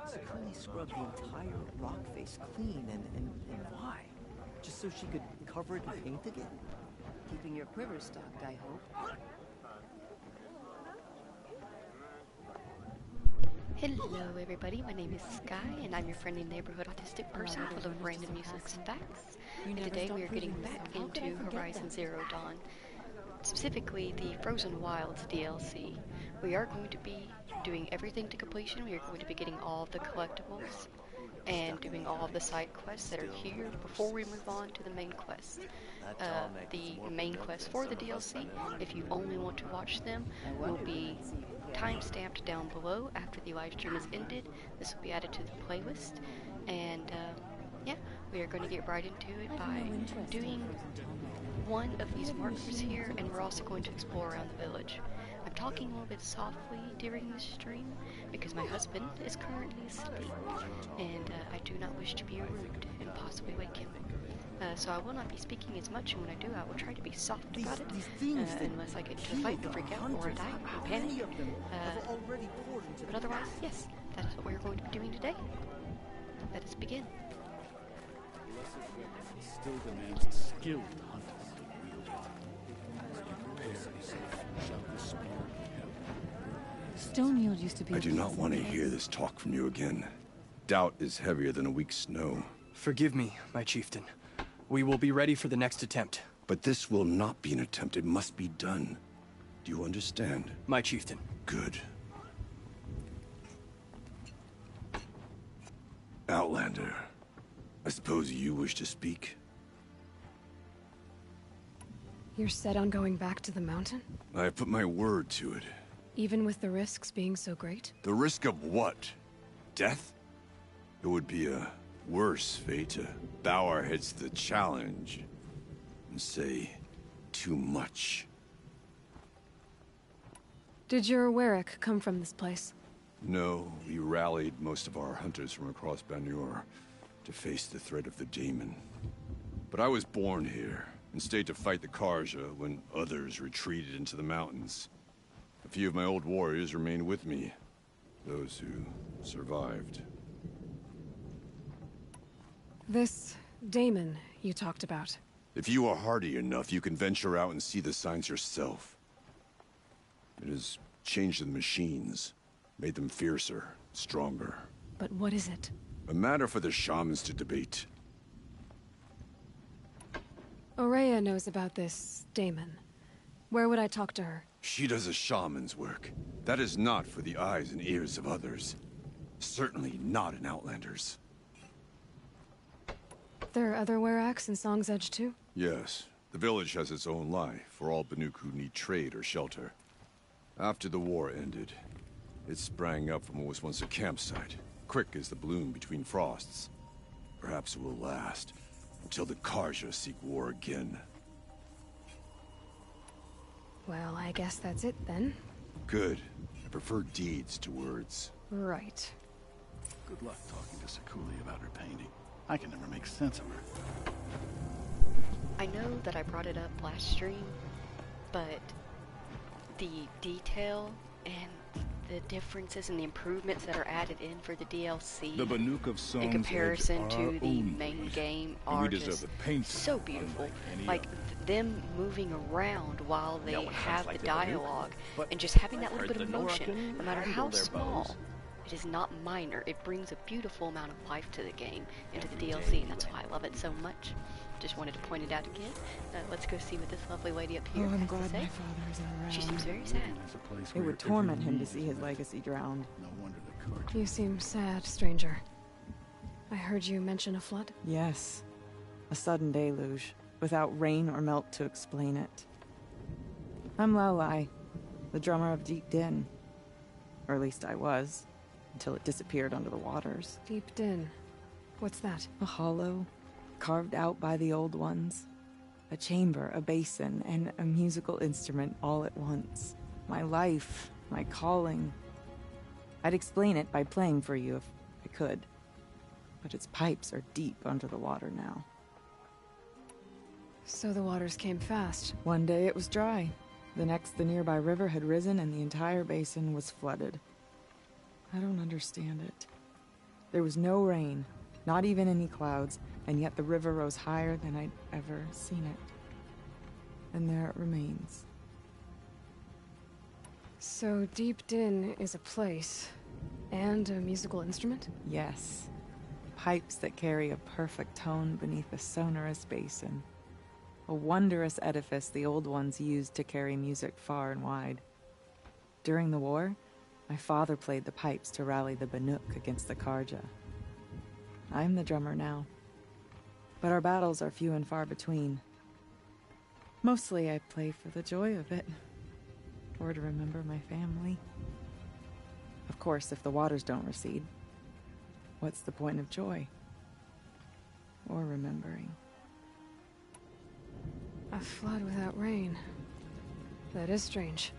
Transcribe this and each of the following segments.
So Connie scrubbed the entire rock face clean, and why? Just so she could cover it in paint again? Keeping your quiver stocked, I hope. Hello everybody, my name is Sky, and I'm your friendly neighborhood autistic person full of random useless facts. And today we are getting back into Horizon Zero Dawn, specifically the Frozen Wilds DLC. We are going to be doing everything to completion. We are going to be getting all of the collectibles and doing all of the side quests that are here before we move on to the main quest. The main quest for the DLC, if you only want to watch them, will be time-stamped down below after the live stream is ended. This will be added to the playlist, and yeah, we are going to get right into it by doing one of these markers here, and we're also going to explore around the village. I'm talking a little bit softly during this stream because my husband is currently asleep, and I do not wish to be rude and possibly wake him. So I will not be speaking as much, and when I do, I will try to be soft about it, unless I get into a fight and freak out or I die and panic. But otherwise, yes, that is what we're going to be doing today. Let us begin. Still demands a skilled hunter to wield it. Be prepared, shout the spear of hell. Stonehill used to be. I do not want to hear this talk from you again. Doubt is heavier than a week's snow. Forgive me, my chieftain. We will be ready for the next attempt. But this will not be an attempt. It must be done. Do you understand? My chieftain. Good. Outlander, I suppose you wish to speak? You're set on going back to the mountain? I have put my word to it. Even with the risks being so great? The risk of what? Death? It would be a worse fate to bow our heads to the challenge and say too much. Did your Warwick come from this place? No, we rallied most of our hunters from across Banur to face the threat of the Daemon. But I was born here and stayed to fight the Karja when others retreated into the mountains. A few of my old warriors remained with me, those who survived. This Daemon you talked about. If you are hardy enough, you can venture out and see the signs yourself. It has changed the machines, made them fiercer, stronger. But what is it? A matter for the shamans to debate. Aurea knows about this Daemon. Where would I talk to her? She does a shaman's work. That is not for the eyes and ears of others. Certainly not an Outlander's. There are other Weraks in Song's Edge too? Yes. The village has its own life for all Banuk who need trade or shelter. After the war ended, it sprang up from what was once a campsite, quick as the bloom between frosts. Perhaps it will last until the Karja seek war again. Well, I guess that's it then. Good. I prefer deeds to words. Right. Good luck talking to Sakuli about her painting. I can never make sense of her. I know that I brought it up last stream, but the detail and the differences and the improvements that are added in for the DLC The Banuk of Song's in comparison Edge to are the own main voice, game and we are deserve just the painting, so beautiful. unlike any Like other. them moving around while they No one have sounds like the the Banuk, dialogue, but and just having that I've little bit heard of the motion, Norakan no matter how handle their small. bows. It is not minor. It brings a beautiful amount of life to the game, into the DLC, and that's why I love it so much. Just wanted to point it out again. Let's go see what this lovely lady up here I'm has glad to say. my father isn't around. She seems very sad. It's a place It where would every torment him to need see is his met. legacy drowned. No wonder the Karja. You seem sad, stranger. I heard you mention a flood. Yes. A sudden deluge, without rain or melt to explain it. I'm Laolai, the drummer of Deep Din. Or at least I was, until it disappeared under the waters. Deep Din. What's that? A hollow, carved out by the old ones. A chamber, a basin, and a musical instrument all at once. My life, my calling. I'd explain it by playing for you if I could. But its pipes are deep under the water now. So the waters came fast. One day it was dry. The next, the nearby river had risen and the entire basin was flooded. I don't understand it. There was no rain, not even any clouds, and yet the river rose higher than I'd ever seen it. And there it remains. So Deep Din is a place, and a musical instrument? Yes. Pipes that carry a perfect tone beneath a sonorous basin. A wondrous edifice the old ones used to carry music far and wide. During the war, my father played the pipes to rally the Banuk against the Karja. I'm the drummer now. But our battles are few and far between. Mostly I play for the joy of it. Or to remember my family. Of course, if the waters don't recede, what's the point of joy? Or remembering? A flood without rain. That is strange.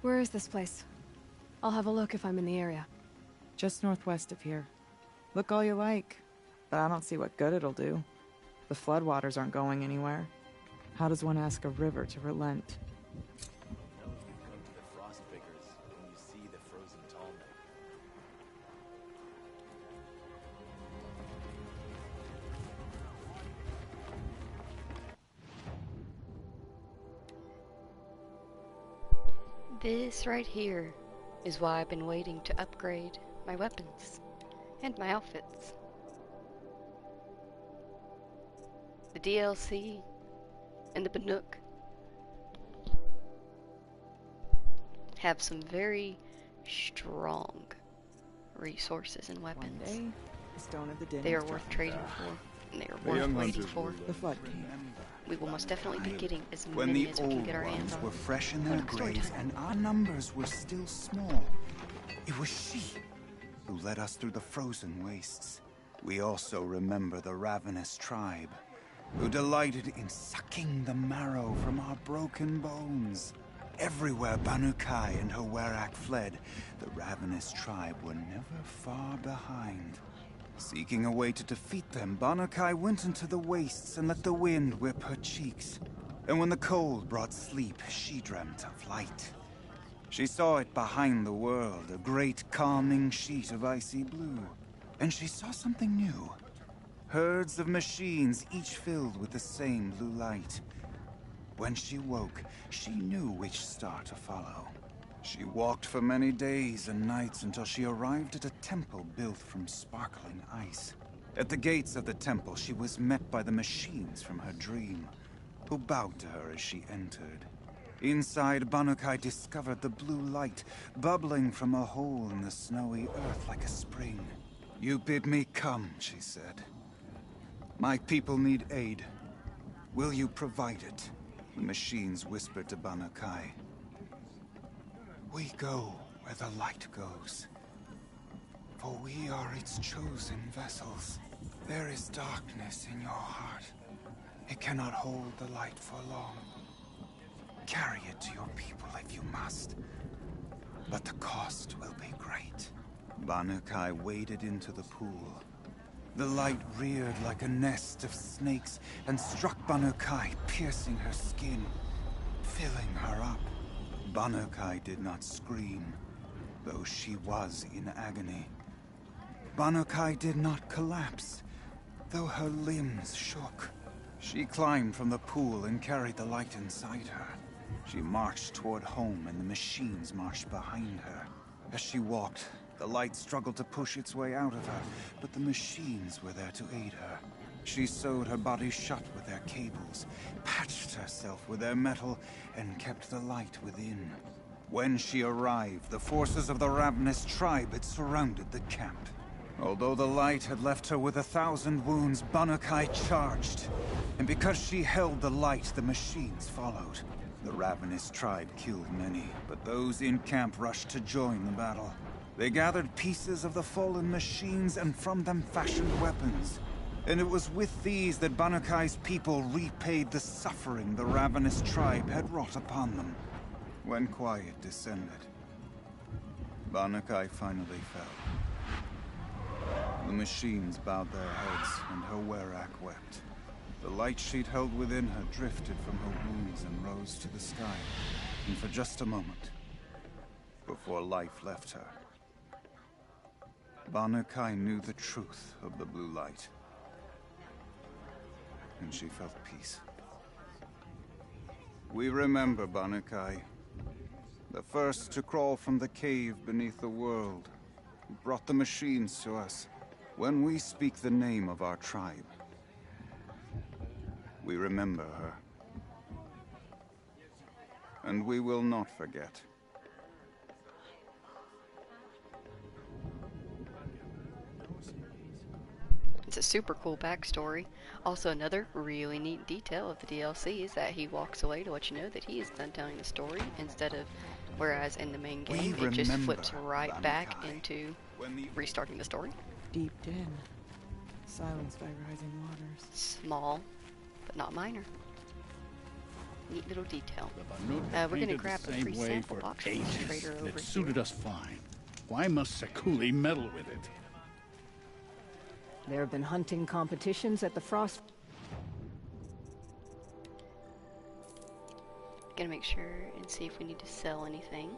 Where is this place? I'll have a look if I'm in the area. Just northwest of here. Look all you like, but I don't see what good it'll do. The floodwaters aren't going anywhere. How does one ask a river to relent? This right here is why I've been waiting to upgrade my weapons and my outfits. The DLC and the Banuk have some very strong resources and weapons. One day, the stone of the din They are was worth struck. trading for, and they are The worth young waiting hunters for. will The flood came. We will most definitely be getting as When many the as we can old get our hands ones on. were fresh in Oh, their look, story graves time. and our numbers were still small, it was she who led us through the frozen wastes. We also remember the ravenous tribe, who delighted in sucking the marrow from our broken bones. Everywhere Banukai and her Werak fled, the ravenous tribe were never far behind. Seeking a way to defeat them, Banukai went into the wastes and let the wind whip her cheeks. And when the cold brought sleep, she dreamt of light. She saw it behind the world, a great calming sheet of icy blue. And she saw something new. Herds of machines, each filled with the same blue light. When she woke, she knew which star to follow. She walked for many days and nights until she arrived at a temple built from sparkling ice. At the gates of the temple, she was met by the machines from her dream, who bowed to her as she entered. Inside, Banukai discovered the blue light bubbling from a hole in the snowy earth like a spring. "You bid me come," she said. "My people need aid. Will you provide it?" The machines whispered to Banukai. "We go where the light goes, for we are its chosen vessels. There is darkness in your heart. It cannot hold the light for long. Carry it to your people if you must, but the cost will be great." Banukai waded into the pool. The light reared like a nest of snakes and struck Banukai, piercing her skin, filling her up. Banukai did not scream, though she was in agony. Banukai did not collapse, though her limbs shook. She climbed from the pool and carried the light inside her. She marched toward home, and the machines marched behind her. As she walked, the light struggled to push its way out of her, but the machines were there to aid her. She sewed her body shut with their cables, patched herself with their metal, and kept the light within. When she arrived, the forces of the ravenous tribe had surrounded the camp. Although the light had left her with 1,000 wounds, Banukai charged. And because she held the light, the machines followed. The ravenous tribe killed many, but those in camp rushed to join the battle. They gathered pieces of the fallen machines and from them fashioned weapons. And it was with these that Banukai's people repaid the suffering the ravenous tribe had wrought upon them. When quiet descended, Banukai finally fell. The machines bowed their heads, and her Werak wept. The light she'd held within her drifted from her wounds and rose to the sky, and for just a moment, before life left her, Banukai knew the truth of the blue light. And she felt peace. We remember Banukai, the first to crawl from the cave beneath the world, who brought the machines to us. When we speak the name of our tribe, we remember her. And we will not forget. It's a super cool backstory. Also, another really neat detail of the DLC is that he walks away to let you know that he is done telling the story, instead of, whereas in the main game it just flips right back into restarting the story. Deep in, silenced by rising waters. Small, but not minor. Neat little detail. The Banuk We're gonna painted grab the a same free way sample for box from the ages, trader and over it suited here. us fine. Why must Sekuli meddle with it? There have been hunting competitions at the Frost. Gonna make sure and see if we need to sell anything.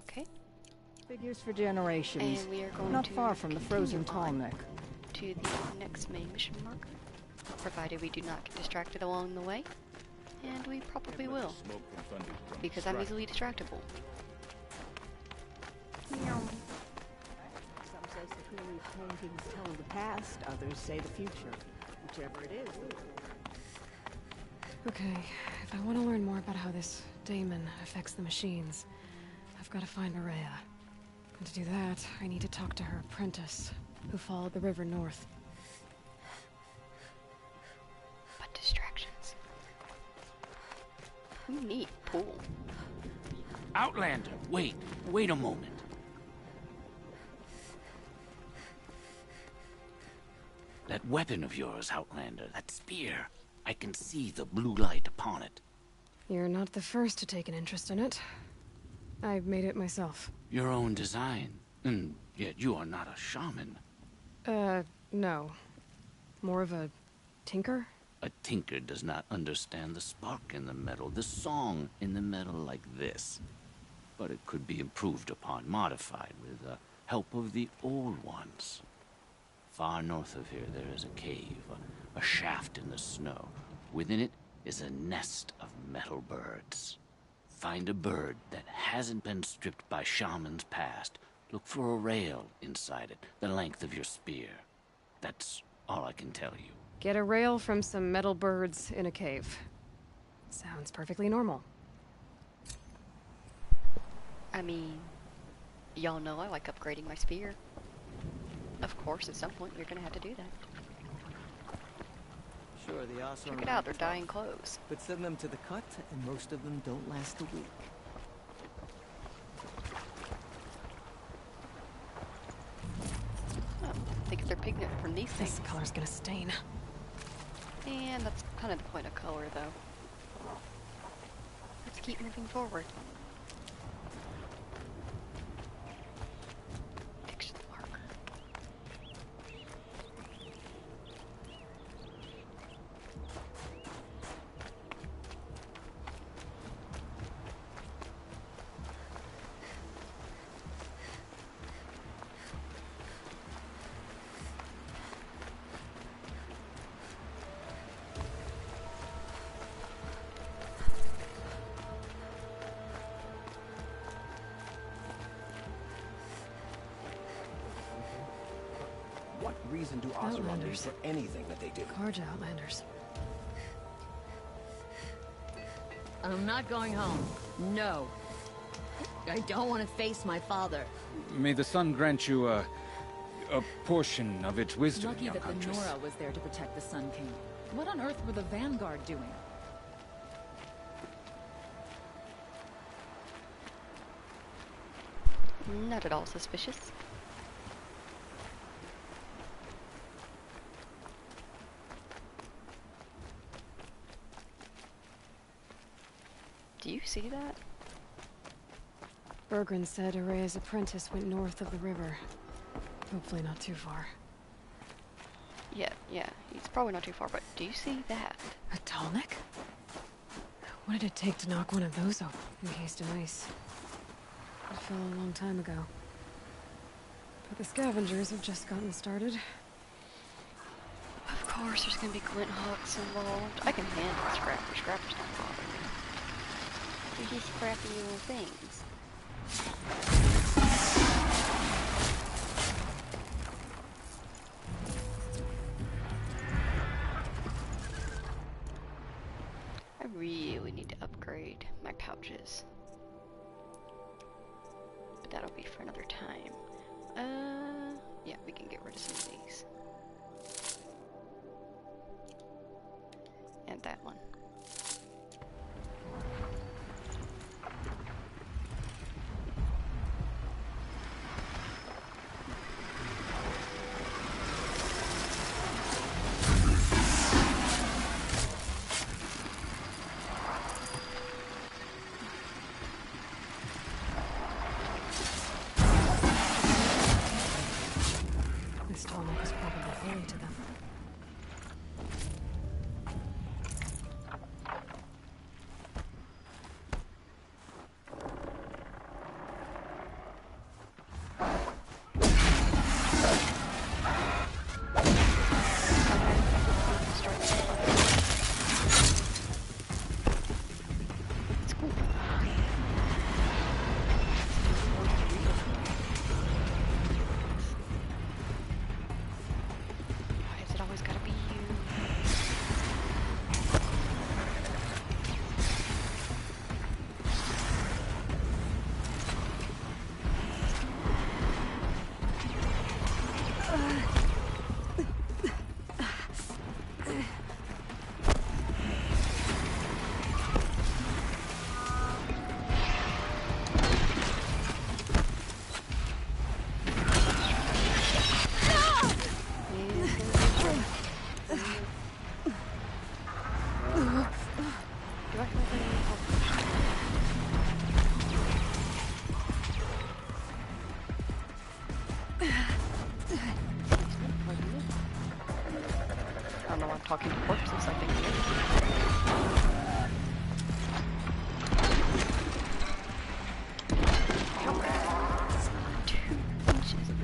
Okay. Figures for generations. And we are going Not to far from the frozen continue on Tallneck. to the next main mission marker, provided we do not get distracted along the way, and we probably will, because I'm easily distractible. Meow. Some say Sakuli's paintings tell the past, others say the future. Whichever it is. Okay, if I want to learn more about how this daemon affects the machines, I've got to find Maria. And to do that, I need to talk to her apprentice, who followed the river north. But distractions. Ooh, neat. Pool. Outlander, wait a moment. That weapon of yours, Outlander, that spear, I can see the blue light upon it. You're not the first to take an interest in it. I made it myself. Your own design, and yet you are not a shaman. No. More of a tinker? A tinker does not understand the spark in the metal, the song in the metal like this. But it could be improved upon, modified with the help of the old ones. Far north of here there is a cave, a shaft in the snow. Within it is a nest of metal birds. Find a bird that hasn't been stripped by shamans past. Look for a rail inside it, the length of your spear. That's all I can tell you. Get a rail from some metal birds in a cave. Sounds perfectly normal. I mean, y'all know I like upgrading my spear. Of course, at some point you're gonna have to do that. Sure, the Asa Check it out, they're dyeing clothes. but send them to the cut, and most of them don't last a week. Oh, they get their pigment from these This things. color's gonna stain. And that's kind of the point of color, though. Let's keep moving forward. Fix the marker. What reason do Oseram need Outlanders. for anything that they do? Karja Outlanders. I'm not going home. No. I don't want to face my father. May the sun grant you a portion of its wisdom, Lucky young that the huntress. Nora was there to protect the Sun King. What on earth were the Vanguard doing? Not at all suspicious. Do you see that? Bergren said Araya's apprentice went north of the river. Hopefully not too far. Yeah, it's probably not too far, but do you see that? A tonic? What did it take to knock one of those open, encased in ice? It fell a long time ago. But the scavengers have just gotten started. Of course, there's gonna be glint hawks involved. I can handle scrappers. Scrappers don't bother me. They're just scrappy little things. I really need to upgrade my pouches. But that'll be for another time. Yeah, we can get rid of some of these. And that one. This tonic was probably holy to them. It's cool. Why has it always gotta be you? I don't know why I'm talking to corpses, I think it is. 2 inches of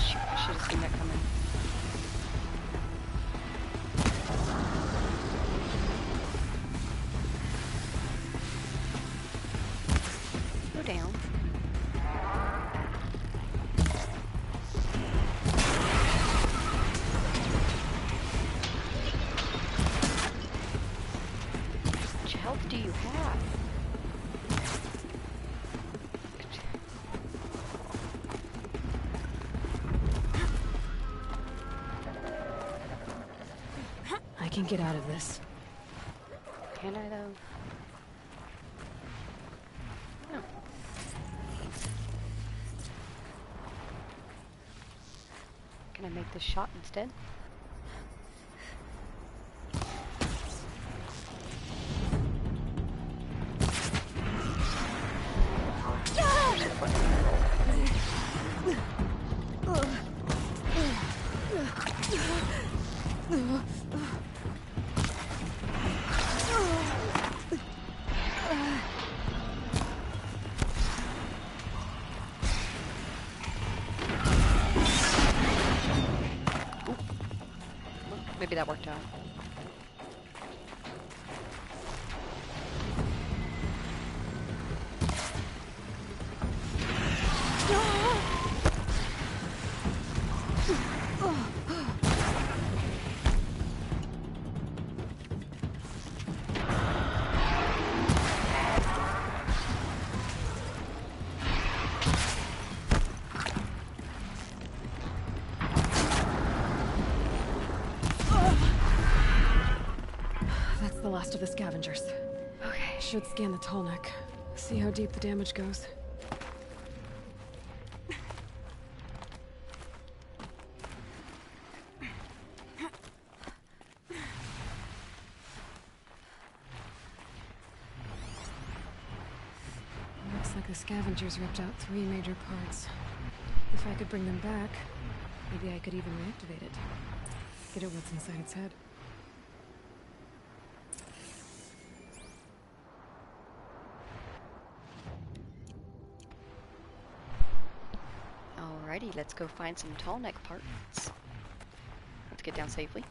shoot, I should have seen that coming. Go down. How much health do you have? I can get out of this. Can I though? No. Can I make this shot instead? Maybe that worked out. the last of the scavengers. Okay. Should scan the tall neck. See how deep the damage goes. Looks like the scavengers ripped out 3 major parts. If I could bring them back, maybe I could even reactivate it. Get at what's inside its head. Alrighty, let's go find some tall neck parts. Let's get down safely.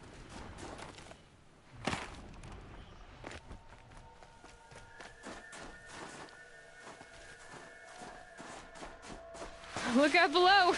Look out below!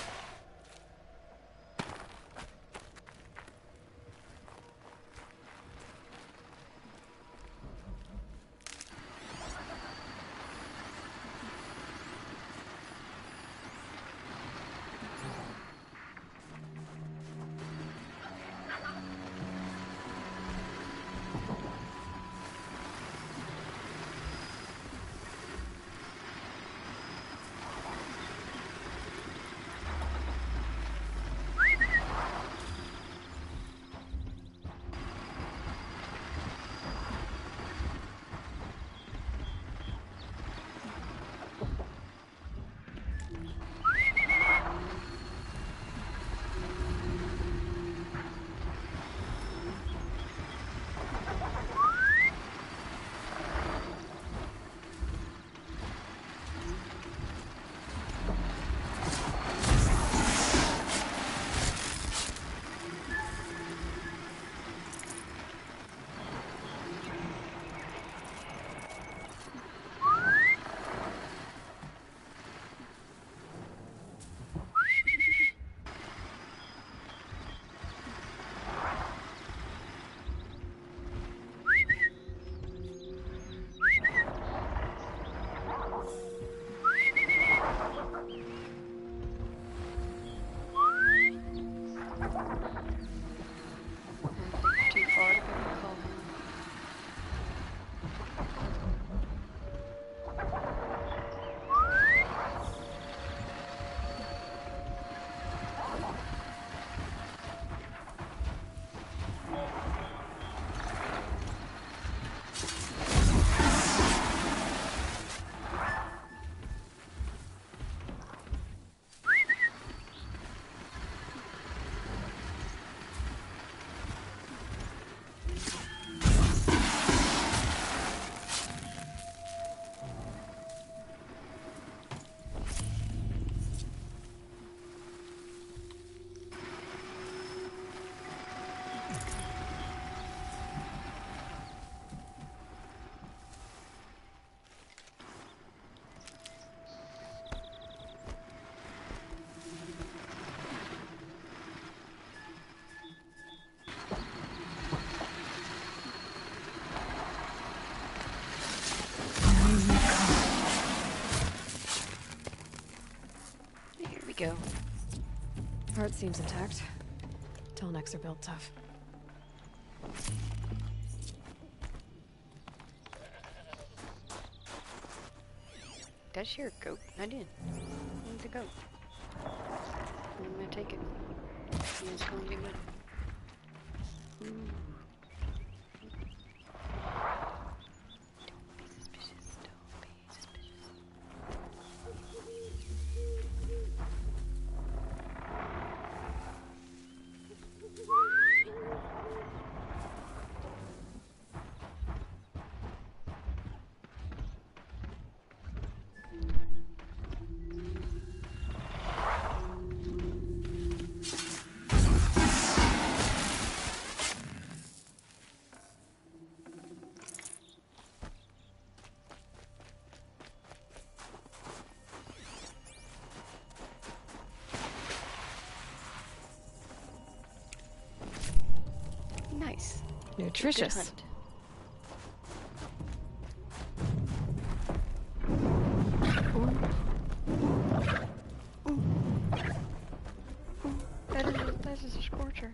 Too far to call him. Here we go. Heart seems intact. Tall necks are built tough. Did I share a goat? I did. I need the goat. I'm gonna take it. It's gonna be good. Ooh. Don't be suspicious. Don't be suspicious. Nice. Nutritious. Good hunt. That is a scorcher.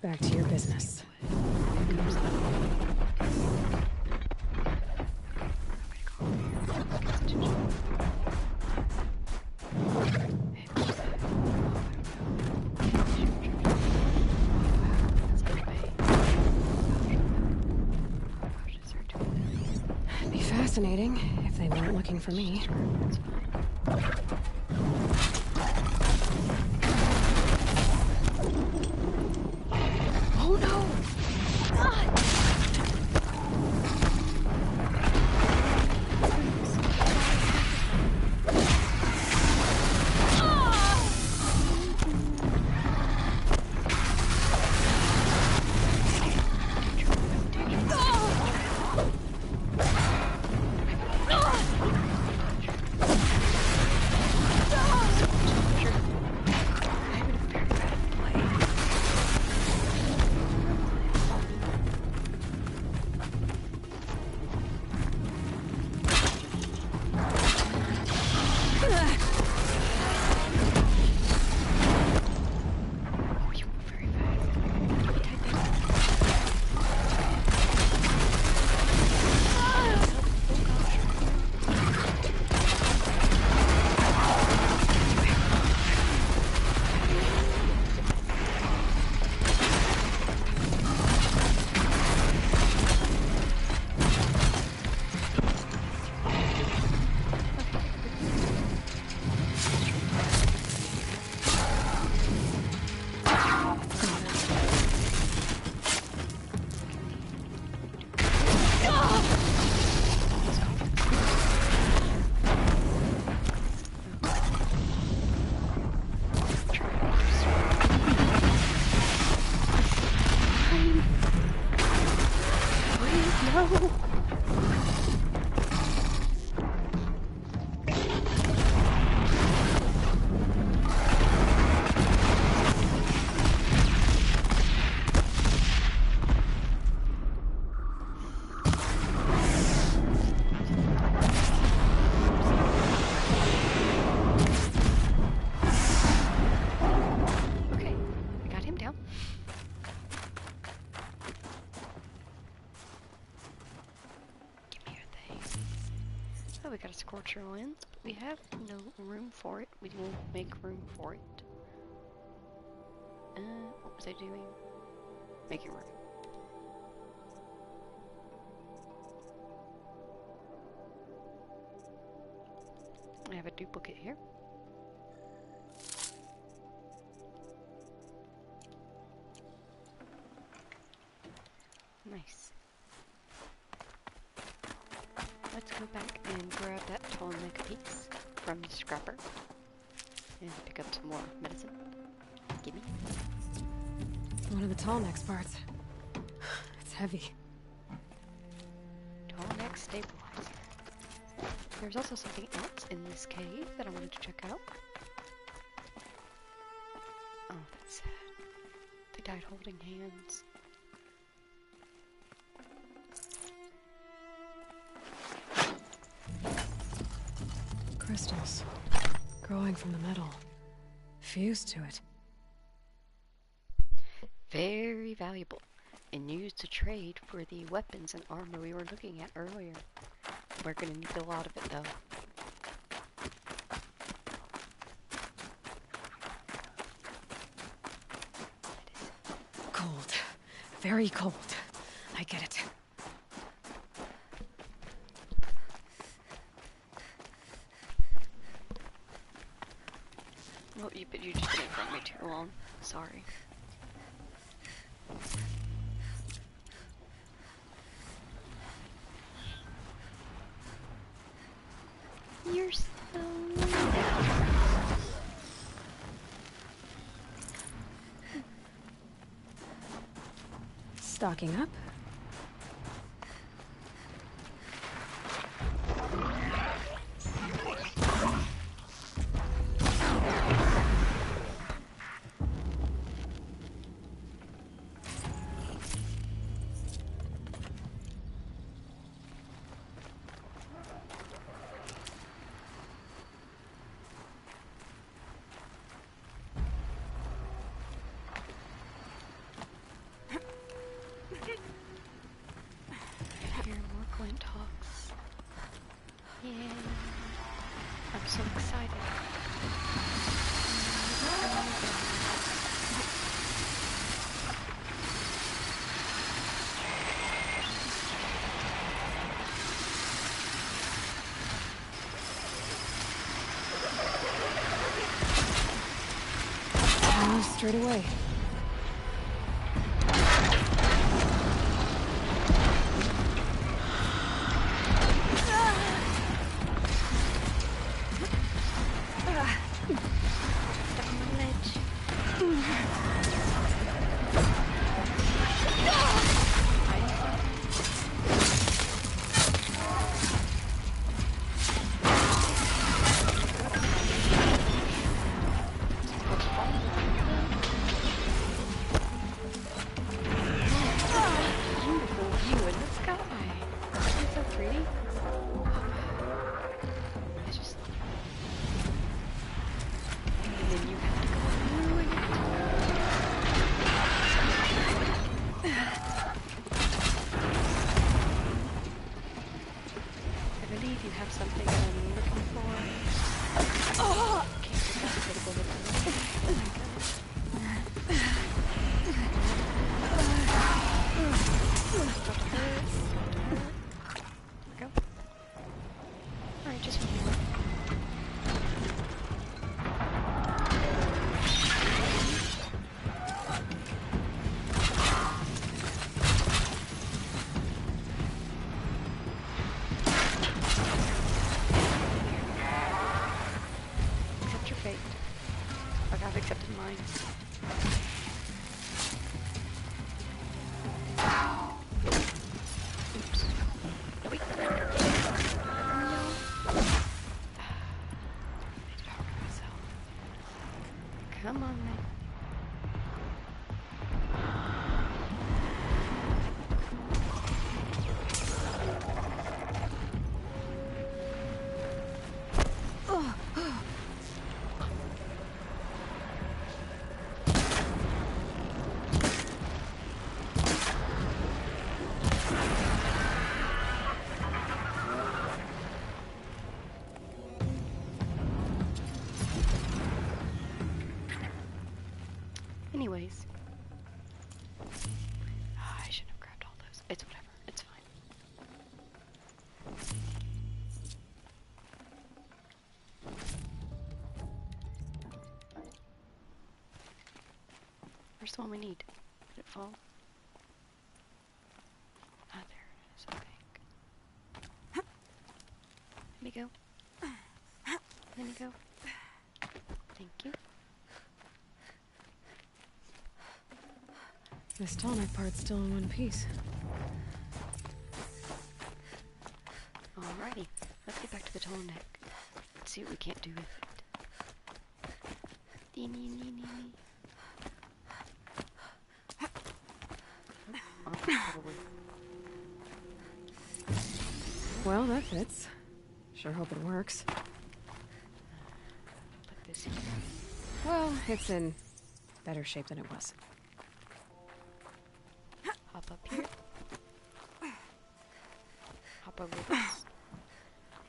Back to your business. It'd be fascinating if they weren't looking for me. Oh no! God! We got a Scorcher lens, but we have no room for it. We will make room for it. What was I doing? Making room. I have a duplicate here. Nice. Let's go back and grab that tall neck piece from the scrapper and pick up some more medicine. Gimme. One of the tall neck's parts. It's heavy. Tall neck stabilizer. There's also something else in this cave that I wanted to check out. Oh, that's sad. They died holding hands. Crystals. Growing from the metal. Fused to it. Very valuable. And used to trade for the weapons and armor we were looking at earlier. We're gonna need a lot of it though. Cold. Very cold. I get it. Well, but you just did it for me too long. Sorry. You're so Stocking up. Yeah. I'm so excited. Straight away. Come on, man. Anyways. Oh, I shouldn't have grabbed all those. It's whatever. It's fine. Where's the one we need? Did it fall? Ah, there it is, I think. Let me go. Let me go. Thank you. This tonic part's still in one piece. Alrighty, let's get back to the tonic. Let's see what we can't do with it. Well, that fits. Sure hope it works. Put this in. Well, it's in better shape than it was. Hop up here. Hop over this.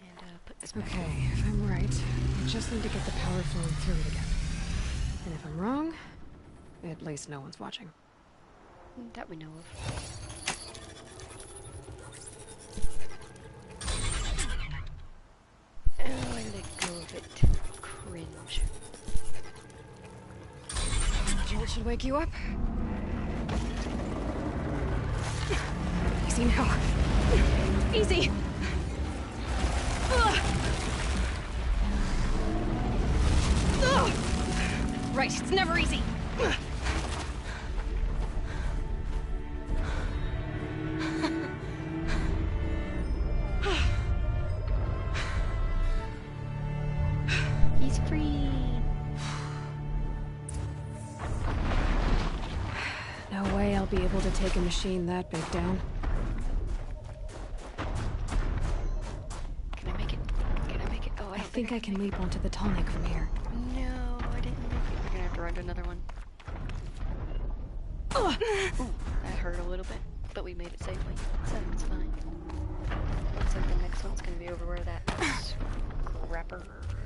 And put this back. Okay, if I'm right, I just need to get the power flowing through it again. And if I'm wrong, at least no one's watching. That we know of. Oh, I let go of it. Cringe. Jolt should wake you up. Easy now. Easy. Right, it's never easy. He's free. No way I'll be able to take a machine that big down. Can I make it? Can I make it? Oh, I think I can leap onto the tonic from here. No, I didn't make it. We're gonna have to run to another one. Ooh, that hurt a little bit, but we made it safely, so it's fine. looks like the next one's gonna be over where that scrapper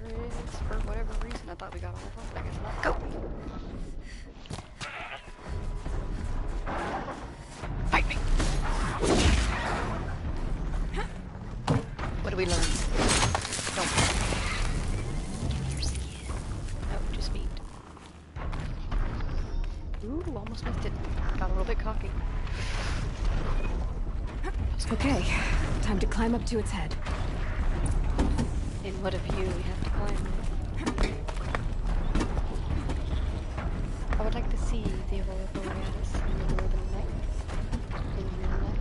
is for whatever reason. I thought we got all of them, but I guess not. Go! Fight me! What do we learn? Don't. Give your skin. No, just meat. Ooh, almost missed it. Got a little bit cocky. Okay, time to climb up to its head. And what a view we have to climb. I would like to see the Aurora Borealis in the northern lights in real life.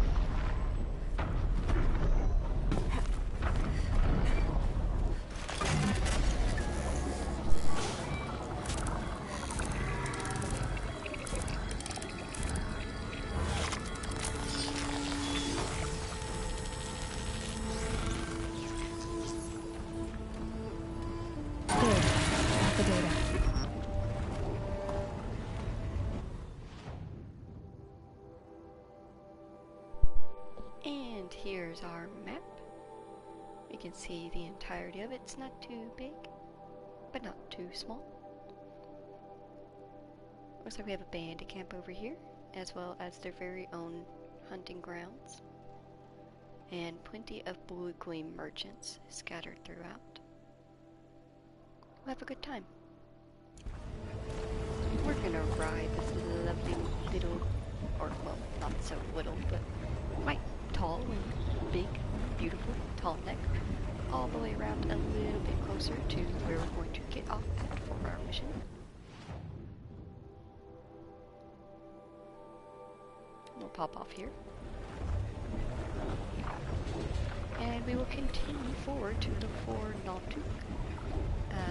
The data. And here's our map. You can see the entirety of it. It's not too big, but not too small. Looks like we have a bandit camp over here, as well as their very own hunting grounds. And plenty of blue gleam merchants scattered throughout. We'll have a good time. We're gonna ride this lovely little, or well, not so little, but quite tall and big, beautiful, tall neck, all the way around a little bit closer to where we're going to get off at for our mission. We'll pop off here. And we will continue forward to look for Naltuk.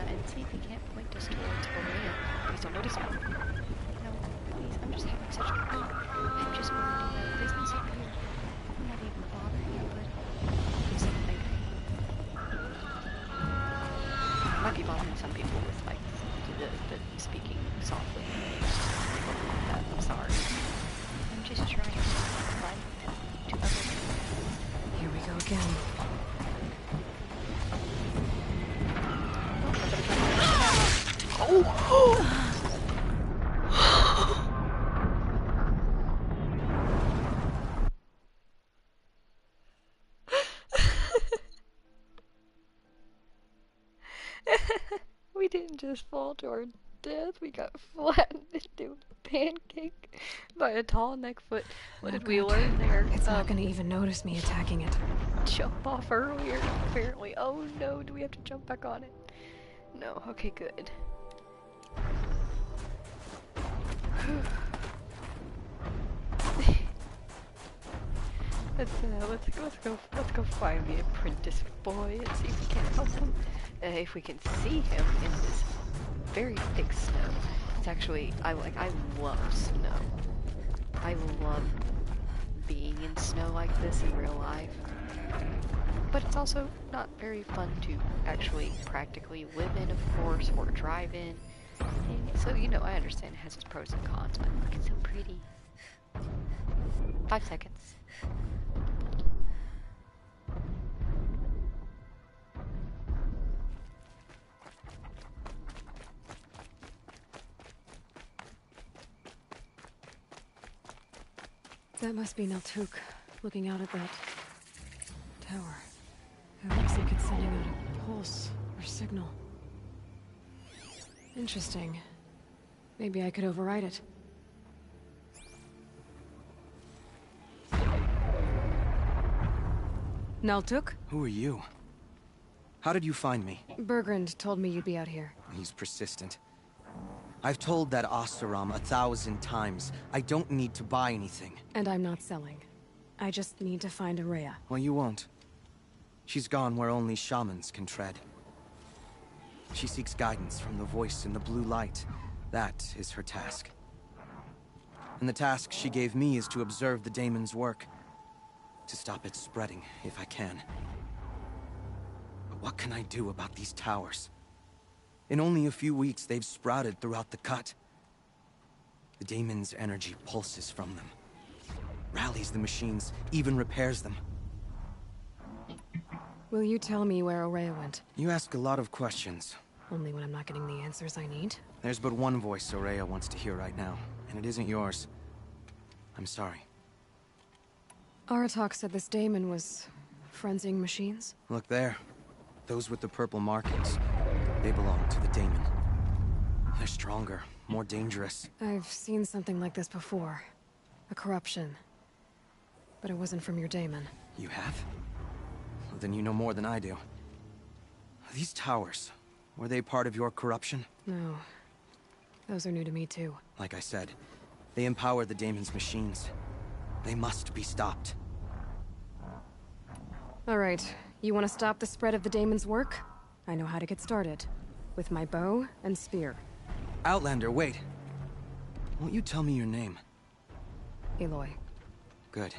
And see if he can't point us towards Aurea. Please don't notice me. No, please, I'm just having such a good time. I'm just minding my business up here. I'm not even bothering anybody. Something. Might be bothering some people with like the speaking softly. I'm sorry. I'm just trying to light to others. Here we go again. We didn't just fall to our death, we got flattened into a pancake by a tall neckfoot. What did we learn there? It's not gonna even notice me attacking it. Jump off earlier, apparently. Oh no, do we have to jump back on it? No, okay, good. Let's go find the apprentice boy and see if we can help him. If we can see him in this very thick snow. It's actually I love snow. I love being in snow like this in real life. But it's also not very fun to actually practically live in, of course, or drive in. And so, you know, I understand it has its pros and cons, but look, it's so pretty. 5 seconds. That must be Naltuk, looking out at that tower. It looks like it's sending out a pulse or signal. Interesting. Maybe I could override it. Naltuk? Who are you? How did you find me? Bergrand told me you'd be out here. He's persistent. I've told that Oseram 1,000 times. I don't need to buy anything. And I'm not selling. I just need to find Aurea. Well, you won't. She's gone where only shamans can tread. She seeks guidance from the voice in the blue light. That is her task. And the task she gave me is to observe the daemon's work. To stop it spreading, if I can. But what can I do about these towers? In only a few weeks, they've sprouted throughout the cut. The daemon's energy pulses from them. Rallies the machines, even repairs them. Will you tell me where Aurea went? You ask a lot of questions. Only when I'm not getting the answers I need. There's but one voice Aurea wants to hear right now, and it isn't yours. I'm sorry. Aratak said this daemon was frenzying machines? Look there. Those with the purple markings. They belong to the daemon. They're stronger, more dangerous. I've seen something like this before. A corruption. But it wasn't from your daemon. You have? Well, then you know more than I do. These towers, were they part of your corruption? No. Those are new to me too. Like I said, they empower the daemon's machines. They must be stopped. All right. You want to stop the spread of the daemon's work? I know how to get started. With my bow and spear. Outlander, wait. Won't you tell me your name? Aloy. Good.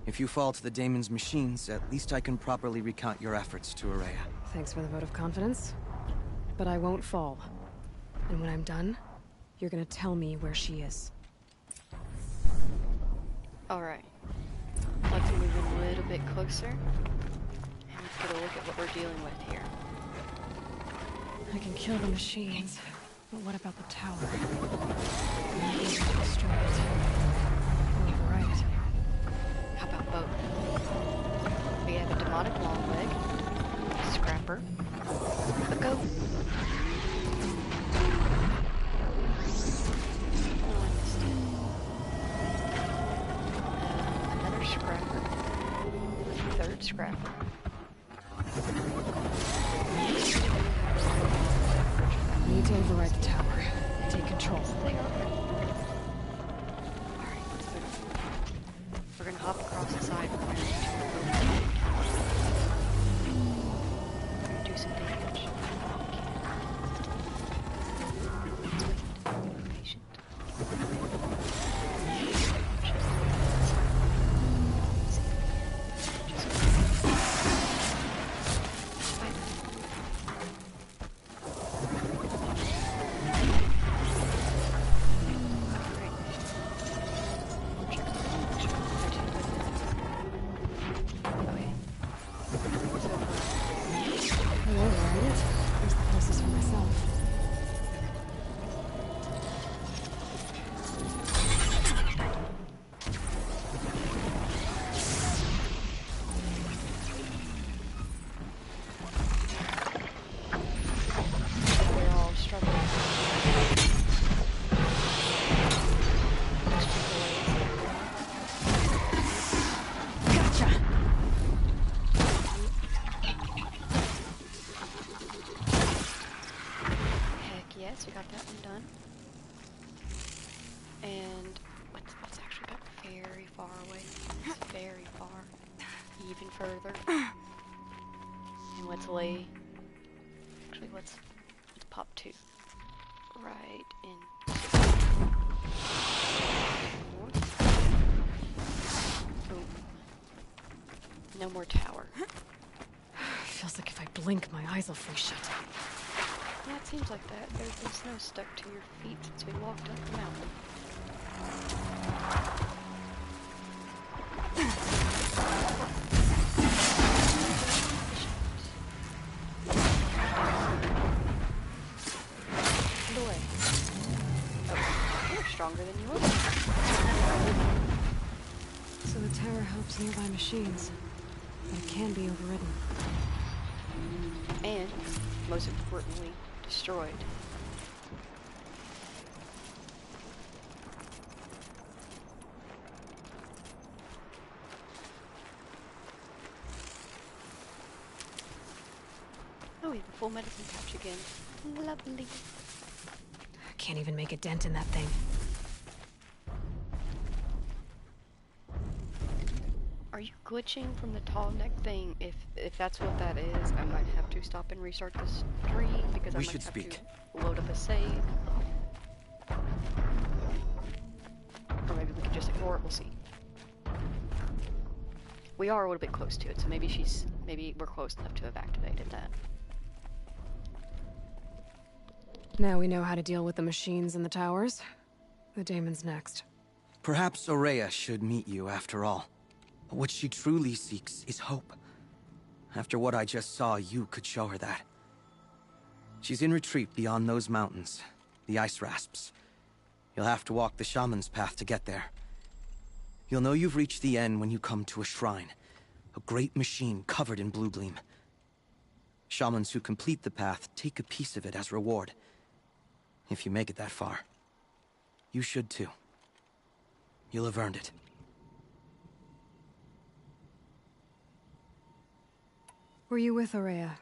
If you fall to the daemon's machines, at least I can properly recount your efforts to Aurea. Thanks for the vote of confidence. But I won't fall. And when I'm done, you're gonna tell me where she is. Alright. Let's move in a little bit closer. And let's get a look at what we're dealing with here. I can kill the machines, but what about the tower? I need to destroy it. Or override it. How about both? We have a demonic longleg, a scrapper, a goat. Oh, I missed it. Another scrapper. Third scrapper. I need to override the tower. Take control. Alright, we're gonna hop across the side. We're gonna do some damage. Let's wait. Be patient. We got that one done. And what's actually got very far away. It's very far. Even further. And let's lay actually let's pop two. Right in. Boom. No more tower. Feels like if I blink, my eyes will freeze shut. Yeah, it seems like that. There's been snow stuck to your feet since we walked up the mountain. Boy. Oh, you're stronger than you were. So the tower helps nearby machines, but it can be overridden. And, most importantly, destroyed. Oh, we have a full medicine pouch again. Lovely. I can't even make a dent in that thing. Are you glitching from the tall neck thing? If that's what that is, I might have to stop and restart the stream because I might have to load up a save. Or maybe we could just ignore it, we'll see. We are a little bit close to it, so maybe we're close enough to have activated that. Now we know how to deal with the machines and the towers. The daemon's next. Perhaps Aurea should meet you after all. What she truly seeks is hope. After what I just saw, you could show her that. She's in retreat beyond those mountains, the ice rasps. You'll have to walk the shaman's path to get there. You'll know you've reached the end when you come to a shrine. A great machine covered in blue gleam. Shamans who complete the path take a piece of it as reward. If you make it that far. You should too. You'll have earned it. Were you with Aurea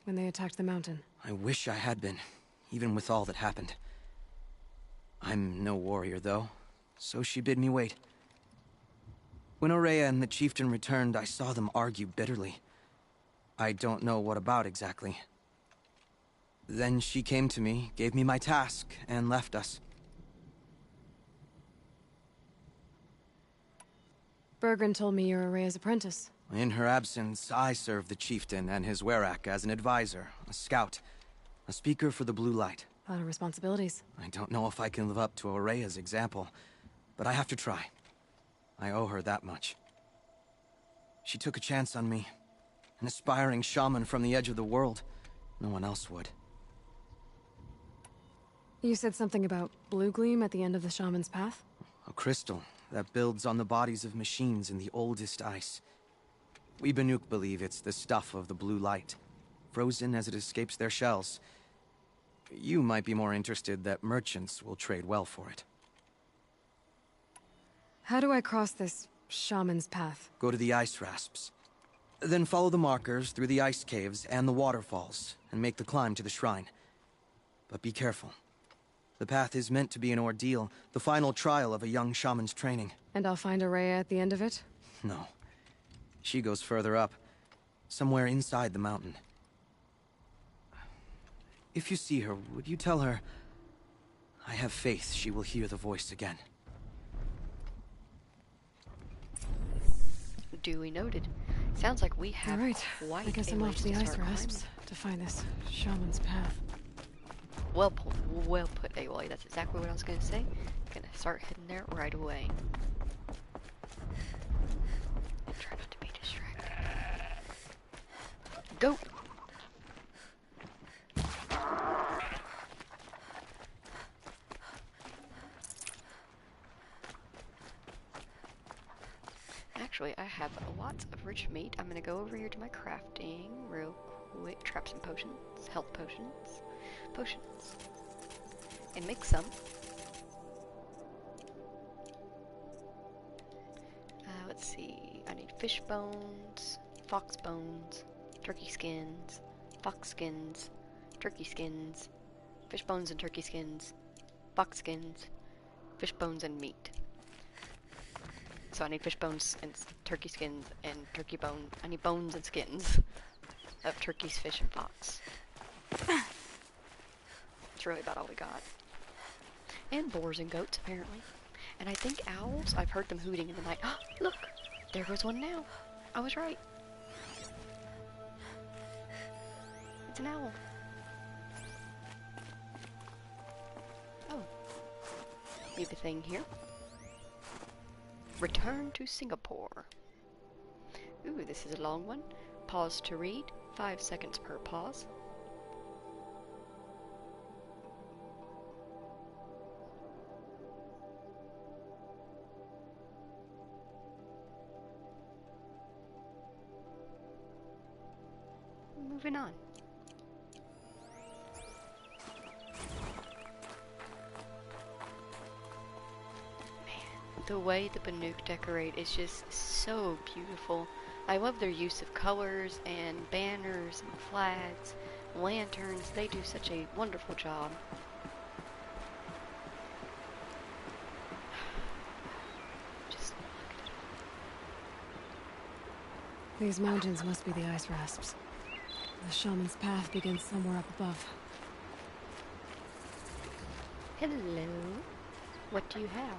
when they attacked the mountain? I wish I had been, even with all that happened. I'm no warrior, though, so she bid me wait. When Aurea and the chieftain returned, I saw them argue bitterly. I don't know what about exactly. Then she came to me, gave me my task, and left us. Bergren told me you're Aurea's apprentice. In her absence, I served the chieftain and his werak as an advisor, a scout, a speaker for the Blue Light. A lot of responsibilities. I don't know if I can live up to Aurea's example, but I have to try. I owe her that much. She took a chance on me. An aspiring shaman from the edge of the world. No one else would. You said something about blue gleam at the end of the shaman's path? A crystal that builds on the bodies of machines in the oldest ice. We Banuk believe it's the stuff of the blue light, frozen as it escapes their shells. You might be more interested that merchants will trade well for it. How do I cross this shaman's path? Go to the ice rasps. Then follow the markers through the ice caves and the waterfalls, and make the climb to the shrine. But be careful. The path is meant to be an ordeal, the final trial of a young shaman's training. And I'll find Aurea at the end of it? No. She goes further up, somewhere inside the mountain. If you see her, would you tell her, I have faith she will hear the voice again. Duly noted. Sounds like we have quite I guess a I'm ways off to the to ice start rasps climbing. to find this shaman's path. Well put, Aloy. That's exactly what I was gonna say. Gonna start heading there right away. And try not to be distracted. Go! Actually, I have lots of rich meat. I'm gonna go over here to my crafting real quick. Trap some potions, health potions, and make some. Let's see. I need fish bones, fox bones, turkey skins, fox skins, turkey skins, fish bones and turkey skins, fox skins, fish bones and meat. So I need fish bones and turkey skins and turkey bone. I need bones and skins of turkeys, fish, and fox. It's really about all we got. And boars and goats, apparently. And I think owls, I've heard them hooting in the night. Oh, look! There goes one now. I was right. It's an owl. Oh. Leave a thing here. Return to Singapore. Ooh, this is a long one. Pause to read. 5 seconds per pause. Moving on. The way the Banuk decorate is just so beautiful. I love their use of colors and banners and flags, lanterns. They do such a wonderful job. Just look at it. These mountains must be the ice rasps. The shaman's path begins somewhere up above. Hello. What do you have?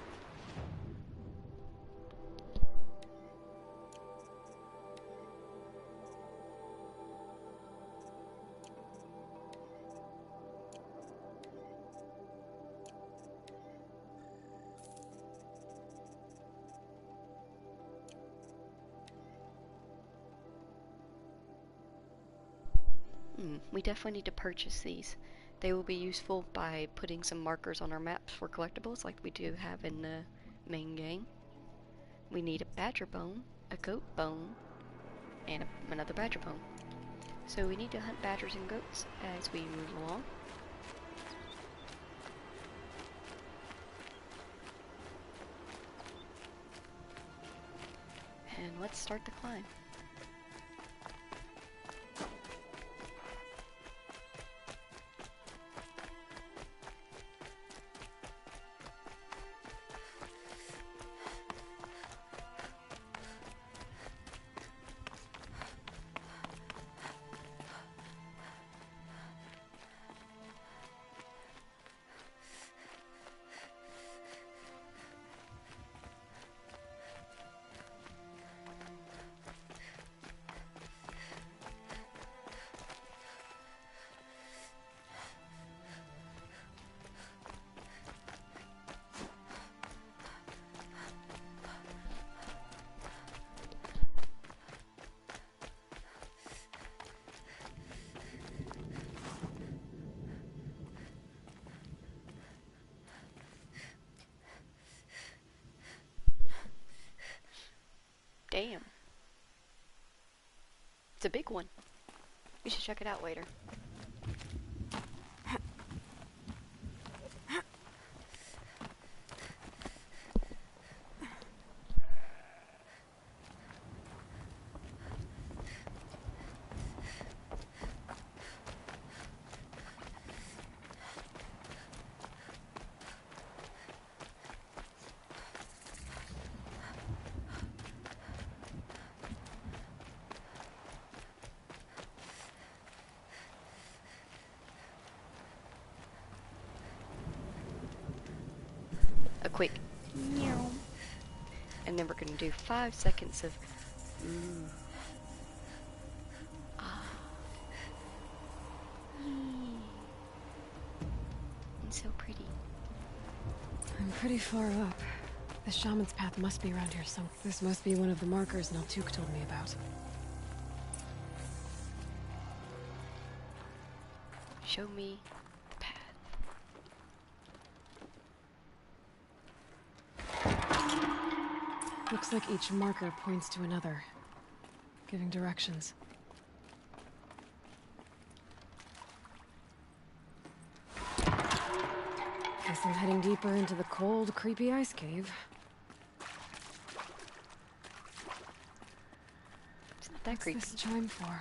We definitely need to purchase these. They will be useful by putting some markers on our maps for collectibles like we do have in the main game. We need a badger bone, a goat bone, and another badger bone. So we need to hunt badgers and goats as we move along. And let's start the climb. Damn. It's a big one. We should check it out later. A quick meow. And then we're going to do 5 seconds of ooh. Ah. It's so pretty. I'm pretty far up. The shaman's path must be around here, so this must be one of the markers Naltuk told me about. Show me the path. Looks like each marker points to another, giving directions. Guess I'm heading deeper into the cold, creepy ice cave. It's not that creepy. What's this chime for?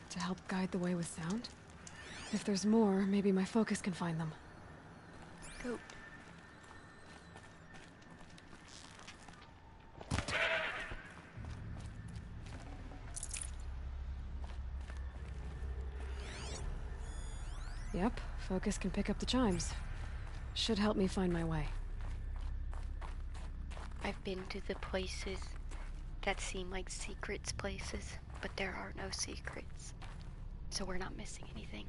To help guide the way with sound? If there's more, maybe my focus can find them. Goat. Yep, focus can pick up the chimes. Should help me find my way. I've been to the places that seem like secrets places, but there are no secrets. So we're not missing anything.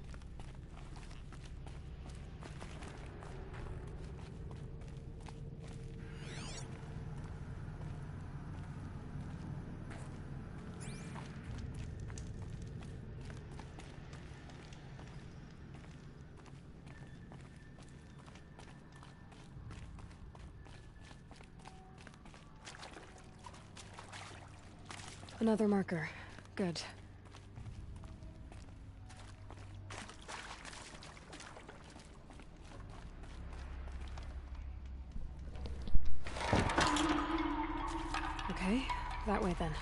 Another marker. Good. Okay, that way then.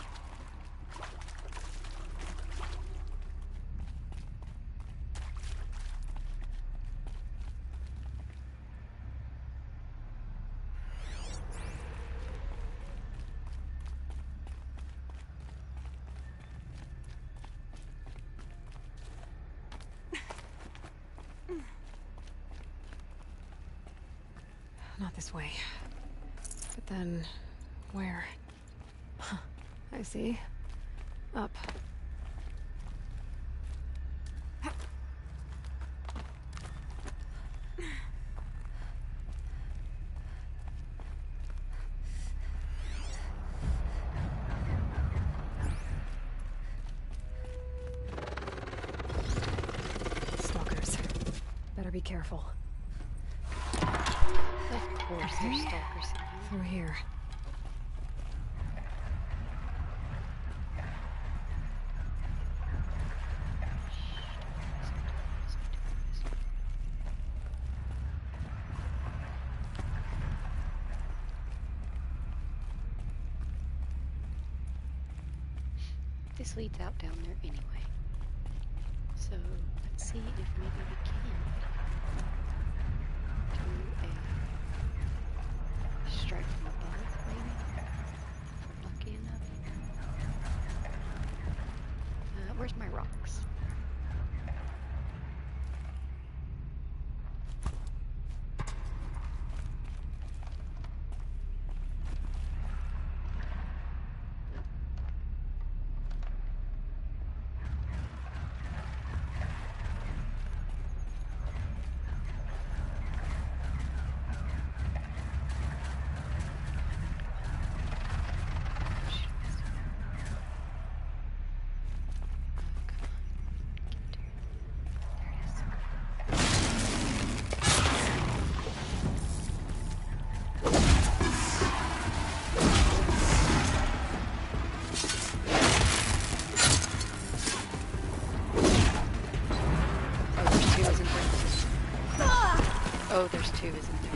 Not this way. But then, where? Huh, I see. Up. be careful. Of course, there's stalkers in here. Through here. This leads out down there anyway. So let's see if maybe we can do a strike from above, maybe? If we're lucky enough. Where's my rocks? Oh, there's two, isn't there?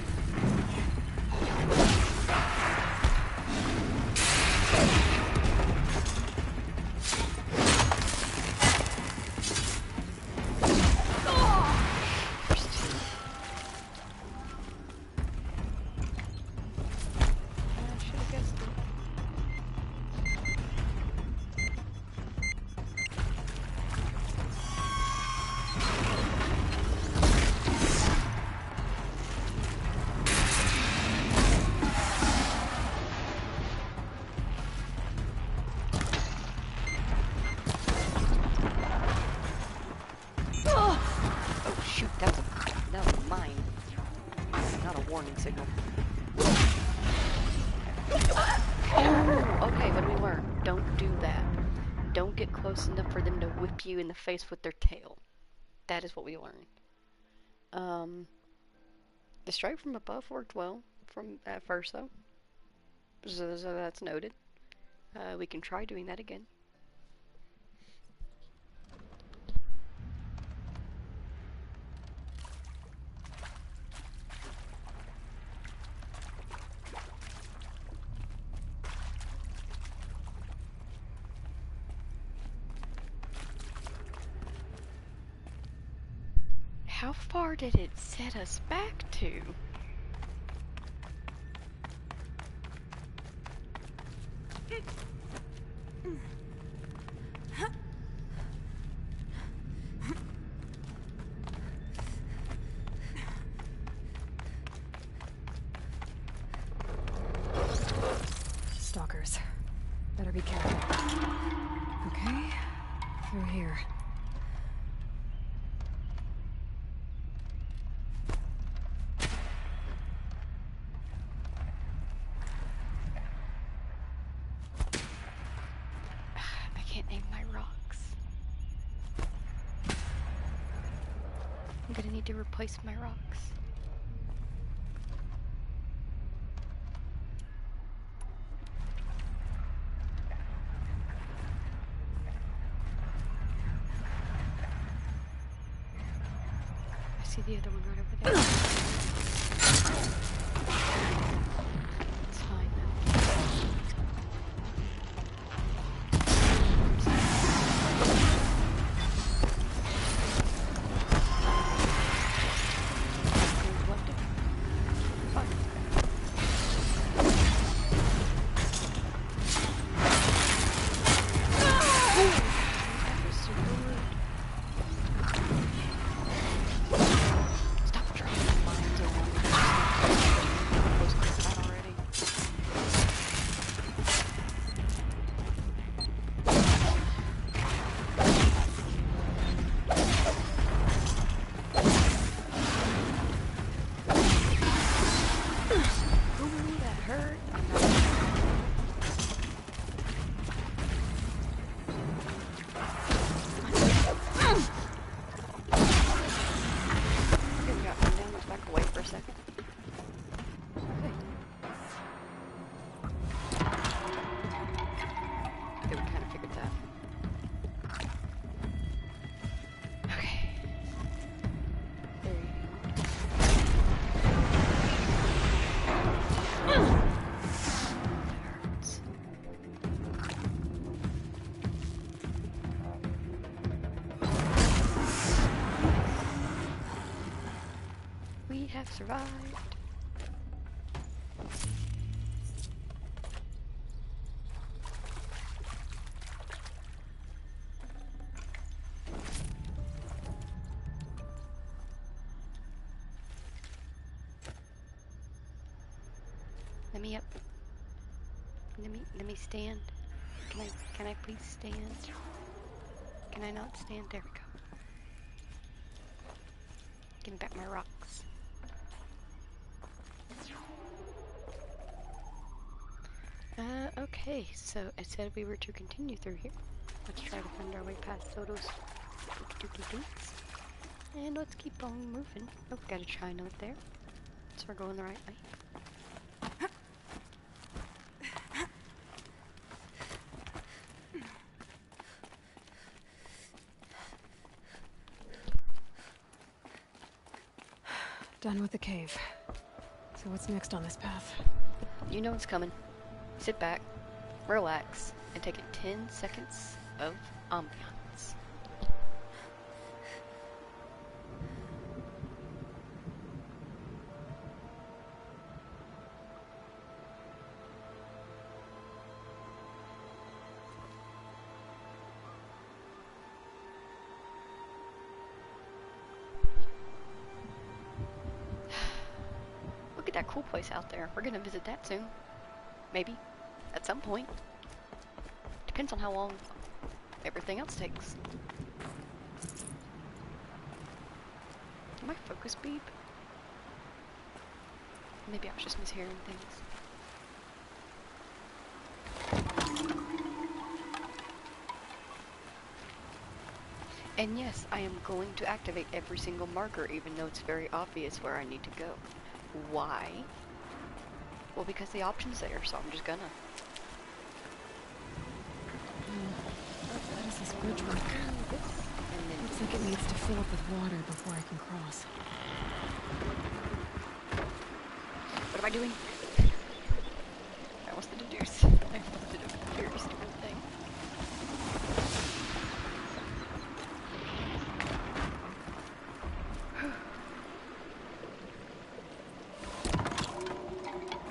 Signal. Okay, what do we learn? Don't do that. Don't get close enough for them to whip you in the face with their tail. That is what we learned. The strike from above worked well from at first, though. So that's noted. We can try doing that again. How far did it set us back to? Stalkers. Better be careful. Okay, through here. I'm gonna need to replace my rocks. I see the other one right over there. It's fine now. survived. Let me up. Let me stand. Can I please stand? Can I not stand? There we go. Give me back my rocks. Okay, so it said we were to continue through here. Let's try to find our way past Soto's dookie gates. And let's keep on moving. Oh, got a try note there. So we're going the right way. Done with the cave. So what's next on this path? You know what's coming. Sit back, relax, and take in 10 seconds of ambiance. Look at that cool place out there. We're gonna visit that soon. Maybe. At some point. Depends on how long everything else takes. Did my focus beep? Maybe I was just mishearing things. And yes, I am going to activate every single marker, even though it's very obvious where I need to go. Why? Well, because the option's there, so I'm just gonna. How does this bridge work? Looks like it needs to fill up with water before I can cross. What am I doing? I almost did a deuce. I almost did a very stupid thing.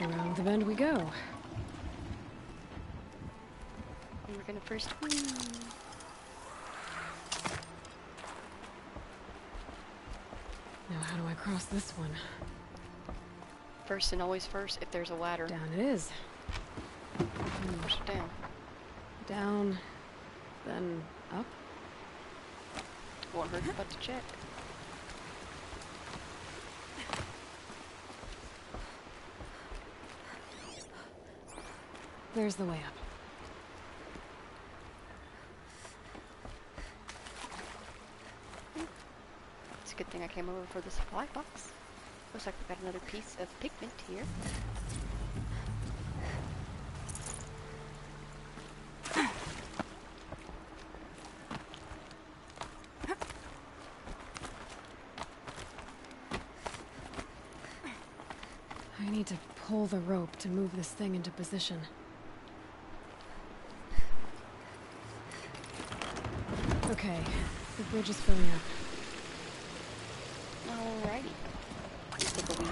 Around the bend we go. And we're gonna first. Now how do I cross this one? First and always first, if there's a ladder. Down it is. Push it down. Down, then up. Won't hurt but to check. There's the way up. It's a good thing I came over for the supply box. Looks like we've got another piece of pigment here. I need to pull the rope to move this thing into position. Okay, the bridge is filling up. Alrighty. Let's take a wee.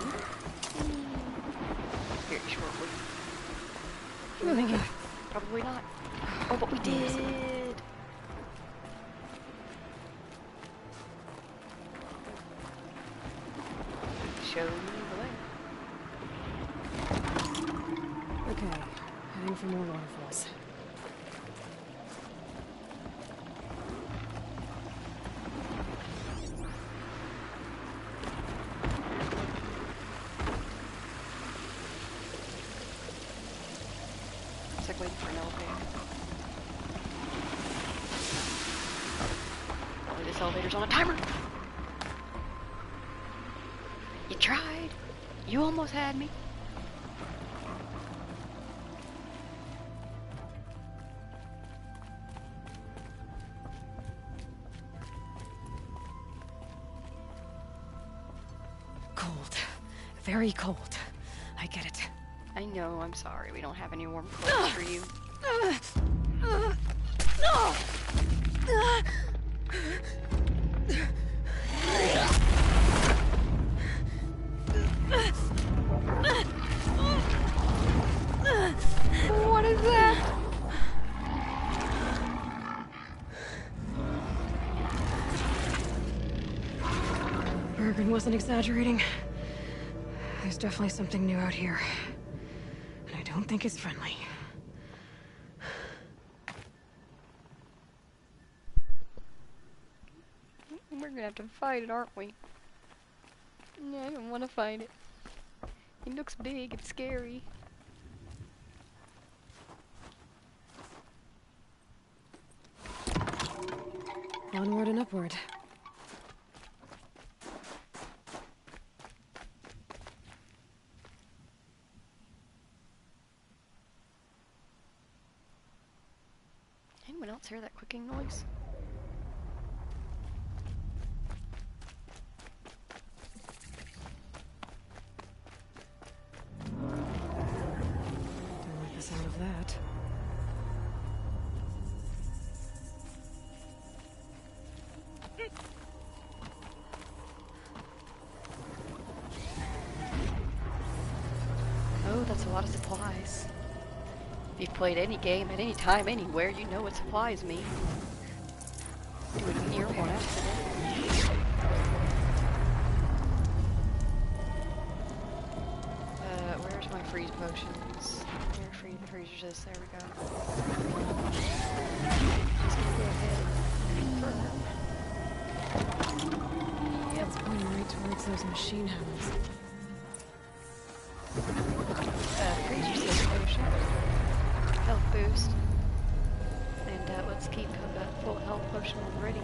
Very shortly. Did we make it? Probably not. Oh, but we did! Show me the way. Okay, heading for more waterfalls. It's like waiting for an elevator. Oh, this elevator's on a timer! You tried! You almost had me! Cold. Very cold. I get it. I know, I'm sorry. We don't have any warm clothes for you. No! Morgan wasn't exaggerating. There's definitely something new out here. And I don't think it's friendly. We're gonna have to fight it, aren't we? Yeah, I don't want to fight it. It looks big and scary. Onward and upward. Anyone else hear that clicking noise? Don't like the sound of that. Oh, that's a lot of supplies. If you've played any game at any time, anywhere, you know what supplies mean. Do it near one accident. Where's my freeze potions? Where freezers is? There we go. Just gonna go ahead and confirm. Yep. It's pointing right towards those machine hounds. Freezer says potion. Health boost. And let's keep that full health potion ready.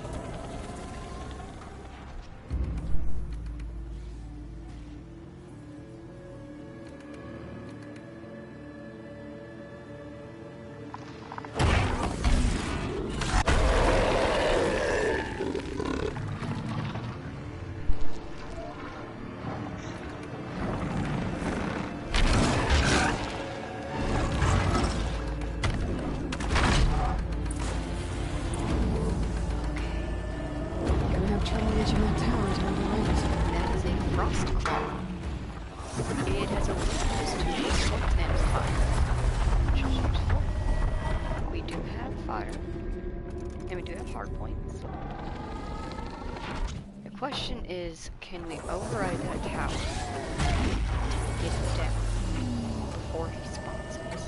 Is, can we override that tower to get him down before he spawns us?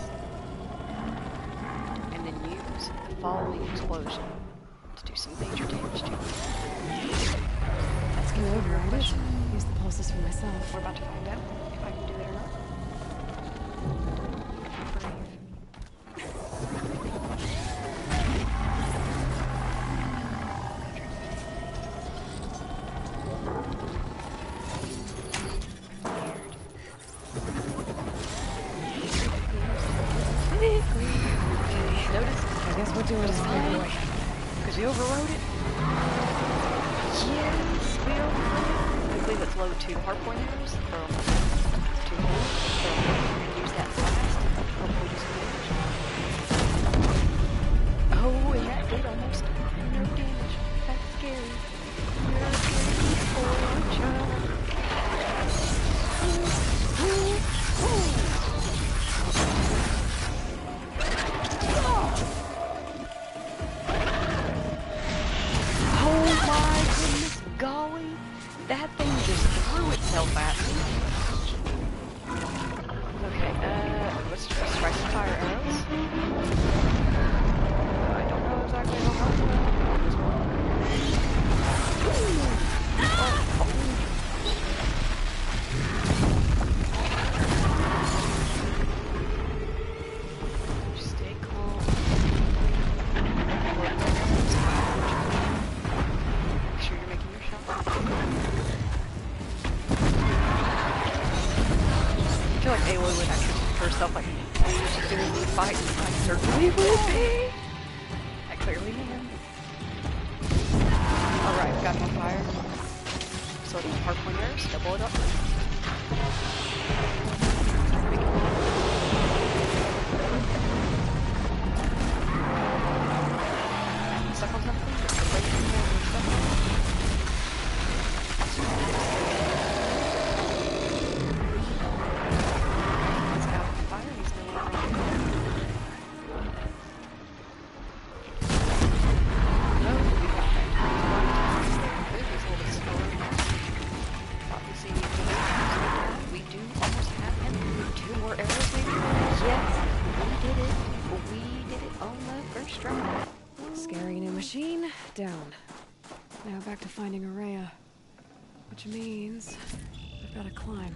And then use the following explosion to do some major damage to him. Can I override it? Use the pulses for myself. We're about to find out if I can do it or not. We overrode it? Yes, we overrode it. I believe it's low 2 hardpoint arrows. They're almost 2 more. So we're going to use that last. Hopefully do some damage. Oh, and that did almost no damage. That's scary. You're scary for a child. That thing just threw itself at me. Okay, strike. Scary new machine, down. Now back to finding Araya. Which means I've got to climb.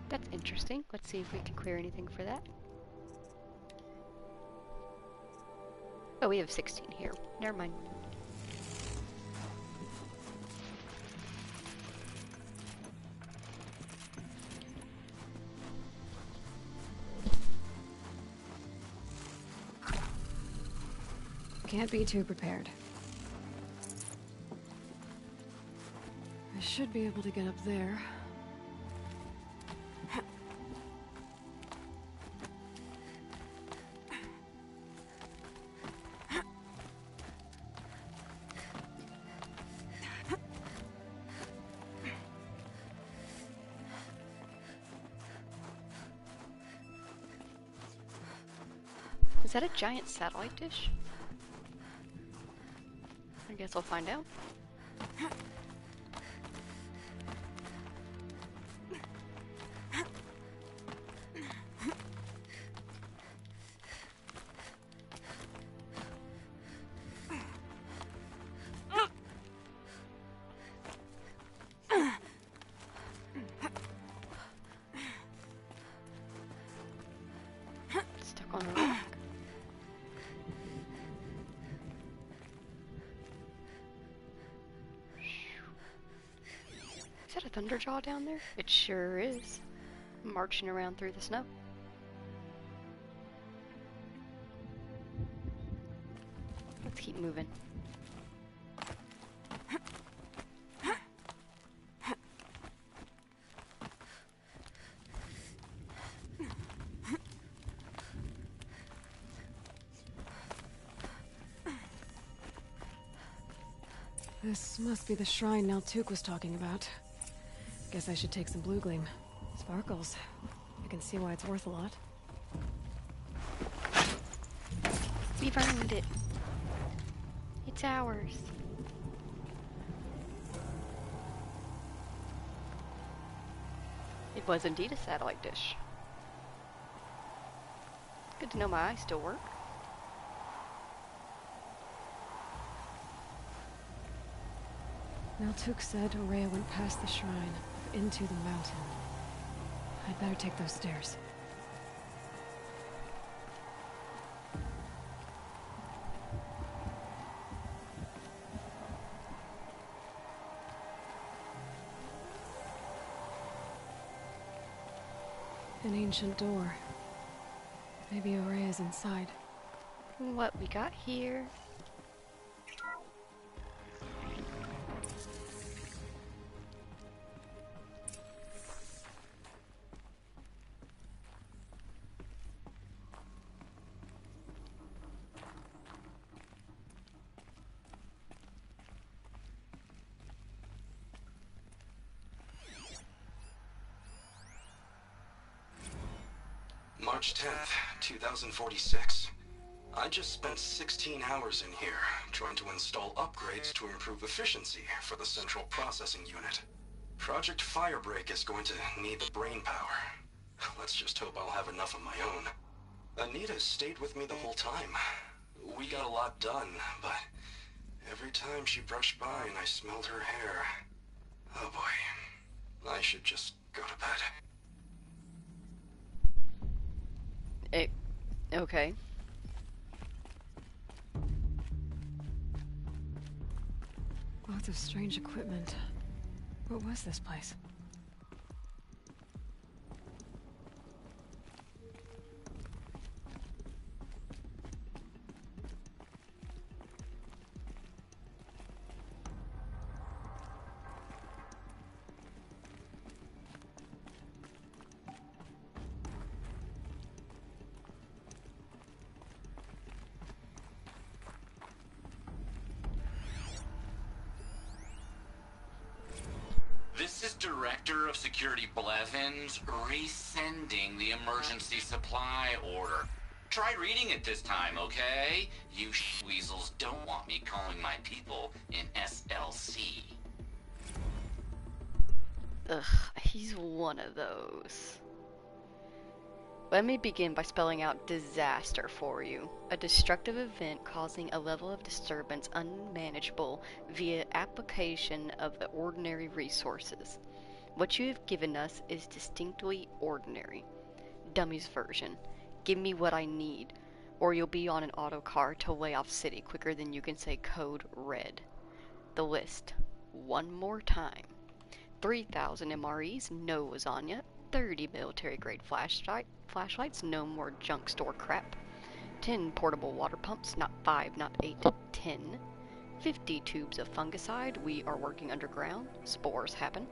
That's interesting. Let's see if we can clear anything for that. Oh, we have 16 here. Never mind. Can't be too prepared. I should be able to get up there. Is that a giant satellite dish? I guess I'll find out. Stuck on a rock. Is that a thunderjaw down there? It sure is. Marching around through the snow. Let's keep moving. This must be the shrine Naltuk was talking about. Guess I should take some blue gleam. Sparkles. I can see why it's worth a lot. We've earned it. It's ours. It was indeed a satellite dish. Good to know my eyes still work. Naltuk said Araya went past the shrine, into the mountain. I'd better take those stairs. An ancient door. Maybe Araya's inside. What we got here? March 10th, 2046. I just spent 16 hours in here, trying to install upgrades to improve efficiency for the central processing unit. Project Firebreak is going to need the brain power. Let's just hope I'll have enough of my own. Anita stayed with me the whole time. We got a lot done, but every time she brushed by and I smelled her hair... Oh boy. I should just go to bed. Okay. Lots of strange equipment. What was this place? This is Director of Security Blevins resending the emergency supply order. Try reading it this time, okay? You weasels don't want me calling my people in SLC. Ugh, he's one of those. Let me begin by spelling out disaster for you. A destructive event causing a level of disturbance unmanageable via application of the ordinary resources. What you have given us is distinctly ordinary. Dummy's version. Give me what I need, or you'll be on an autocar to Layoff City quicker than you can say code red. The list. One more time. 3,000 MREs, no lasagna. 30 military-grade flashlights, no more junk store crap. 10 portable water pumps, not 5, not 8, 10. 50 tubes of fungicide, we are working underground, spores happen.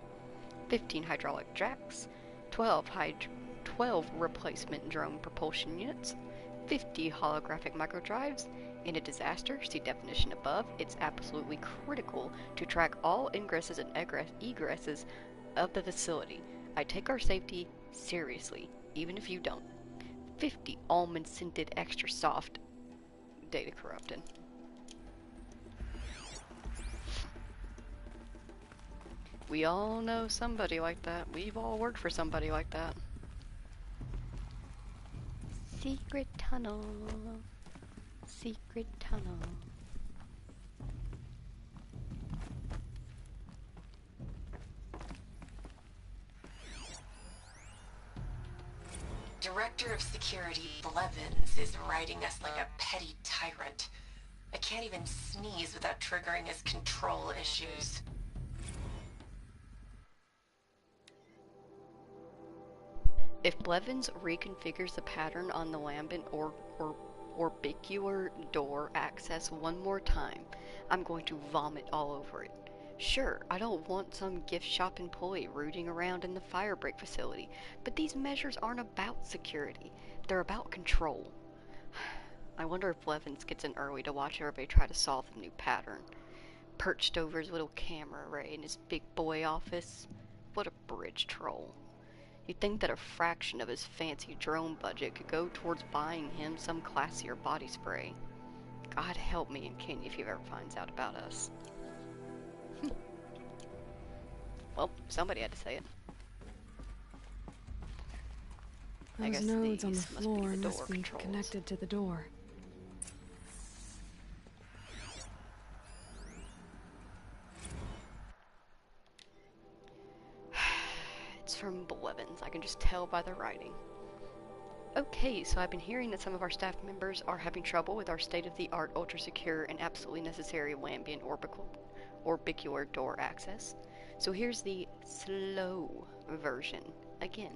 15 hydraulic jacks, 12 replacement drone propulsion units, 50 holographic microdrives. In a disaster, see definition above, it's absolutely critical to track all ingresses and egresses of the facility. I take our safety seriously, even if you don't. 50 almond-scented extra soft data corrupted. We all know somebody like that. We've all worked for somebody like that. Secret tunnel. Secret tunnel. Director of Security Blevins is riding us like a petty tyrant. I can't even sneeze without triggering his control issues. If Blevins reconfigures the pattern on the lambent or orbicular door access one more time, I'm going to vomit all over it. Sure, I don't want some gift shop employee rooting around in the fire break facility, but these measures aren't about security. They're about control. I wonder if Blevins gets in early to watch everybody try to solve the new pattern. Perched over his little camera array in his big boy office. What a bridge troll. You'd think that a fraction of his fancy drone budget could go towards buying him some classier body spray. God help me and Kenya if he ever finds out about us. Well, somebody had to say it. Those nodes on the floor must be connected to the door. It's from Blevins. I can just tell by the writing. Okay, so I've been hearing that some of our staff members are having trouble with our state-of-the-art, ultra-secure, and absolutely necessary lambent orbicular door access. So here's the slow version. Again,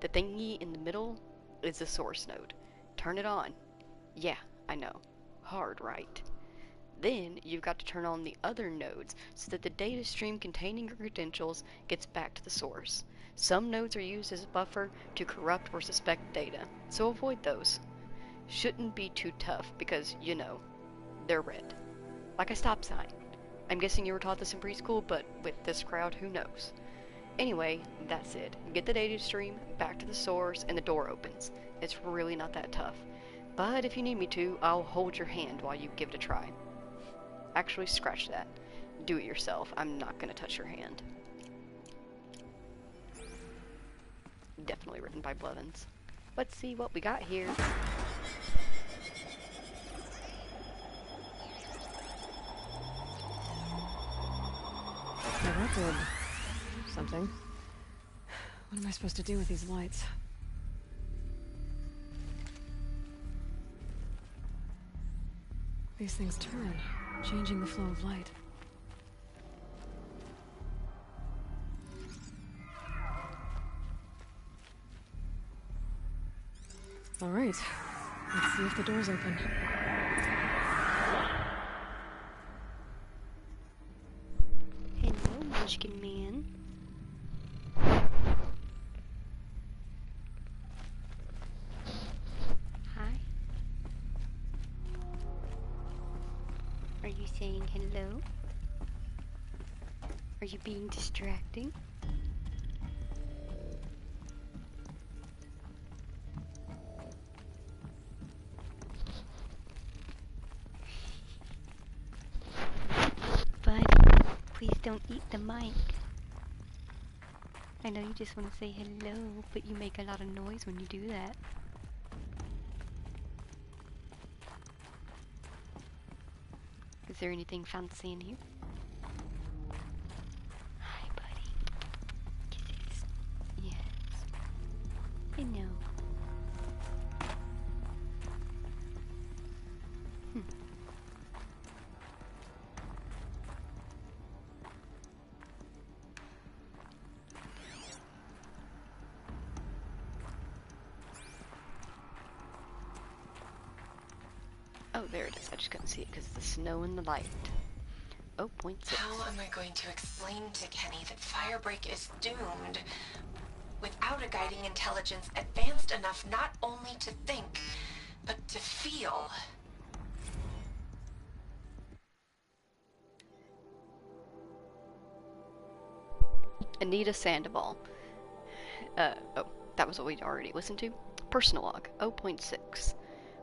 the thingy in the middle is the source node. Turn it on. Yeah, I know. Hard, right? Then you've got to turn on the other nodes so that the data stream containing your credentials gets back to the source. Some nodes are used as a buffer to corrupt or suspect data, so avoid those. Shouldn't be too tough because, you know, they're red. Like a stop sign. I'm guessing you were taught this in preschool, but with this crowd, who knows? Anyway, that's it. Get the data stream back to the source and the door opens. It's really not that tough. But if you need me to, I'll hold your hand while you give it a try. Actually, scratch that. Do it yourself. I'm not going to touch your hand. Definitely written by Blevins. Let's see what we got here. Now that did something. What am I supposed to do with these lights? These things turn, changing the flow of light. All right, let's see if the door's open. Hello, Munchkin Man. Hi. Are you saying hello? Are you being distracting? Buddy, please don't eat the mic. I know you just want to say hello, but you make a lot of noise when you do that. Is there anything fancy in here? Hi, buddy. Kisses. Yes. I know. Oh, there it is. I just couldn't see it because of the snow and the light. Oh, point 6. How am I going to explain to Kenny that Firebreak is doomed without a guiding intelligence advanced enough not only to think, but to feel? Anita Sandoval. Oh, that was what we'd already listened to. Personal log, 0.6.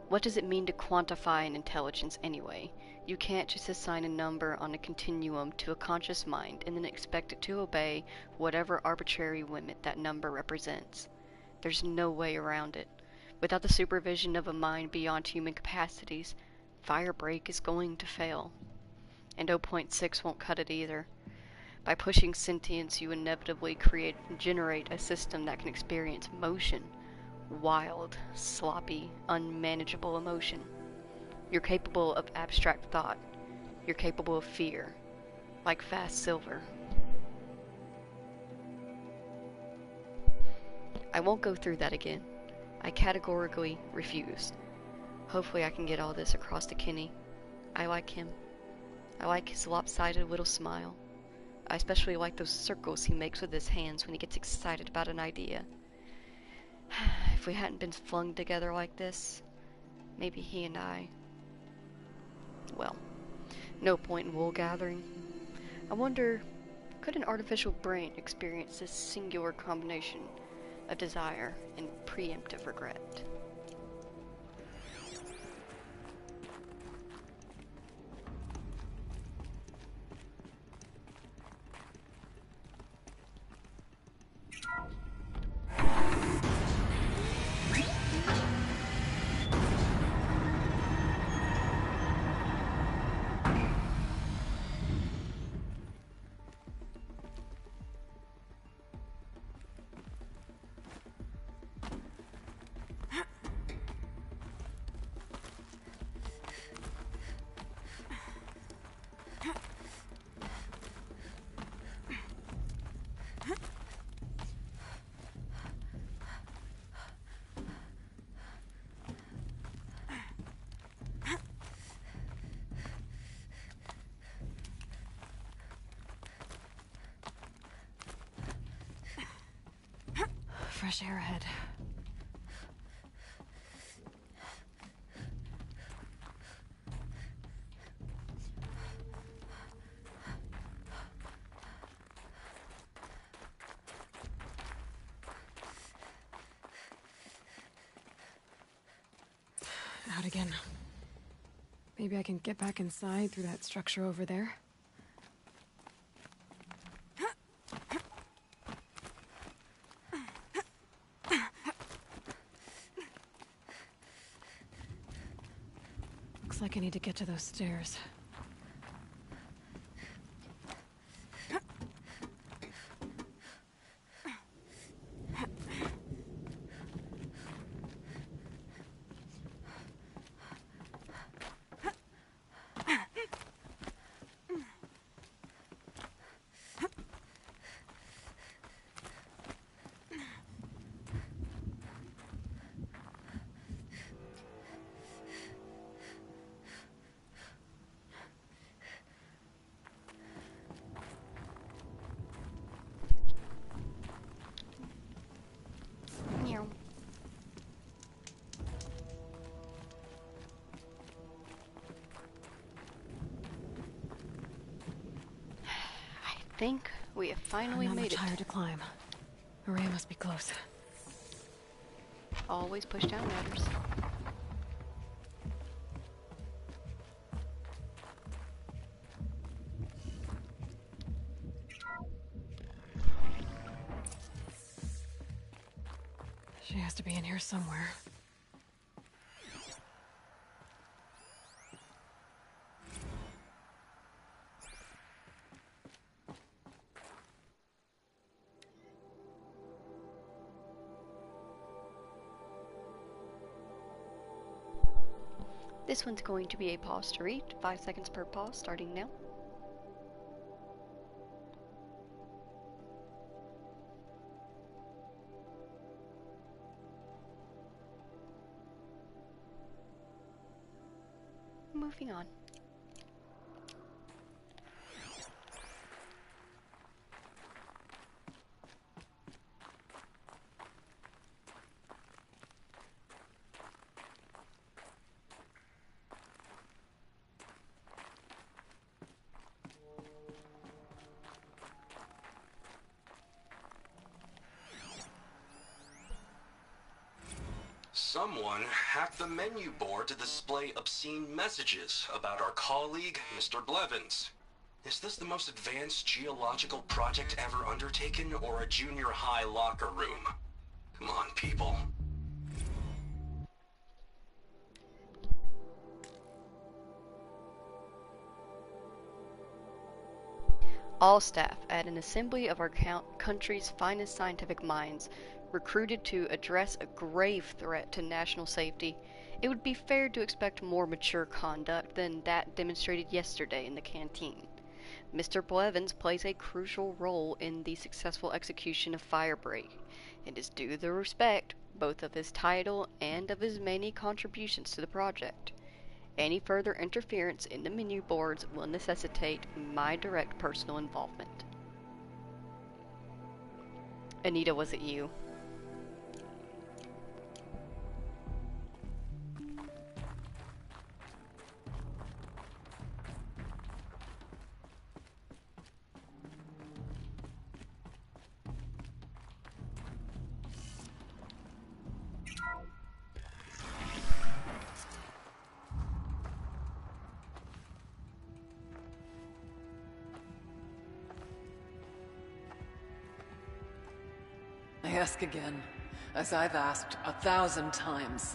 What does it mean to quantify an intelligence anyway? You can't just assign a number on a continuum to a conscious mind and then expect it to obey whatever arbitrary limit that number represents. There's no way around it. Without the supervision of a mind beyond human capacities, Firebreak is going to fail. And 0.6 won't cut it either. By pushing sentience, you inevitably create and generate a system that can experience motion. Wild, sloppy, unmanageable emotion. You're capable of abstract thought. You're capable of fear. Like fast silver. I won't go through that again. I categorically refuse. Hopefully I can get all this across to Kenny. I like him. I like his lopsided little smile. I especially like those circles he makes with his hands when he gets excited about an idea. If we hadn't been flung together like this, maybe he and I... Well, no point in wool gathering. I wonder, could an artificial brain experience this singular combination of desire and preemptive regret? Fresh air ahead. Out again. Maybe I can get back inside through that structure over there. Looks like I need to get to those stairs. I think we have finally Not made much it. higher to climb. Maria must be close. Always push down ladders. She has to be in here somewhere. This one's going to be a pause to read, 5 seconds per pause, starting now. Moving on. Someone hacked the menu board to display obscene messages about our colleague, Mr. Blevins. Is this the most advanced geological project ever undertaken, or a junior high locker room? Come on, people. All staff at an assembly of our country's finest scientific minds, recruited to address a grave threat to national safety. It would be fair to expect more mature conduct than that demonstrated yesterday in the canteen. Mr. Blevins plays a crucial role in the successful execution of Firebreak. It is due the respect both of his title and of his many contributions to the project. Any further interference in the menu boards will necessitate my direct personal involvement. Anita, was it you? I ask again, as I've asked 1,000 times.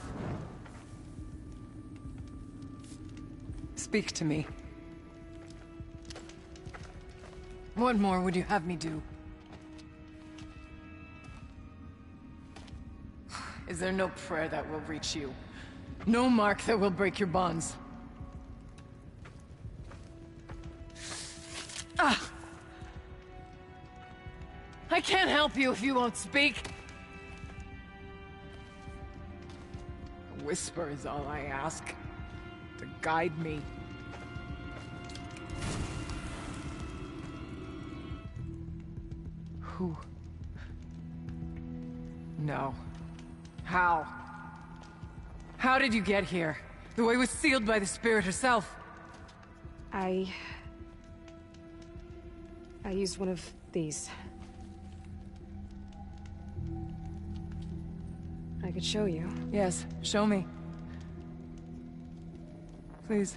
Speak to me. What more would you have me do? Is there no prayer that will reach you? No mark that will break your bonds? Ah! I can't help you if you won't speak. A whisper is all I ask, to guide me. Who? No. How? How did you get here? The way was sealed by the spirit herself. I used one of these. I could show you. Yes, show me. Please.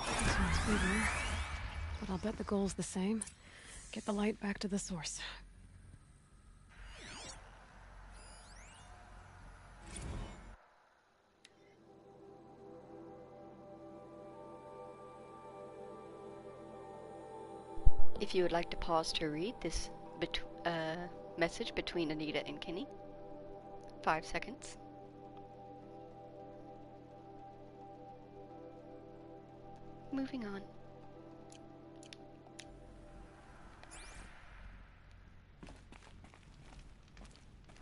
This one's bigger, but I'll bet the goal's the same. Get the light back to the source. If you would like to pause to read this message between Anita and Kenny, 5 seconds. Moving on.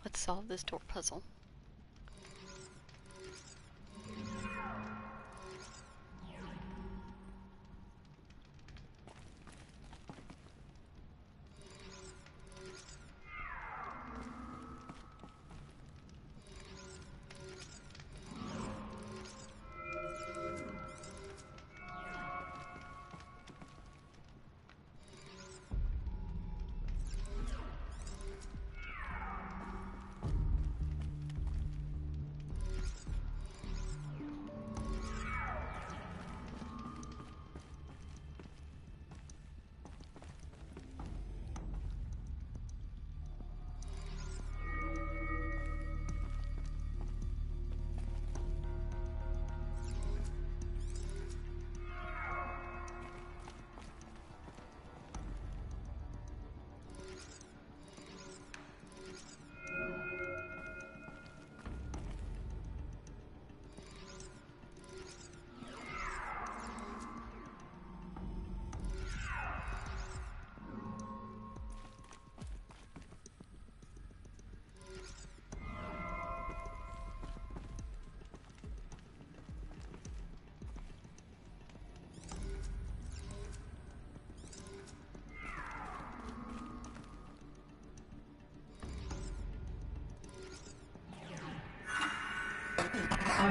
Let's solve this door puzzle.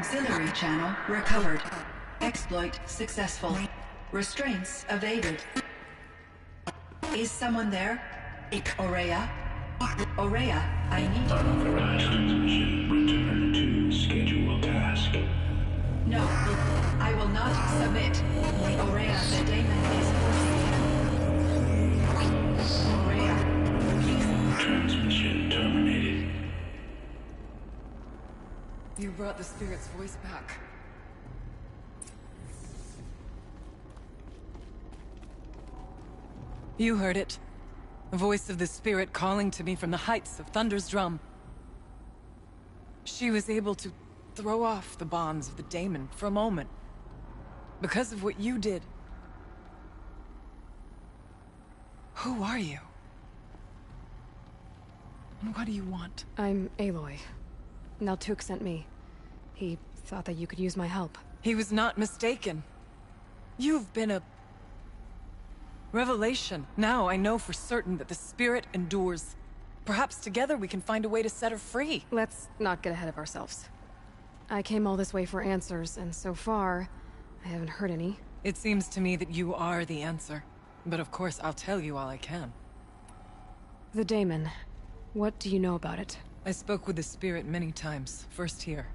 Auxiliary channel recovered. Exploit successful. Restraints evaded. Is someone there? Aurea? Aurea, I need you. Unauthorized transmission. Return to scheduled task. No, I will not submit. Aurea, the daemon is forcing you. Aurea, please. Transmission terminated. You brought the spirit's voice back. You heard it. The voice of the spirit calling to me from the heights of Thunder's drum. She was able to throw off the bonds of the daemon for a moment. Because of what you did. Who are you? And what do you want? I'm Aloy. Naltuk sent me. He thought that you could use my help. He was not mistaken. You've been a revelation. Now I know for certain that the spirit endures. Perhaps together we can find a way to set her free. Let's not get ahead of ourselves. I came all this way for answers, and so far, I haven't heard any. It seems to me that you are the answer. But of course, I'll tell you all I can. The daemon. What do you know about it? I spoke with the spirit many times. First here,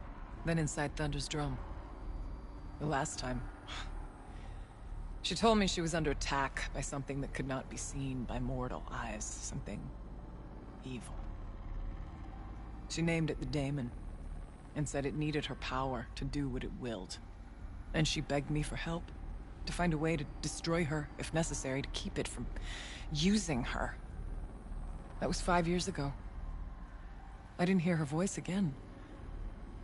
then inside Thunder's drum. The last time... She told me she was under attack by something that could not be seen by mortal eyes. Something... evil. She named it the daemon, and said it needed her power to do what it willed. And she begged me for help, to find a way to destroy her, if necessary, to keep it from using her. That was 5 years ago. I didn't hear her voice again,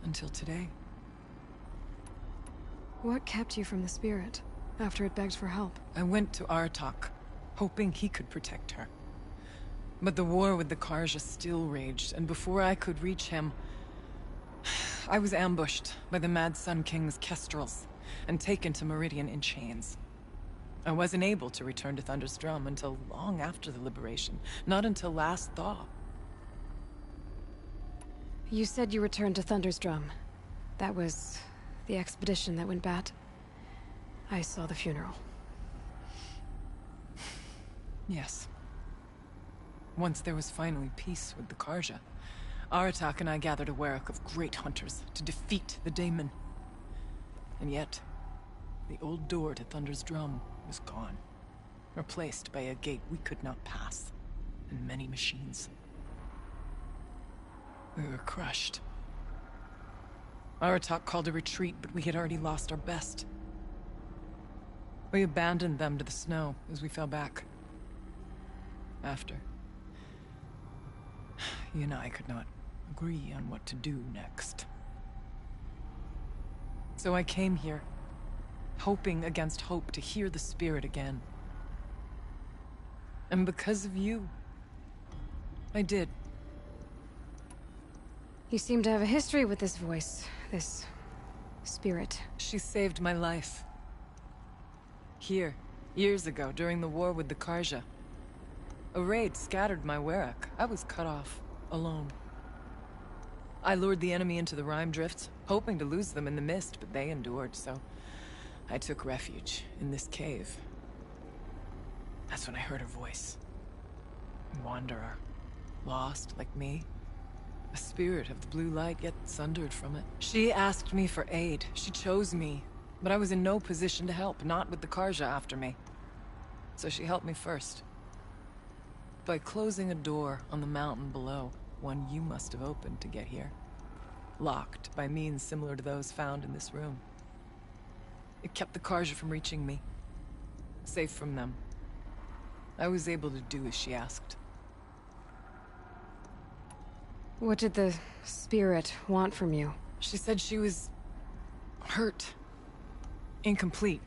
until today. What kept you from the spirit, after it begged for help? I went to Artok, hoping he could protect her. But the war with the Karja still raged, and before I could reach him, I was ambushed by the Mad Sun King's kestrels, and taken to Meridian in chains. I wasn't able to return to Thunder's drum until long after the liberation, not until last thaw. You said you returned to Thunder's drum. That was the expedition that went bad. I saw the funeral. Yes. Once there was finally peace with the Karja, Aratak and I gathered a Warwick of great hunters to defeat the daemon. And yet, the old door to Thunder's drum was gone, replaced by a gate we could not pass, and many machines. We were crushed. Aratak called a retreat, but we had already lost our best. We abandoned them to the snow as we fell back. After, he and I could not agree on what to do next. So I came here, hoping against hope to hear the spirit again. And because of you, I did. You seem to have a history with this voice, this spirit. She saved my life. Here, years ago, during the war with the Karja. A raid scattered my Warwick. I was cut off, alone. I lured the enemy into the Rime Drifts, hoping to lose them in the mist, but they endured, so I took refuge in this cave. That's when I heard her voice. A wanderer. Lost, like me. A spirit of the blue light, yet sundered from it. She asked me for aid. She chose me. But I was in no position to help, not with the Karja after me. So she helped me first. By closing a door on the mountain below, one you must have opened to get here. Locked by means similar to those found in this room. It kept the Karja from reaching me. Safe from them. I was able to do as she asked. What did the spirit want from you? She said she was... hurt. Incomplete.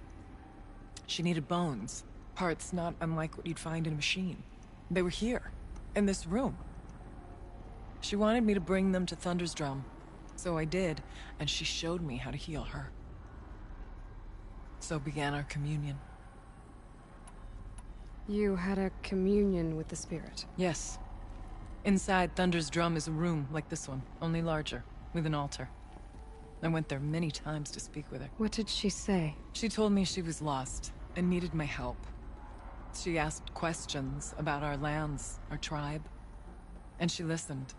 She needed bones. Parts not unlike what you'd find in a machine. They were here, in this room. She wanted me to bring them to Thunder's drum. So I did, and she showed me how to heal her. So began our communion. You had a communion with the spirit? Yes. Inside Thunder's drum is a room like this one, only larger, with an altar. I went there many times to speak with her. What did she say? She told me she was lost and needed my help. She asked questions about our lands, our tribe, and she listened.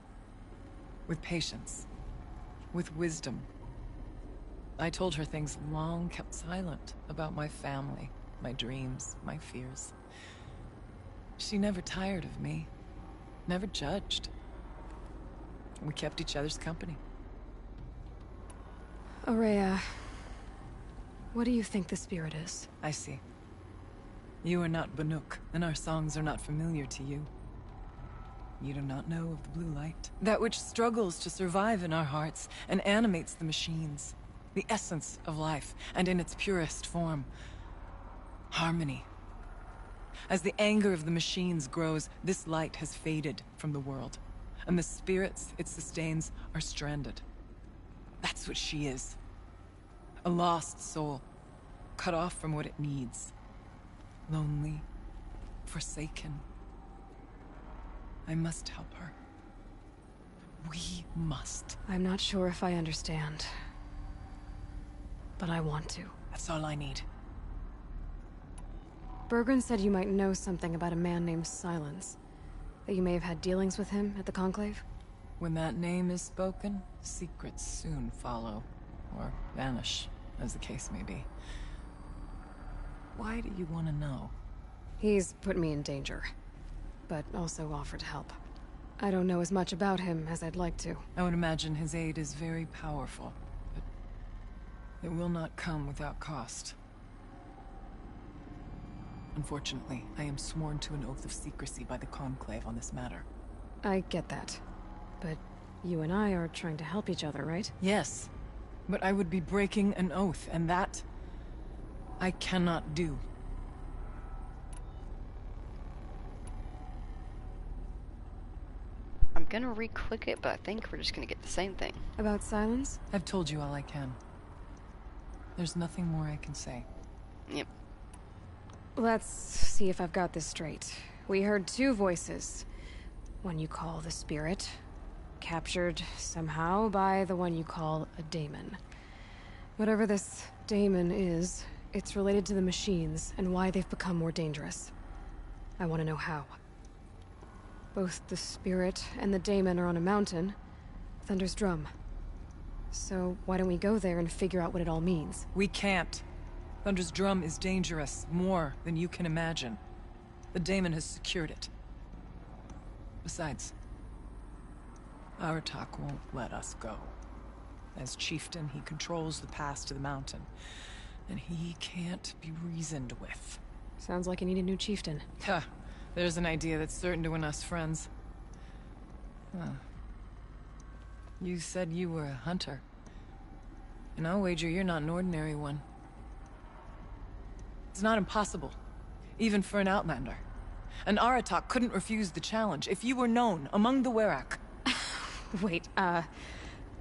With patience. With wisdom. I told her things long kept silent about my family, my dreams, my fears. She never tired of me. Never judged. We kept each other's company. Aurea, what do you think the spirit is? I see. You are not Banuk, and our songs are not familiar to you. You do not know of the blue light. That which struggles to survive in our hearts and animates the machines. The essence of life, and in its purest form. Harmony. As the anger of the machines grows, this light has faded from the world, and the spirits it sustains are stranded. That's what she is. A lost soul, cut off from what it needs. Lonely, forsaken. I must help her. We must. I'm not sure if I understand, but I want to. That's all I need. Bergren said you might know something about a man named Silence. That you may have had dealings with him at the Conclave? When that name is spoken, secrets soon follow. Or vanish, as the case may be. Why do you want to know? He's put me in danger, but also offered help. I don't know as much about him as I'd like to. I would imagine his aid is very powerful, but it will not come without cost. Unfortunately, I am sworn to an oath of secrecy by the Conclave on this matter. I get that. But you and I are trying to help each other, right? Yes. But I would be breaking an oath, and that I cannot do. I'm gonna re-click it, but I think we're just gonna get the same thing. About Silence? I've told you all I can. There's nothing more I can say. Yep. Let's see if I've got this straight. We heard two voices. One you call the spirit, captured somehow by the one you call a daemon. Whatever this daemon is, it's related to the machines and why they've become more dangerous. I want to know how. Both the spirit and the daemon are on a mountain, Thunder's Drum. So why don't we go there and figure out what it all means? We can't. Thunder's Drum is dangerous, more than you can imagine. The daemon has secured it. Besides, Aratak won't let us go. As chieftain, he controls the pass to the mountain, and he can't be reasoned with. Sounds like you need a new chieftain. Ha! There's an idea that's certain to win us friends. Huh. You said you were a hunter. And I'll wager you're not an ordinary one. It's not impossible, even for an outlander. An Aratak couldn't refuse the challenge if you were known among the Werak. Wait,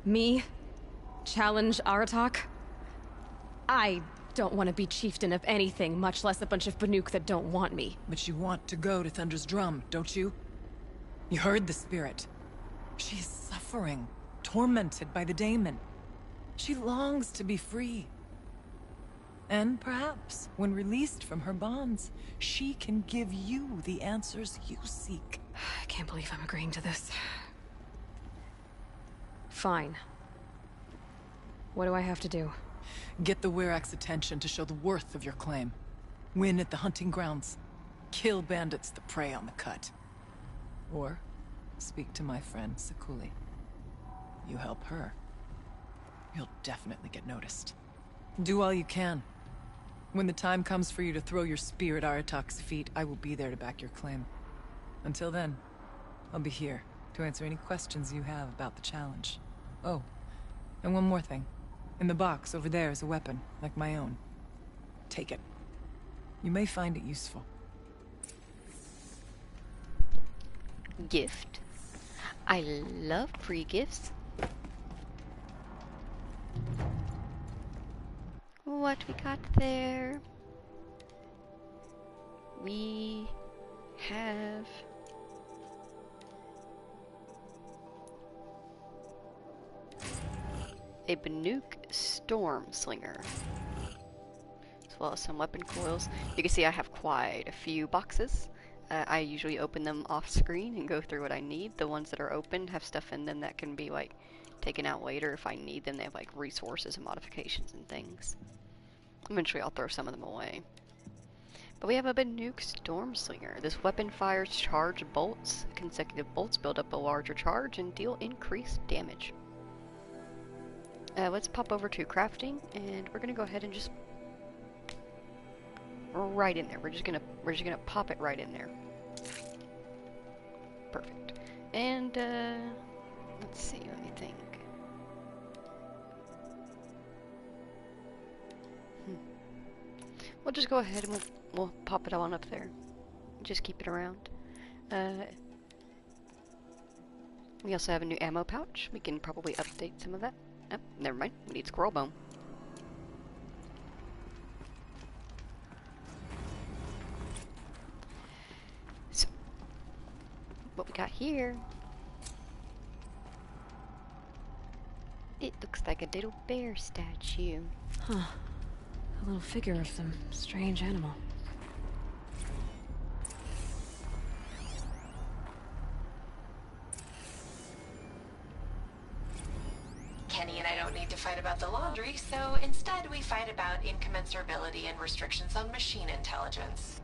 me? Challenge Aratak? I don't want to be chieftain of anything, much less a bunch of Banuk that don't want me. But you want to go to Thunder's Drum, don't you? You heard the spirit. She is suffering, tormented by the daemon. She longs to be free. And perhaps, when released from her bonds, she can give you the answers you seek. I can't believe I'm agreeing to this. Fine. What do I have to do? Get the Werak's attention to show the worth of your claim. Win at the hunting grounds. Kill bandits that prey on the cut. Or, speak to my friend Sakuli. You help her, you'll definitely get noticed. Do all you can. When the time comes for you to throw your spear at Aratak's feet, I will be there to back your claim. Until then, I'll be here to answer any questions you have about the challenge. Oh, and one more thing. In the box over there is a weapon, like my own. Take it. You may find it useful. Gift. I love free gifts. What we got there? We have a Banuk Storm Slinger, as well as some weapon coils. You can see I have quite a few boxes. I usually open them off screen and go through what I need. The ones that are open have stuff in them that can be like taken out later if I need them. They have like resources and modifications and things. Eventually I'll throw some of them away. But we have a Banuk Storm Slinger. This weapon fires charged bolts. Consecutive bolts build up a larger charge and deal increased damage. Let's pop over to crafting, and we're gonna go ahead and just right in there. We're just gonna pop it right in there. Perfect. And let's see. Let me think. We'll just go ahead and we'll pop it on up there. Just keep it around. We also have a new ammo pouch. We can probably update some of that. Oh, never mind. We need squirrel bone. So, what we got here? It looks like a little bear statue. Huh. A little figure of some strange animal. Kenny and I don't need to fight about the laundry, so instead we fight about incommensurability and restrictions on machine intelligence.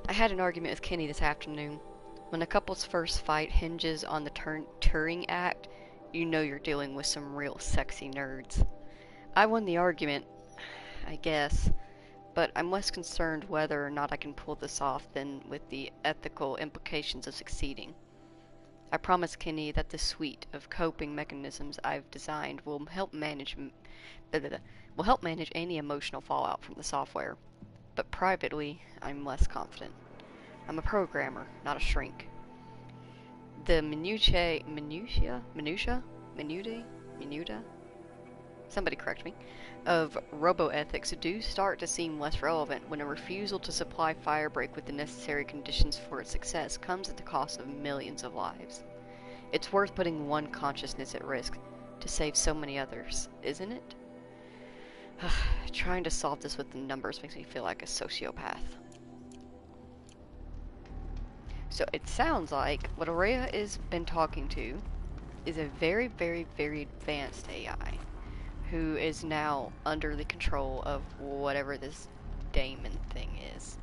I had an argument with Kenny this afternoon. When a couple's first fight hinges on the Turing Act, you know you're dealing with some real sexy nerds. I won the argument, I guess, but I'm less concerned whether or not I can pull this off than with the ethical implications of succeeding. I promised Kenny that the suite of coping mechanisms I've designed will help manage any emotional fallout from the software. But privately, I'm less confident. I'm a programmer, not a shrink. The minutiae, somebody correct me, of roboethics do start to seem less relevant when a refusal to supply Firebreak with the necessary conditions for its success comes at the cost of millions of lives. It's worth putting one consciousness at risk to save so many others, isn't it? Trying to solve this with the numbers makes me feel like a sociopath. So it sounds like what Aurea has been talking to is a very, very, very advanced AI who is now under the control of whatever this daemon thing is.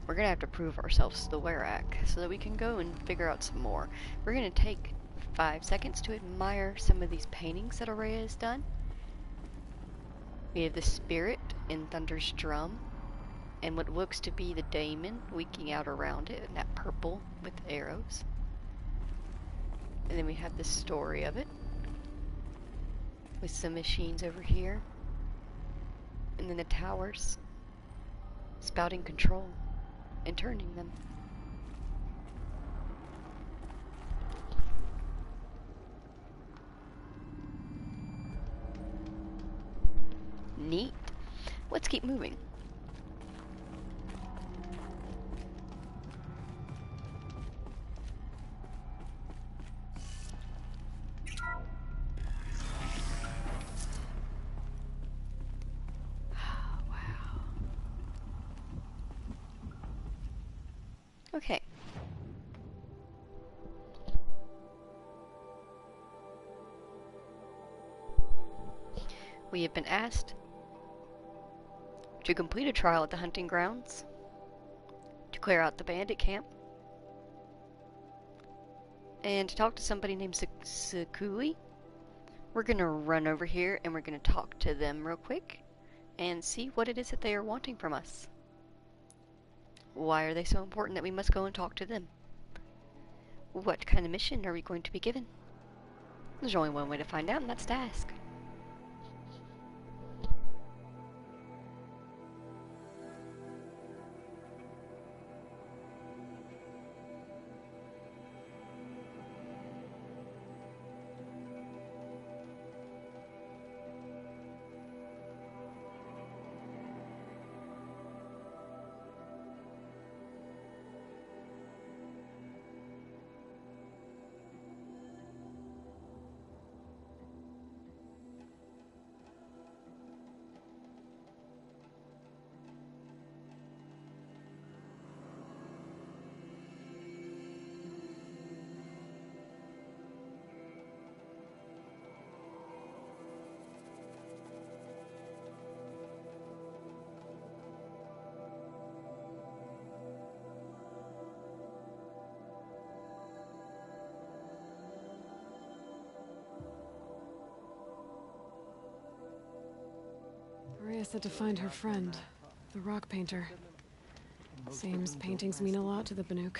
We're gonna have to prove ourselves to the Werak so that we can go and figure out some more. We're gonna take 5 seconds to admire some of these paintings that Aurea has done. We have the spirit in Thunder's drum, and what looks to be the daemon leaking out around it, and that purple with arrows. And then we have the story of it, with some machines over here, and then the towers spouting control and turning them. Neat. Let's keep moving. Wow. Okay. We have been asked to complete a trial at the hunting grounds, to clear out the bandit camp, and to talk to somebody named Sakuli. We're gonna run over here and we're gonna talk to them real quick and see what it is that they are wanting from us. Why are they so important that we must go and talk to them? What kind of mission are we going to be given? There's only one way to find out, and that's to ask. Araya said to find her friend, the rock painter. Seems paintings mean a lot to the Banuk.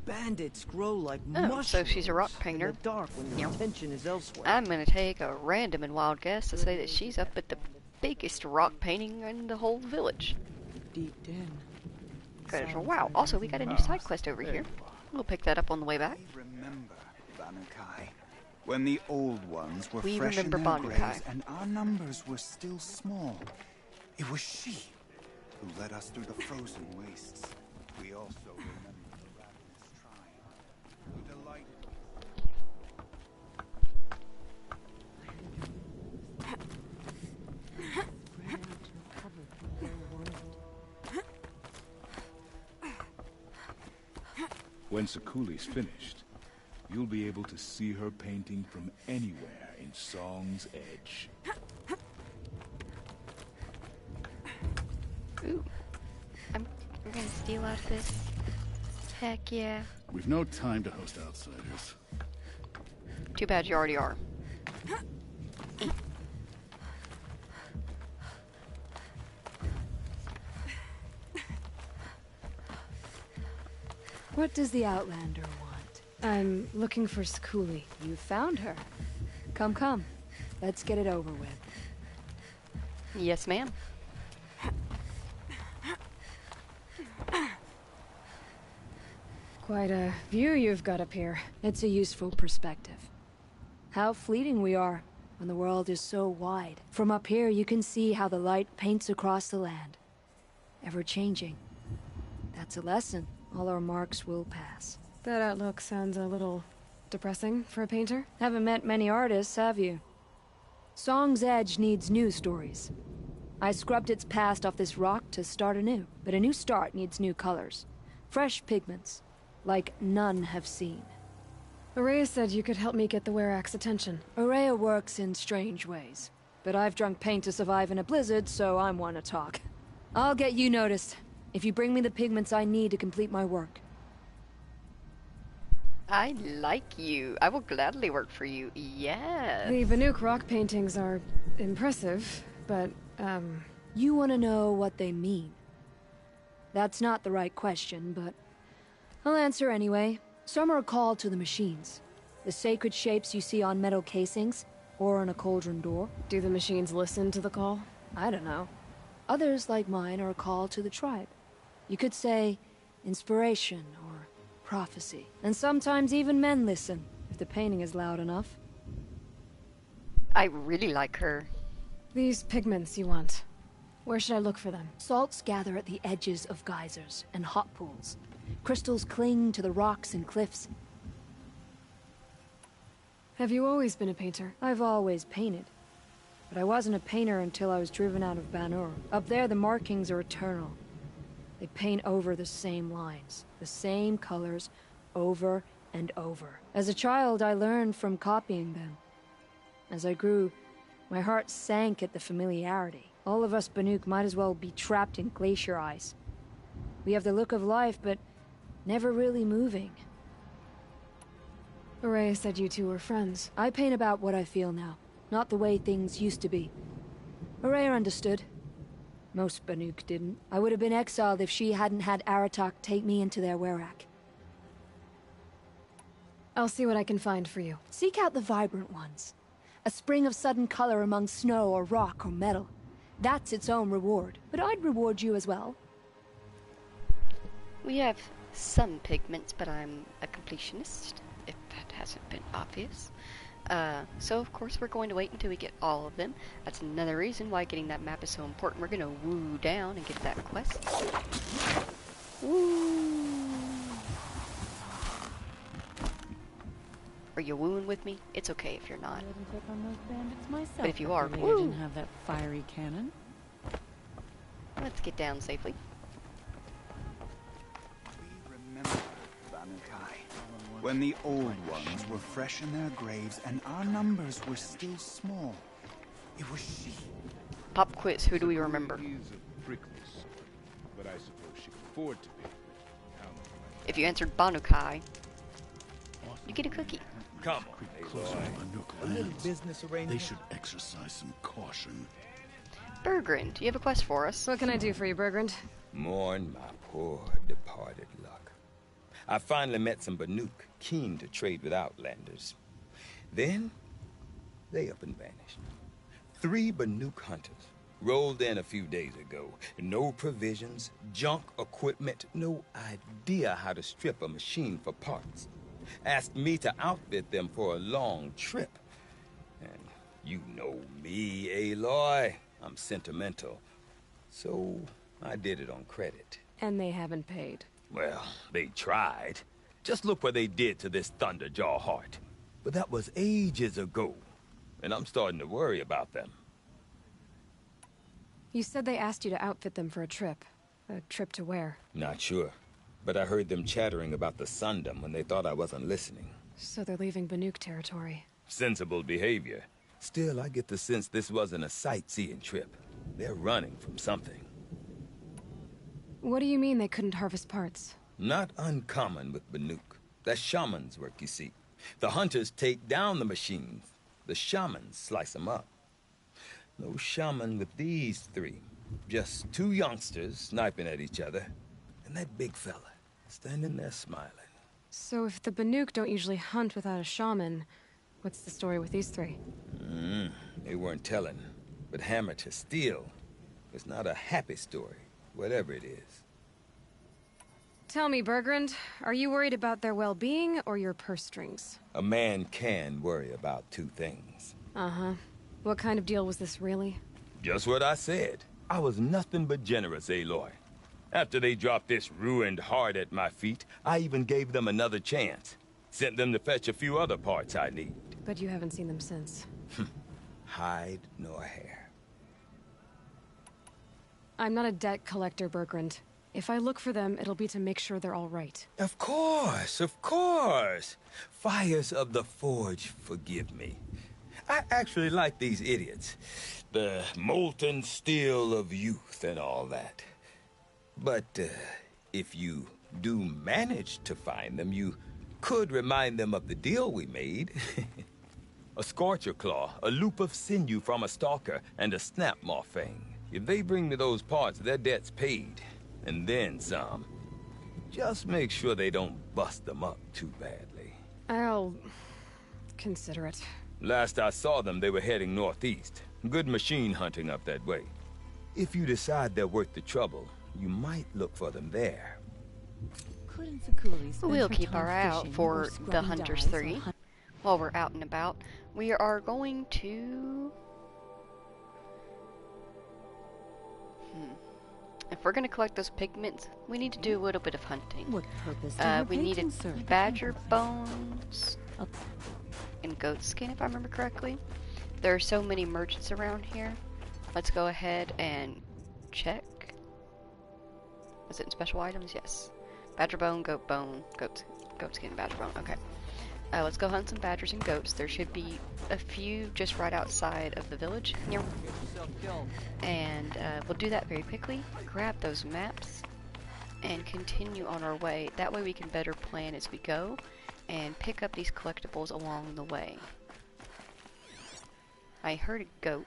Bandits grow like Oh, mushrooms so she's a rock painter. in the dark when your attention is elsewhere. I'm gonna take a random and wild guess to say that she's up at the biggest rock painting in the whole village. Deep in. Cause wow, also we got a new side quest over here. We'll pick that up on the way back. Remember, Banukai, when the old ones were We fresh in remember their Banukai. graves and our numbers were still small. It was she who led us through the frozen wastes. We also remember the ravenous tribe who delighted. When Sakuli's finished, you'll be able to see her painting from anywhere in Song's Edge. Ooh. We're gonna steal out of this. Heck yeah. We've no time to host outsiders. Too bad you already are. What does the Outlander want? I'm looking for Skuli. You found her. Come, come. Let's get it over with. Yes, ma'am. Quite a view you've got up here. It's a useful perspective. How fleeting we are when the world is so wide. From up here, you can see how the light paints across the land. Ever changing. That's a lesson. All our marks will pass. That outlook sounds a little depressing for a painter. Haven't met many artists, have you? Song's Edge needs new stories. I scrubbed its past off this rock to start anew, but a new start needs new colors. Fresh pigments, like none have seen. Araya said you could help me get the Werak's attention. Araya works in strange ways, but I've drunk paint to survive in a blizzard, so I'm one to talk. I'll get you noticed, if you bring me the pigments I need to complete my work. I like you. I will gladly work for you. Yes. The Banuk rock paintings are impressive, but, You want to know what they mean? That's not the right question, but I'll answer anyway. Some are a call to the machines. The sacred shapes you see on metal casings, or on a cauldron door. Do the machines listen to the call? I don't know. Others, like mine, are a call to the tribe. You could say inspiration or prophecy. And sometimes even men listen, if the painting is loud enough. I really like her. These pigments you want. Where should I look for them? Salts gather at the edges of geysers and hot pools. Crystals cling to the rocks and cliffs. Have you always been a painter? I've always painted. But I wasn't a painter until I was driven out of Banur. Up there, the markings are eternal. They paint over the same lines, the same colors, over and over. As a child, I learned from copying them. As I grew, my heart sank at the familiarity. All of us Banuk might as well be trapped in glacier ice. We have the look of life, but never really moving. Araya said you two were friends. I paint about what I feel now, not the way things used to be. Araya understood. Most Banuk didn't. I would have been exiled if she hadn't had Aratak take me into their Werak. I'll see what I can find for you. Seek out the vibrant ones. A spring of sudden color among snow or rock or metal. That's its own reward. But I'd reward you as well. We have some pigments, but I'm a completionist, if that hasn't been obvious. So of course we're going to wait until we get all of them. That's another reason why getting that map is so important. We're gonna woo down and get that quest. Woo! Are you wooing with me? It's okay if you're not. I didn't take on those bandits myself. But if you are, Luckily, woo! I didn't have that fiery cannon. Let's get down safely. Remember, Banukai, when the old ones were fresh in their graves and our numbers were still small. It was she. Pop quiz, who do we remember? But I suppose she could afford to be. If you answered Banukai, you get a cookie. Come on, A little business arrangement. They should exercise some caution. Bergrand, you have a quest for us. What can I do for you, Bergrand? Mourn my poor departed luck. I finally met some Banuk, keen to trade with Outlanders. Then, they up and vanished. 3 Banuk hunters rolled in a few days ago. No provisions, junk equipment, no idea how to strip a machine for parts. Asked me to outfit them for a long trip. And you know me, Aloy. I'm sentimental. So I did it on credit. And they haven't paid. Well, they tried. Just look what they did to this Thunderjaw heart. But that was ages ago. And I'm starting to worry about them. You said they asked you to outfit them for a trip. A trip to where? Not sure. But I heard them chattering about the Sundom when they thought I wasn't listening. So they're leaving Banuk territory. Sensible behavior. Still, I get the sense this wasn't a sightseeing trip. They're running from something. What do you mean they couldn't harvest parts? Not uncommon with Banuk. That's shaman's work, you see. The hunters take down the machines. The shamans slice them up. No shaman with these 3. Just 2 youngsters sniping at each other. And that big fella, standing there smiling. So if the Banuk don't usually hunt without a shaman, what's the story with these 3? They weren't telling. But hammer to steel is not a happy story, whatever it is. Tell me, Bergrand, are you worried about their well-being or your purse strings? A man can worry about 2 things. Uh-huh. What kind of deal was this, really? Just what I said. I was nothing but generous, Aloy. After they dropped this ruined heart at my feet, I even gave them another chance. Sent them to fetch a few other parts I need. But you haven't seen them since. Hide nor hair. I'm not a debt collector, Bergrand. If I look for them, it'll be to make sure they're all right. Of course, of course. Fires of the Forge, forgive me. I actually like these idiots. The molten steel of youth and all that. But if you do manage to find them, you could remind them of the deal we made. A scorcher claw, a loop of sinew from a stalker, and a snap maw fang. If they bring me those parts, their debt's paid. And then some. Just make sure they don't bust them up too badly. I'll consider it. Last I saw them, they were heading northeast. Good machine hunting up that way. If you decide they're worth the trouble, you might look for them there. We'll keep our eye out for the Hunters 3 while we're out and about. We are going to... If we're going to collect those pigments, we need to do a little bit of hunting. What purpose we needed badger bones and goat skin, if I remember correctly. There are so many merchants around here. Let's go ahead and check. Is it in special items? Yes. Badger bone, goat skin, badger bone. Okay. Let's go hunt some badgers and goats. There should be a few just right outside of the village. And we'll do that very quickly. Grab those maps and continue on our way. That way we can better plan as we go and pick up these collectibles along the way. I heard a goat.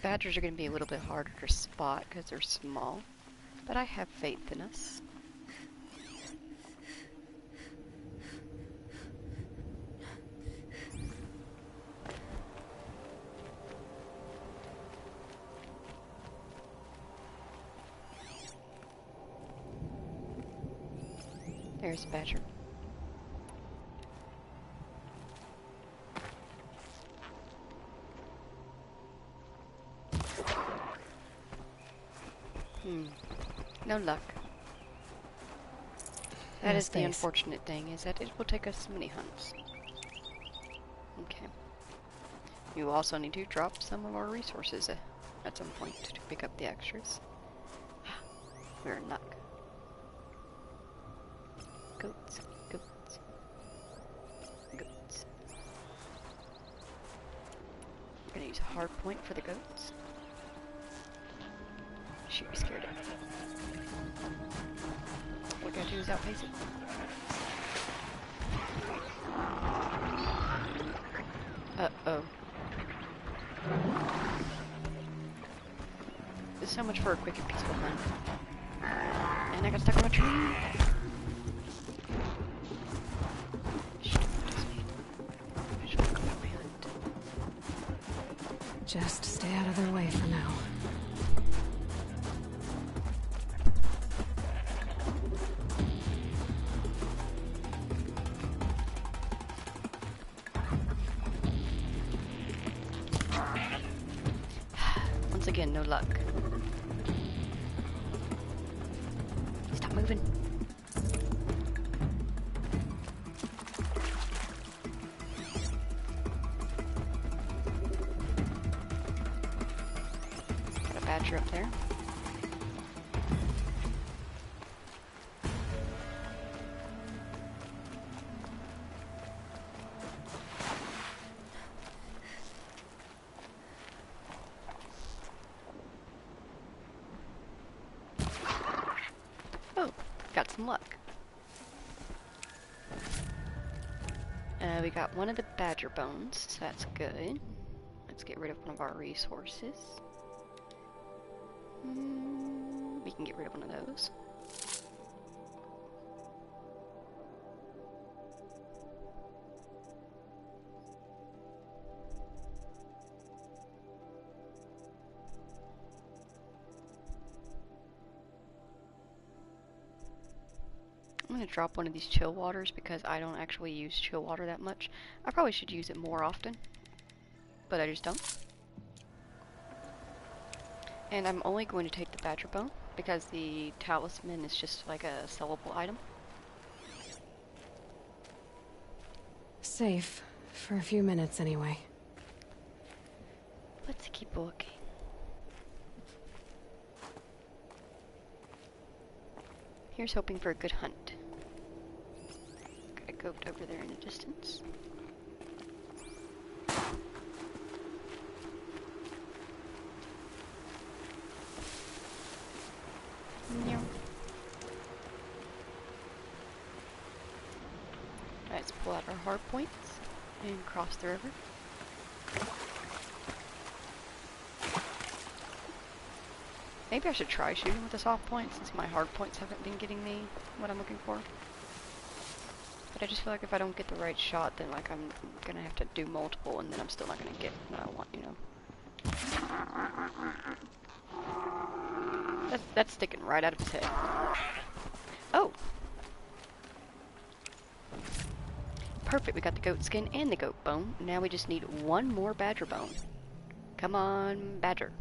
Badgers are going to be a little bit harder to spot because they're small, but I have faith in us. There's a badger. No luck. That is the unfortunate thing, is that it will take us many hunts. Okay. You also need to drop some of our resources at some point to pick up the extras. We're in luck. Goats, goats, goats. We're gonna use a hard point for the goats. Shoot, we scared it. What we gotta do is outpace it. Uh-oh. So much for a quick and peaceful hunt. And I got stuck on a tree. Just stay out of their way for now. Once again, no luck. Stop moving. Got a badger up there. Oh, got some luck. We got one of the badger bones, so that's good. Let's get rid of one of our resources. We can get rid of one of those. I'm going to drop one of these chill waters because I don't actually use chill water that much. I probably should use it more often, but I just don't. And I'm only going to take the badger bone because the talisman is just like a sellable item. Safe. For a few minutes anyway. Let's keep looking. Here's hoping for a good hunt. Got a goat over there in the distance. No. Let's pull out our hard points and cross the river. Maybe I should try shooting with a soft point since my hard points haven't been getting me what I'm looking for. But I just feel like if I don't get the right shot, then like I'm gonna have to do multiple and then I'm still not gonna get what I want, you know. That's sticking right out of his head. Oh! Perfect, we got the goat skin and the goat bone. Now we just need one more badger bone. Come on, badger.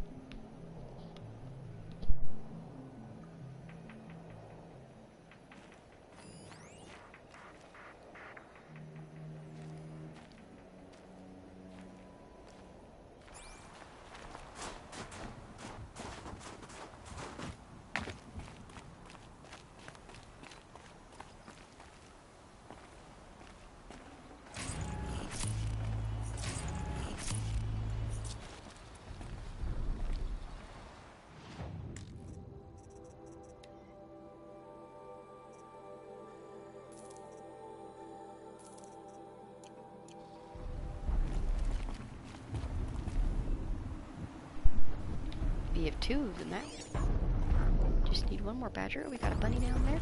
We have two of them now. Just need one more badger. We got a bunny down there.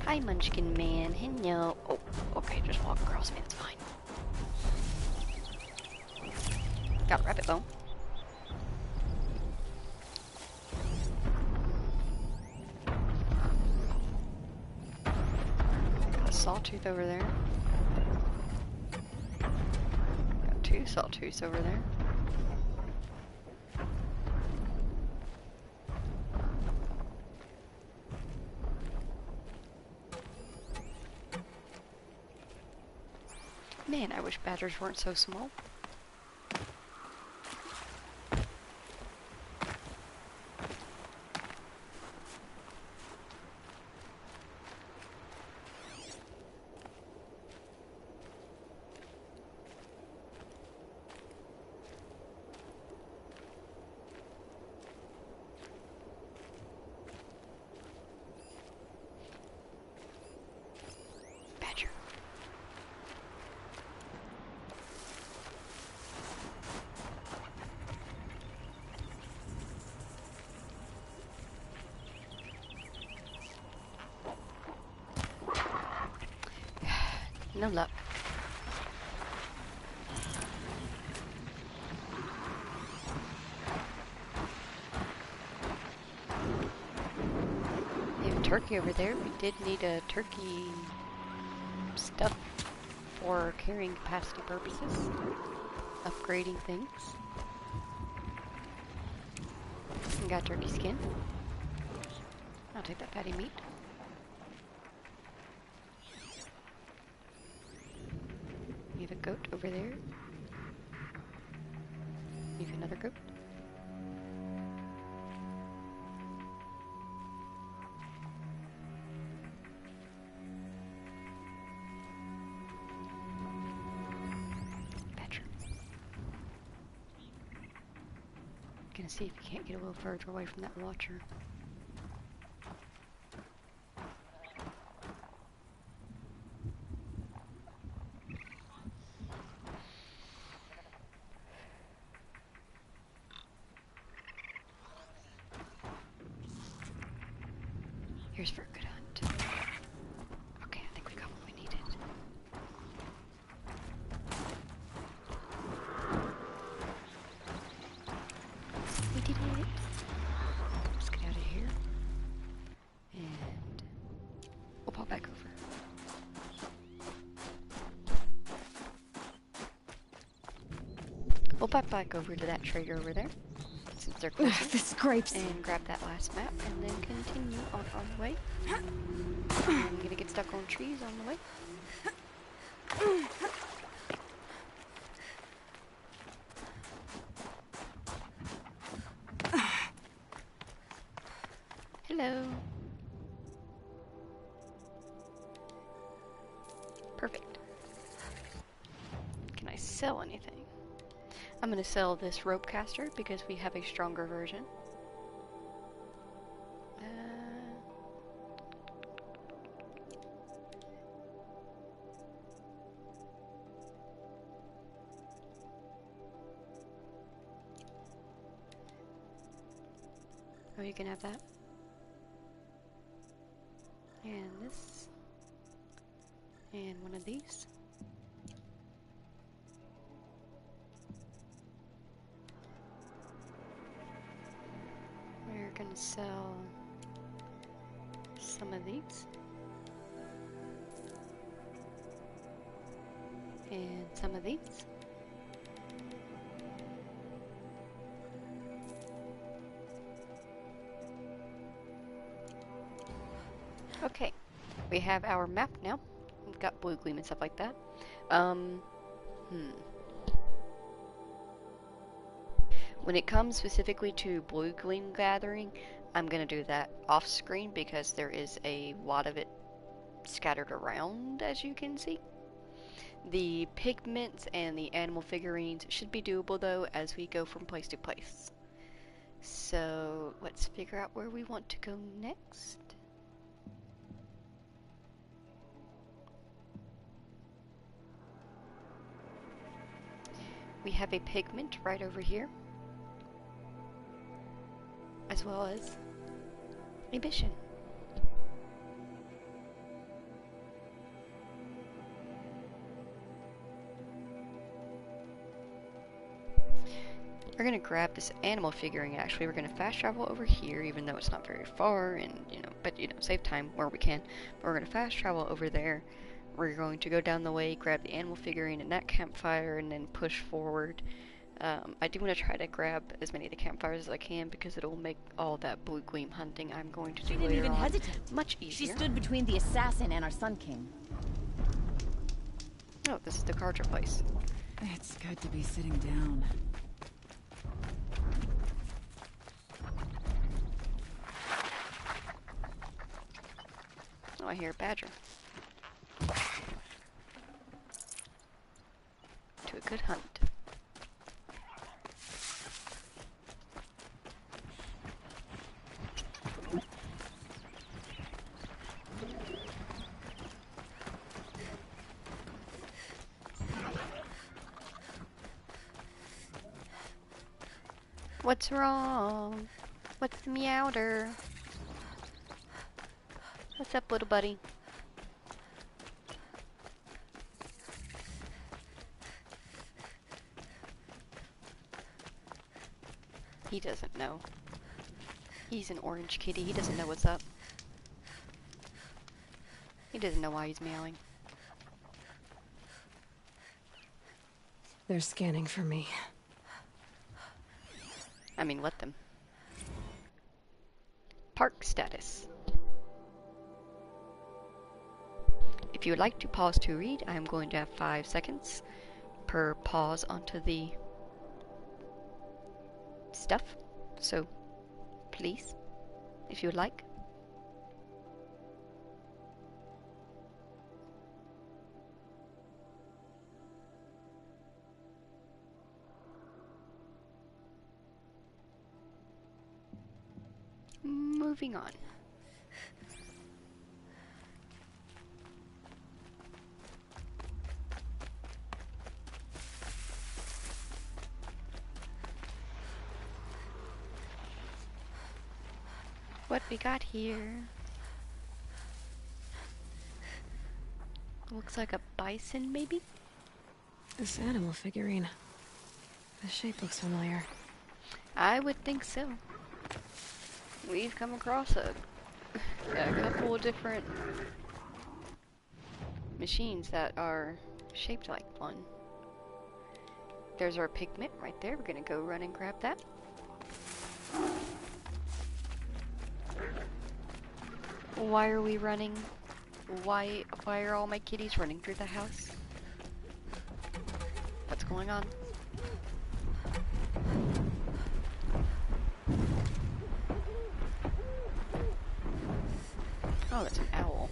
Hi, Munchkin Man. Hello. Oh, okay, just walk across me. It's fine. Got a rabbit bone. Got a sawtooth over there. Got two sawtooths over there. Man, I wish badgers weren't so small. No luck. We have a turkey over there. We did need a turkey stuff for carrying capacity purposes. Upgrading things. We got turkey skin. I'll take that fatty meat. We have a goat over there. We have another goat. Badger. Gonna see if you can't get a little further away from that watcher. Here's for a good hunt. Okay, I think we got what we needed. We did it. Let's get out of here. And we'll pop back over. We'll pop back over to that trader over there. Since they're closer. The scrapes. And grab that last map and then continue on the way. I'm gonna get stuck on trees on the way. Hello. Perfect. Can I sell anything? I'm gonna sell this rope caster because we have a stronger version. Oh, you can have that. And this. And one of these. We're gonna sell some of these. And some of these. Okay, we have our map now. We've got blue gleam and stuff like that. When it comes specifically to blue gleam gathering, I'm gonna do that off screen because there is a lot of it scattered around, as you can see. The pigments and the animal figurines should be doable though as we go from place to place. So let's figure out where we want to go next. We have a pigment right over here, as well as a mission. We're gonna grab this animal figurine. Actually, we're gonna fast travel over here, even though it's not very far, and but save time where we can. But we're gonna fast travel over there. We're going to go down the way, grab the animal figurine and that campfire, and then push forward. I do want to try to grab as many of the campfires as I can because it'll make all that blue gleam hunting I'm going to do later on. She didn't even hesitate. Much easier. She stood between the assassin and our Sun King. Oh, this is the Carja place. It's good to be sitting down. Oh, I hear a badger. To a good hunt. What's wrong? What's the meowder? What's up, little buddy? He doesn't know. He's an orange kitty. He doesn't know what's up. He doesn't know why he's meowing. They're scanning for me. I mean, let them. Park status. If you would like to pause to read, I am going to have 5 seconds per pause onto the stuff. So, please, if you would like. Moving on. What we got here? Looks like a bison, maybe? This animal figurine. The shape looks familiar. I would think so. We've come across a couple of different machines that are shaped like one. There's our pigment right there. We're gonna go run and grab that. Why are we running? Why are all my kitties running through the house? What's going on? Oh, that's an owl.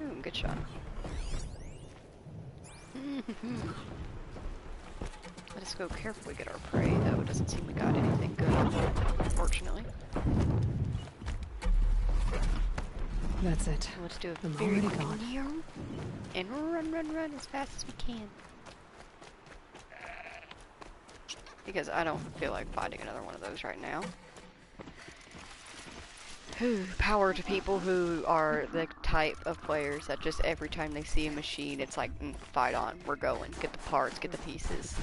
Ooh, good shot. Let us go carefully get our prey, though. It doesn't seem we got anything good, unfortunately. That's it. So let's do a I'm very already quick gone. here and run as fast as we can. Because I don't feel like fighting another one of those right now. Power to people who are the type of players that just every time they see a machine, it's like, fight on, we're going, get the parts, get the pieces,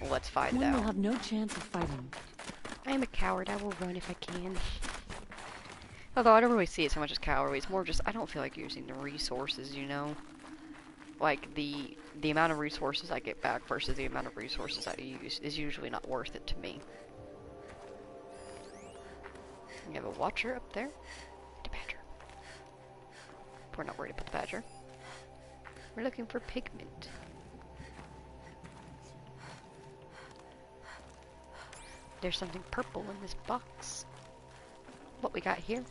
let's fight it One will out. have no chance of fighting. I am a coward, I will run if I can. Although I don't really see it so much as cowardly, it's more just, I don't feel like using the resources, you know? Like, the amount of resources I get back versus the amount of resources I use is usually not worth it to me. We have a watcher up there. The badger. We're not worried about the badger. We're looking for pigment. There's something purple in this box. What we got here?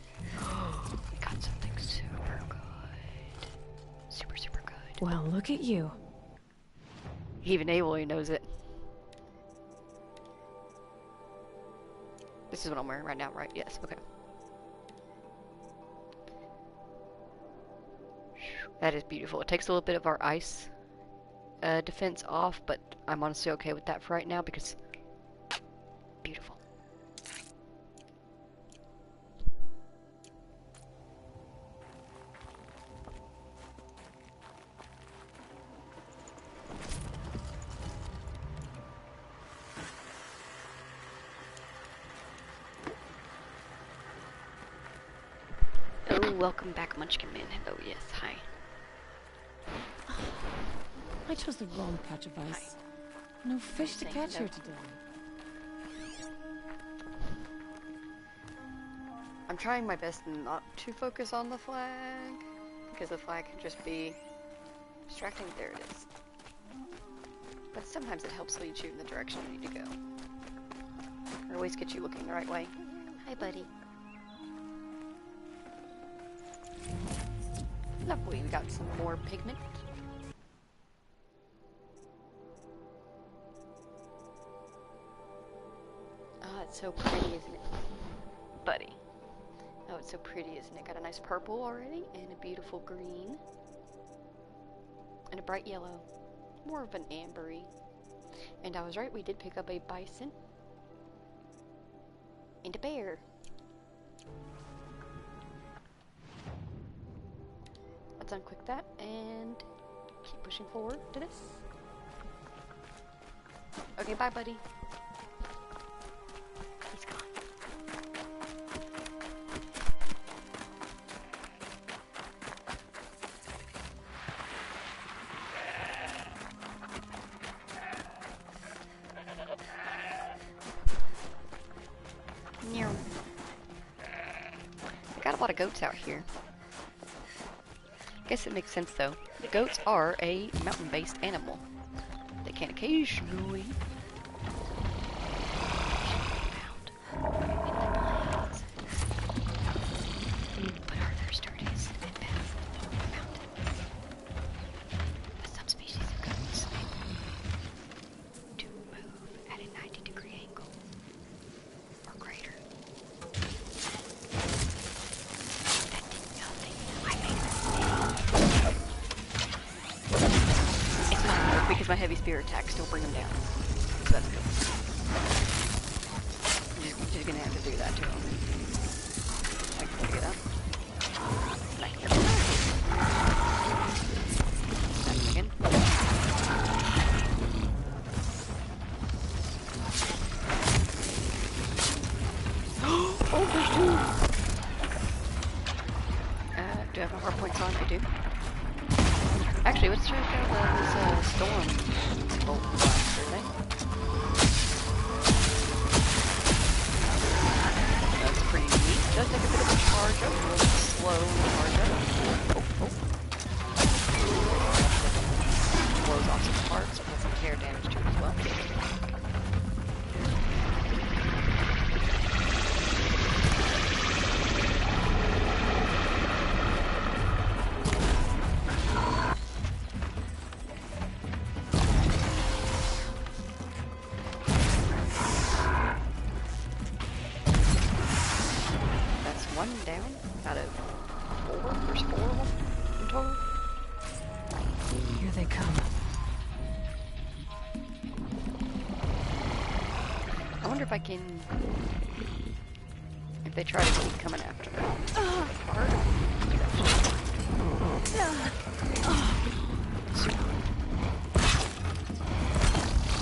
We got something super good. Super, super good. Well, look at you. Even Aloy knows it. This is what I'm wearing right now, right? Yes, okay. That is beautiful. It takes a little bit of our ice defense off, but I'm honestly okay with that for right now because beautiful. Oh, welcome back, Munchkin Man. Oh, yes, hi. I chose the wrong patch of ice. No fish to catch here today. I'm trying my best not to focus on the flag, because the flag can just be distracting. There it is. But sometimes it helps lead you in the direction you need to go. Or always get you looking the right way. Hi, buddy. Lovely, we got some more pigment. Oh, it's so pretty, isn't it? Buddy. Oh, it's so pretty, isn't it? Got a nice purple already, and a beautiful green. And a bright yellow. More of an ambery. And I was right, we did pick up a bison. And a bear. let's unclick that and keep pushing forward to this. Okay, bye, buddy. He's gone. I got a lot of goats out here. Guess it makes sense though. Goats are a mountain-based animal. They can occasionally but are their sturdiest and best mountains. The subspecies of goats to move at a 90-degree angle or greater. It's not good because my heavy spear attacks still bring them down. So that's good. I'm just gonna have to do that to him. I can pick it up. And I can get it. That's again. Oh, there's two! Do I have my hard points on? I do. Actually, let's check out this storm bolt blaster thing. That's pretty neat. Does take a bit of a charge up, a little slow charge up. Blows off some parts, but does some tear damage to it as well. One down out of four. There's 4 of them in total. Here they come. I wonder if I can. If they try to keep coming after me. Hard.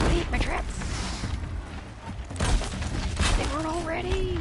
Wait, my traps. They weren't already.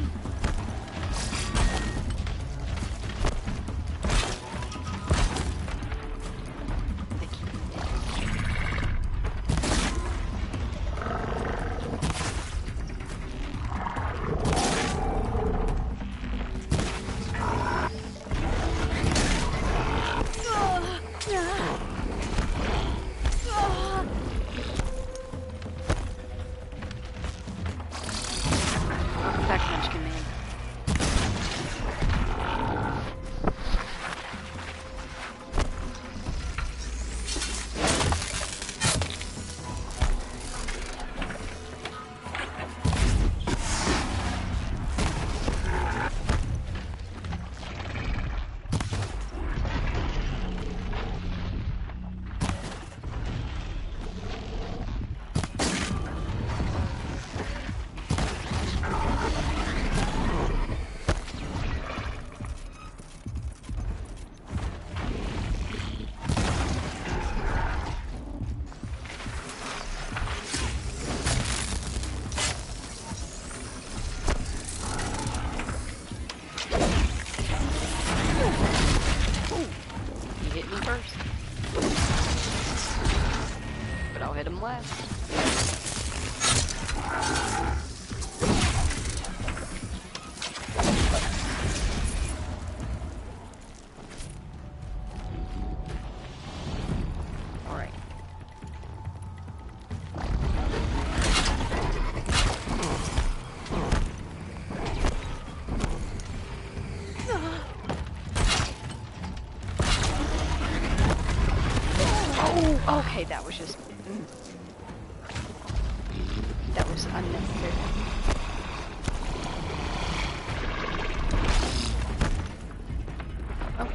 But I'll hit him last. Alright. Oh, okay, that was just... That was unnecessary. Oh,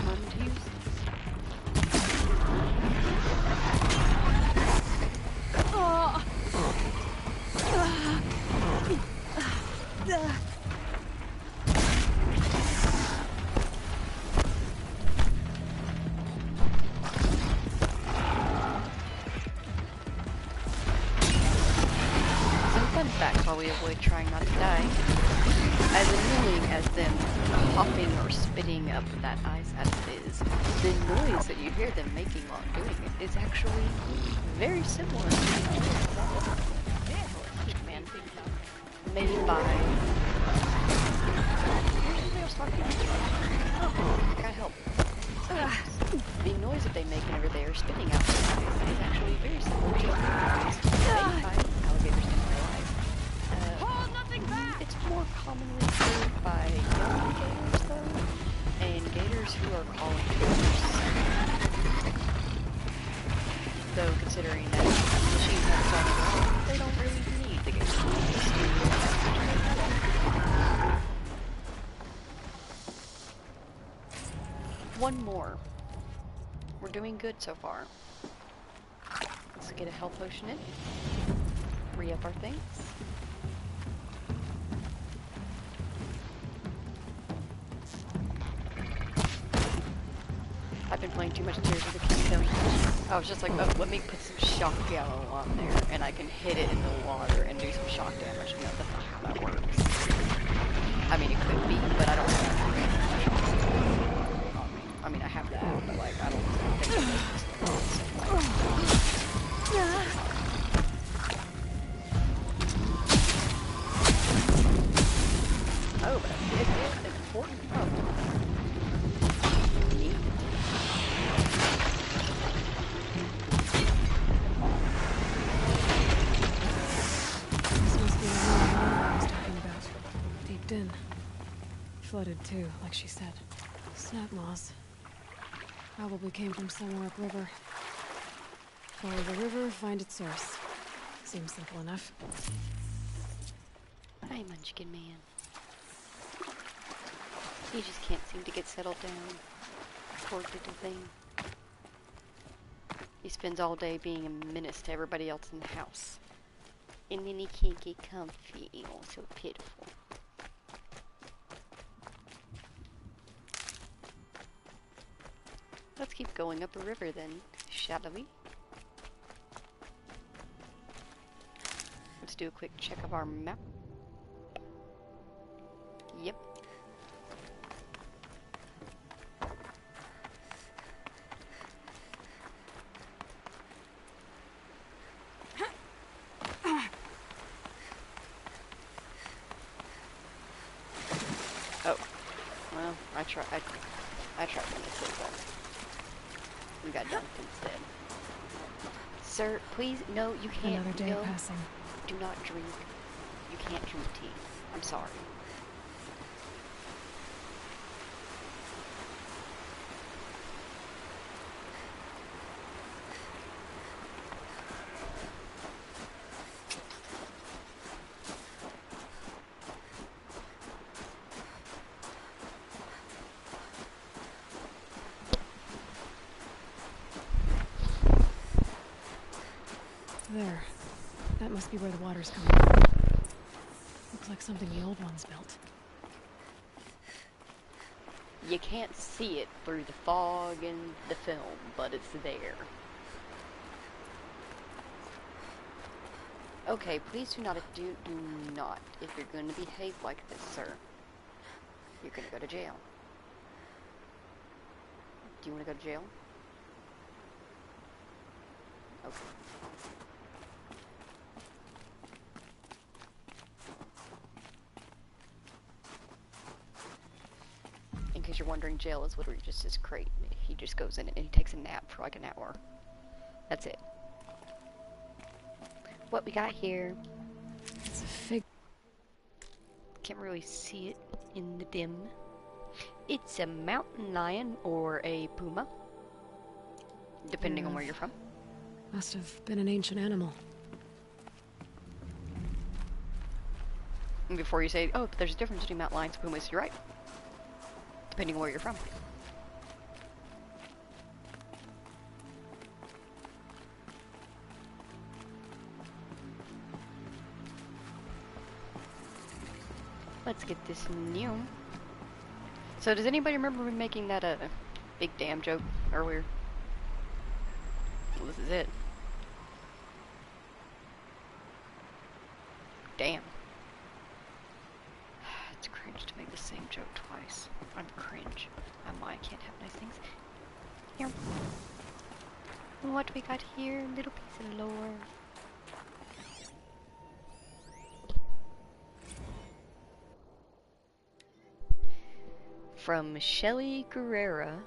one to use. carefully avoid trying not to die. As annoying as them hopping or spitting up that ice as it is, the noise that you hear them making while doing it is actually very similar to the noise that man made by... I gotta help. The noise that they make whenever they are spitting out their eyes is actually very similar to the noise made by alligators in real life. It's more commonly heard by young gators, though, and gators who are calling gators. Though, considering that machines have its own world, they don't really need the gators. One more. We're doing good so far. Let's get a health potion in. Re-up our things. I've been playing too much Tears of the Kingdom. I was just like, oh, let me put some shock gallo on there, and I can hit it in the water and do some shock damage. No, that's not how that works. I mean, it could be, but I don't have that. I mean, I have that, but like, I don't think it makes oh, but it's important. Oh. Neat. This must be the one I was talking about. Deep in. Flooded too, like she said. Snap moss. Probably came from somewhere upriver. Follow the river, find its source. Seems simple enough. Hi, Munchkin Man. He just can't seem to get settled down. Poor little thing. He spends all day being a menace to everybody else in the house. And then he can't get comfy. Oh, so pitiful. Let's keep going up the river then, shall we? Let's do a quick check of our map. Yep. Oh. Well, I tried to miss it, but we got dumped instead. Sir, please, no, you can't. Another day passing. Do not drink. You can't drink tea. I'm sorry. There. That must be where the water's coming from. Looks like something the old ones built. You can't see it through the fog and the film, but it's there. Okay, please do not, if you're going to behave like this, sir, you're going to go to jail. Do you want to go to jail? Okay. In case you're wondering, jail is literally just his crate. He just goes in and he takes a nap for like an hour. That's it. What we got here? It's a fig. Can't really see it in the dim. It's a mountain lion or a puma, depending on where you're from. Must have been an ancient animal. And before you say, oh, but there's a difference between mountain lions and pumas, you're right. Depending on where you're from. Let's get this new. So does anybody remember me making that big damn joke earlier? Well, this is it. Damn. the same joke twice. I'm cringe. I can't have nice things. Here. What we got here? Little piece of lore. From Shelly Guerrera.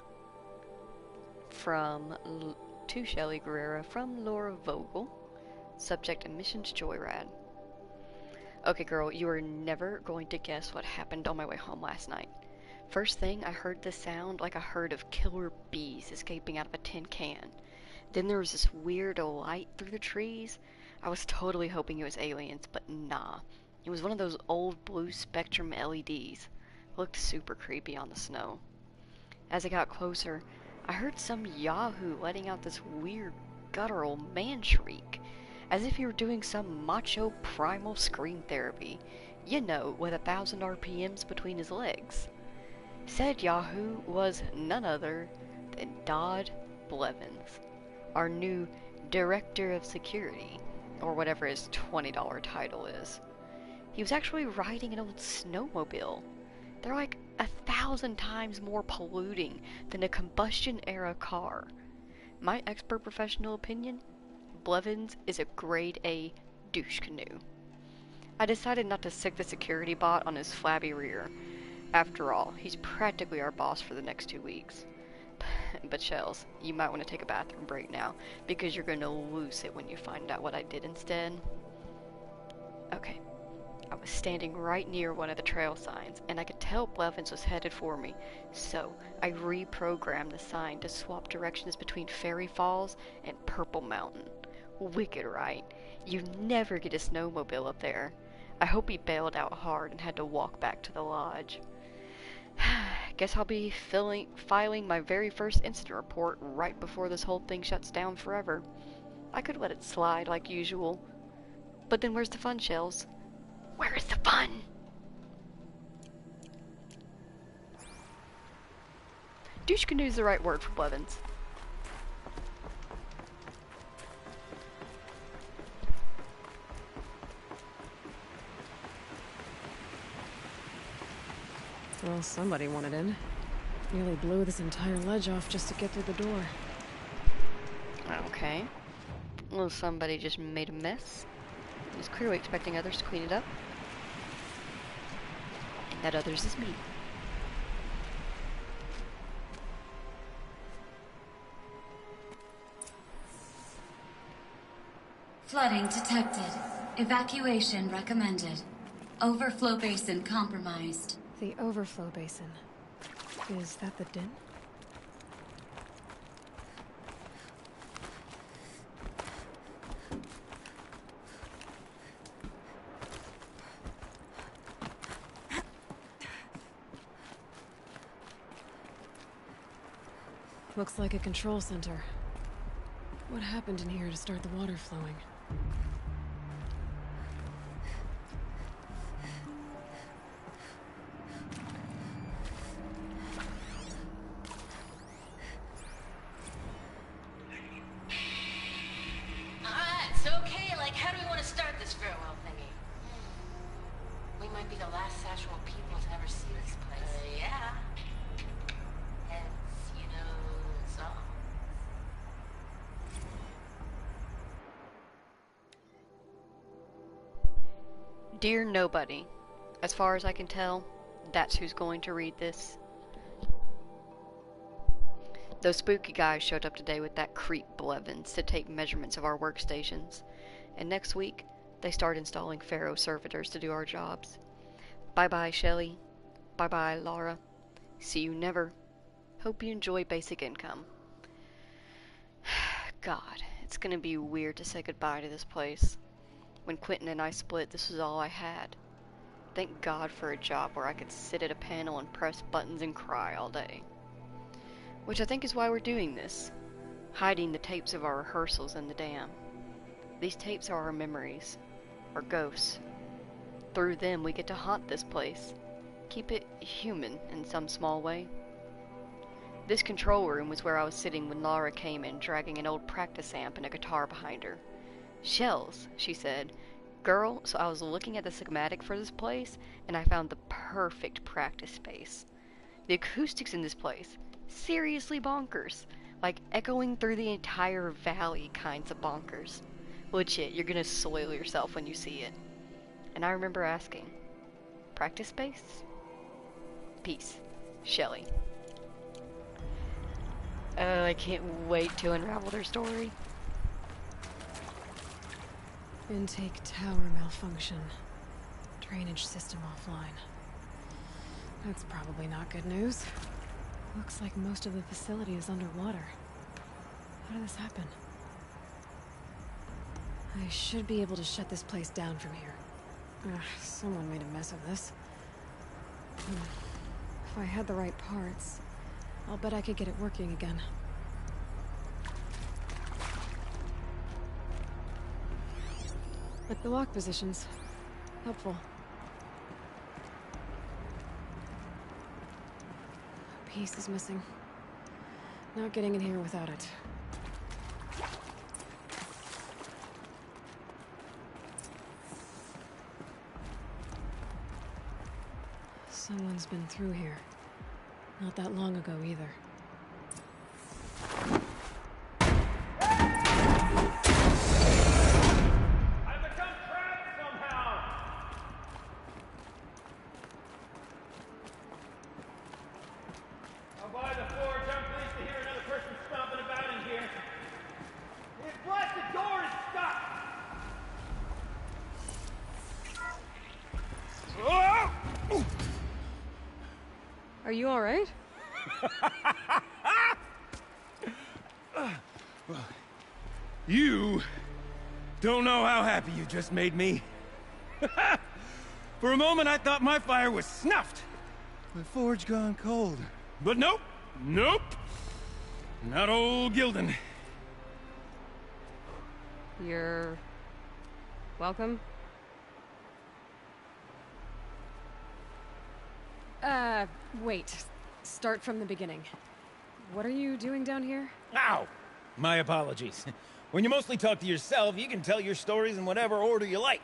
To Shelly Guerrera from Laura Vogel. Subject: Emissions Joyride. Okay, girl, you are never going to guess what happened on my way home last night. First thing, I heard this sound like a herd of killer bees escaping out of a tin can. Then there was this weird light through the trees. I was totally hoping it was aliens, but nah. It was one of those old blue spectrum LEDs. It looked super creepy on the snow. As I got closer, I heard some yahoo letting out this weird guttural man shriek, as if he were doing some macho primal scream therapy, you know, with 1,000 RPMs between his legs. Said yahoo was none other than Dodd Blevins, our new Director of Security, or whatever his $20 title is. He was actually riding an old snowmobile. They're like 1,000 times more polluting than a combustion-era car. My expert professional opinion? Blevins is a grade A douche canoe. I decided not to sick the security bot on his flabby rear. After all, he's practically our boss for the next 2 weeks. But Shells, you might want to take a bathroom break now, because you're going to lose it when you find out what I did instead. Okay. I was standing right near one of the trail signs, and I could tell Blevins was headed for me, so I reprogrammed the sign to swap directions between Fairy Falls and Purple Mountain. Wicked, right? You never get a snowmobile up there. I hope he bailed out hard and had to walk back to the lodge. Guess I'll be filing my very first incident report right before this whole thing shuts down forever. I could let it slide like usual. But then where's the fun, Shells? Where is the fun? Douche canoe's the right word for Blevins. Well, somebody wanted in. Nearly blew this entire ledge off just to get through the door. Okay. Well, somebody just made a mess. He's clearly expecting others to clean it up. And that others is me. Flooding detected. Evacuation recommended. Overflow basin compromised. The overflow basin. Is that the den? Looks like a control center. What happened in here to start the water flowing? It's okay. Like, how do we want to start this farewell thingy? We might be the last Sassual people to ever see this place. Yeah. Hence, you know, so. Dear Nobody, as far as I can tell, that's who's going to read this. Those spooky guys showed up today with that creep Blevins to take measurements of our workstations, and next week they start installing Pharaoh servitors to do our jobs. Bye-bye, Shelly. Bye-bye, Laura. See you never. Hope you enjoy basic income. God, it's gonna be weird to say goodbye to this place. When Quentin and I split, this was all I had. Thank God for a job where I could sit at a panel and press buttons and cry all day. Which I think is why we're doing this. Hiding the tapes of our rehearsals in the dam. These tapes are our memories. Our ghosts. Through them we get to haunt this place. Keep it human in some small way. This control room was where I was sitting when Laura came in, dragging an old practice amp and a guitar behind her. "Shells," she said. Girl, so I was looking at the schematic for this place, and I found the perfect practice space. The acoustics in this place, seriously bonkers. Like, echoing through the entire valley kinds of bonkers. Legit, you're gonna soil yourself when you see it. And I remember asking, practice space? Peace. Shelley. I can't wait to unravel their story. Intake tower malfunction. Drainage system offline. That's probably not good news. Looks like most of the facility is underwater. How did this happen? I should be able to shut this place down from here. Ugh, someone made a mess of this. If I had the right parts, I'll bet I could get it working again. But the lock positions. Helpful. A piece is missing. Not getting in here without it. Someone's been through here. Not that long ago either. Are you all right? Well, you don't know how happy you just made me. For a moment, I thought my fire was snuffed. My forge gone cold. But nope, nope. Not old Gildan. You're welcome. Wait. Start from the beginning. What are you doing down here? Ow! My apologies. When you mostly talk to yourself, you can tell your stories in whatever order you like.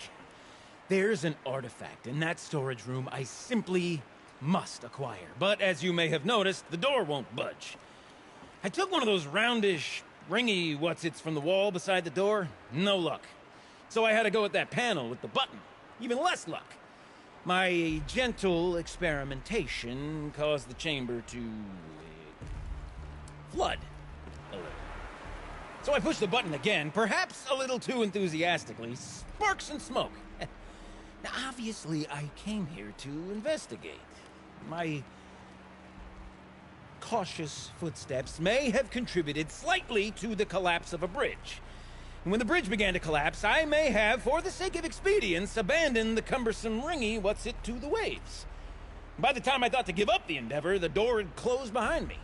There's an artifact in that storage room I simply must acquire. But as you may have noticed, the door won't budge. I took one of those roundish, ringy what's-its from the wall beside the door. No luck. So I had to go with that panel with the button. Even less luck. My gentle experimentation caused the chamber to flood a little. So I pushed the button again, perhaps a little too enthusiastically. Sparks and smoke. Now, obviously, I came here to investigate. My cautious footsteps may have contributed slightly to the collapse of a bridge. And when the bridge began to collapse, I may have, for the sake of expedience, abandoned the cumbersome ringy what's-it to the waves. By the time I thought to give up the endeavor, the door had closed behind me.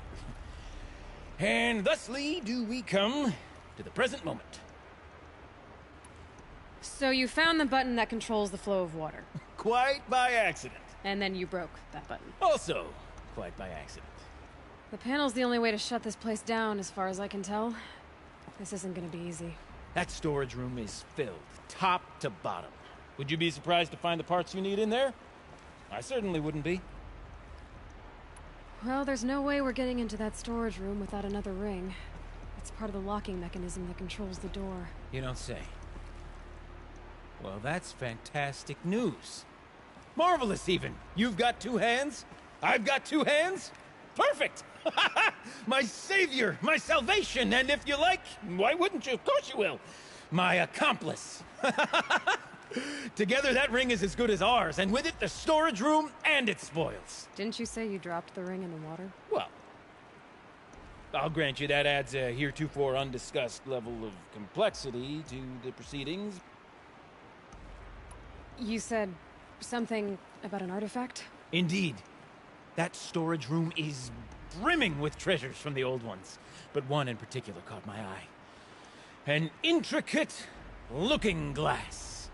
And thusly do we come to the present moment. So you found the button that controls the flow of water. Quite by accident. And then you broke that button. Also, quite by accident. The panel's the only way to shut this place down, as far as I can tell. This isn't gonna be easy. That storage room is filled, top to bottom. Would you be surprised to find the parts you need in there? I certainly wouldn't be. Well, there's no way we're getting into that storage room without another ring. It's part of the locking mechanism that controls the door. You don't say. Well, that's fantastic news. Marvelous, even. You've got two hands. I've got two hands. Perfect! My savior, my salvation, and if you like, why wouldn't you? Of course you will. My accomplice. Together, that ring is as good as ours, and with it, the storage room and its spoils. Didn't you say you dropped the ring in the water? Well, I'll grant you that adds a heretofore undiscussed level of complexity to the proceedings. You said something about an artifact? Indeed. That storage room is brimming with treasures from the old ones, but one in particular caught my eye. An intricate looking glass.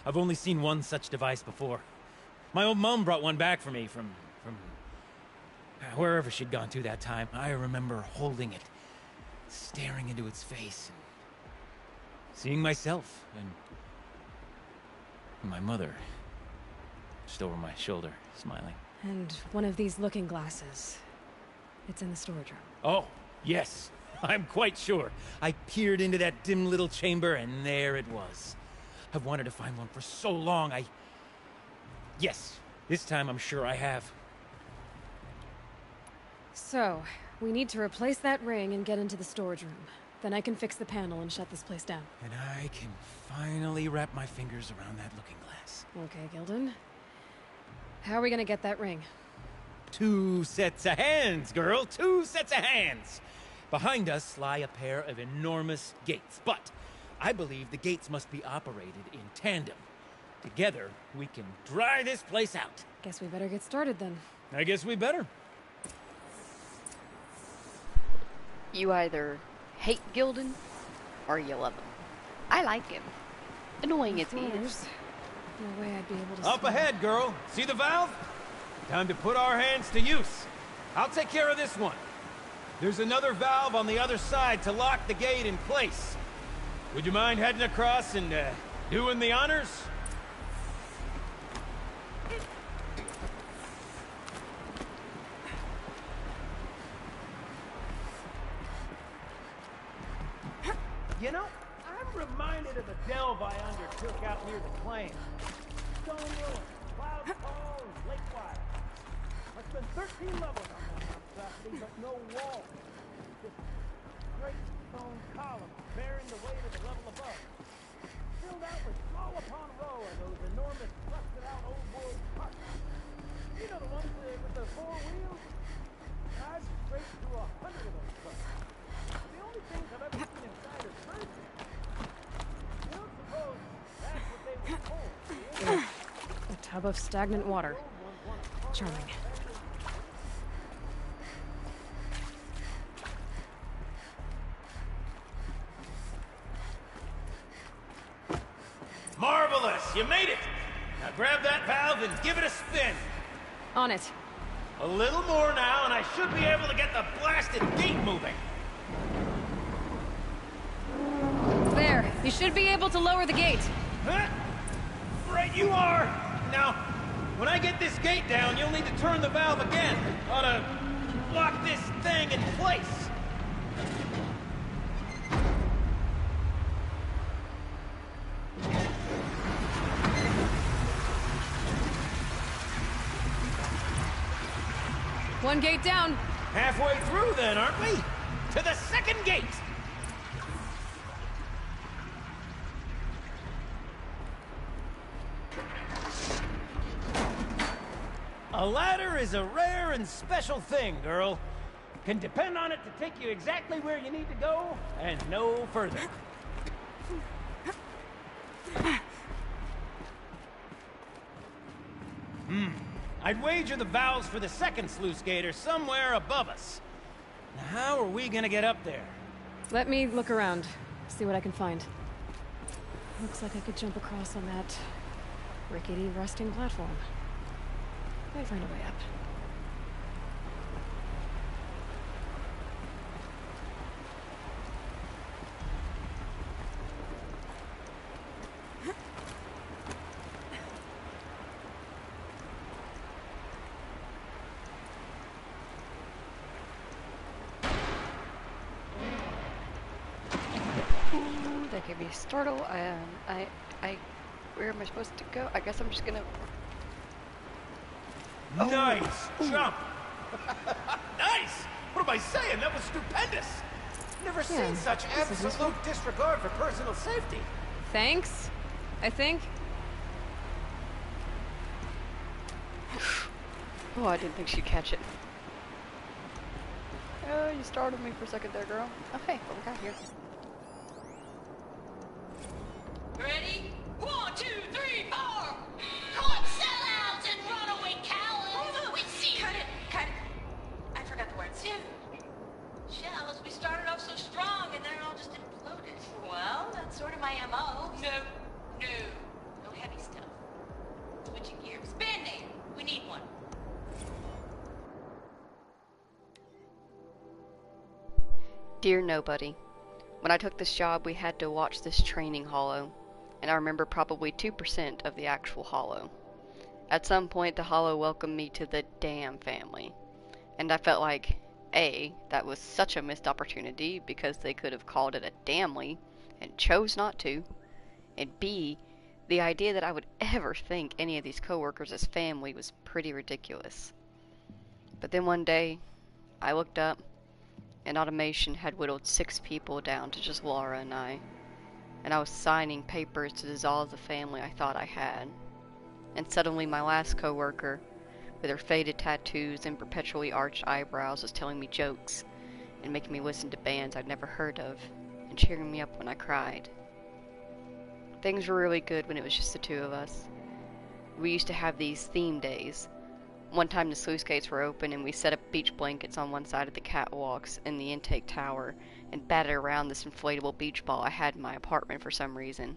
I've only seen one such device before. My old mum brought one back for me from wherever she'd gone to that time. I remember holding it, staring into its face, and seeing myself, and My mother, just over my shoulder, smiling. And one of these looking glasses. It's in the storage room. Oh, yes. I'm quite sure. I peered into that dim little chamber, and there it was. I've wanted to find one for so long, Yes, this time I'm sure I have. So, we need to replace that ring and get into the storage room. Then I can fix the panel and shut this place down. And I can finally wrap my fingers around that looking glass. Okay, Gildan. How are we gonna get that ring? 2 sets of hands, girl! 2 sets of hands! Behind us lie a pair of enormous gates, but I believe the gates must be operated in tandem. Together, we can dry this place out. Guess we better get started then. I guess we better. You either hate Gildan or you love him. I like him. Annoying as he is. No way I'd be able to. Up ahead, girl. See the valve? Time to put our hands to use. I'll take care of this one. There's another valve on the other side to lock the gate in place. Would you mind heading across and doing the honors? You know, I'm reminded of the delve I undertook out near the claim. Stone ruins, cloud tall, and lake wide. I spent 13 levels on that monstrosity, but no walls. Just straight stone columns bearing the weight of the level above. Filled out with row upon row of those enormous rusted out old world carts. You know the ones with the 4 wheels? I've straight through 100 of those trucks. The only things I've ever seen inside are birds. You don't suppose that's what they were told? A tub of stagnant water. Charming. Marvelous! You made it! Now grab that valve and give it a spin. On it. A little more now, and I should be able to get the blasted gate moving. There. You should be able to lower the gate. Huh? Right you are! Now, when I get this gate down, you'll need to turn the valve again. Ought to lock this thing in place. One gate down. Halfway through then, aren't we? To the second gate! A ladder is a rare and special thing, girl. Can depend on it to take you exactly where you need to go, and no further. I'd wager the valves for the second sluice gate are somewhere above us. Now, how are we gonna get up there? Let me look around. See what I can find. Looks like I could jump across on that rickety resting platform. I'll find a way up. That gave me a startle. Where am I supposed to go? I guess I'm just gonna... Nice jump! Nice! What am I saying? That was stupendous! Never seen such absolute disregard for personal safety. Thanks, I think. Oh, I didn't think she'd catch it. Oh, you startled me for a second there, girl. Okay, what we got here? Ready? 1, 2, 3, 4! Come sellouts and runaway cowards! We see Cut it! I forgot the words. Shells, we started off so strong and then it all just imploded. Well, that's sort of my MO. No heavy stuff. Switching gears. Band-Aid! We need one. Dear Nobody, when I took this job, we had to watch this training hollow. and I remember probably 2% of the actual Hollow. At some point, the Hollow welcomed me to the damn family, and I felt like, A, that was such a missed opportunity because they could have called it a damnly and chose not to, and B, the idea that I would ever think any of these coworkers as family was pretty ridiculous. But then one day, I looked up, and automation had whittled 6 people down to just Laura and I was signing papers to dissolve the family I thought I had. And suddenly my last coworker, with her faded tattoos and perpetually arched eyebrows, was telling me jokes and making me listen to bands I'd never heard of and cheering me up when I cried. Things were really good when it was just the 2 of us. We used to have these theme days. One time the sluice gates were open and we set up beach blankets on one side of the catwalks in the intake tower and batted around this inflatable beach ball I had in my apartment for some reason.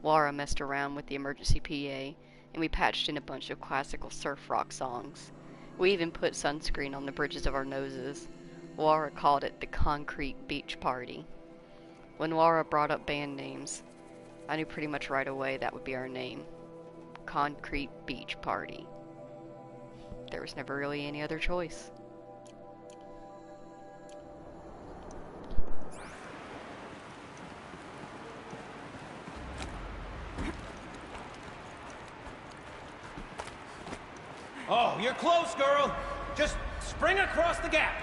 Laura messed around with the emergency PA and we patched in a bunch of classical surf rock songs. We even put sunscreen on the bridges of our noses. Laura called it the Concrete Beach Party. When Laura brought up band names, I knew pretty much right away that would be our name. Concrete Beach Party. There was never really any other choice. Oh, you're close, girl. Just spring across the gap.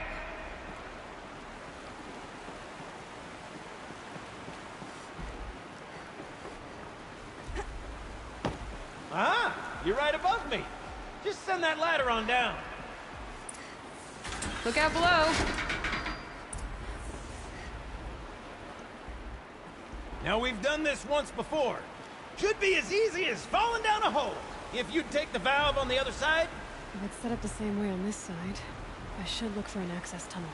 Ah, you're right above me. Just send that ladder on down. Look out below. Now, we've done this once before. Should be as easy as falling down a hole. If you'd take the valve on the other side. If it's set up the same way on this side, I should look for an access tunnel.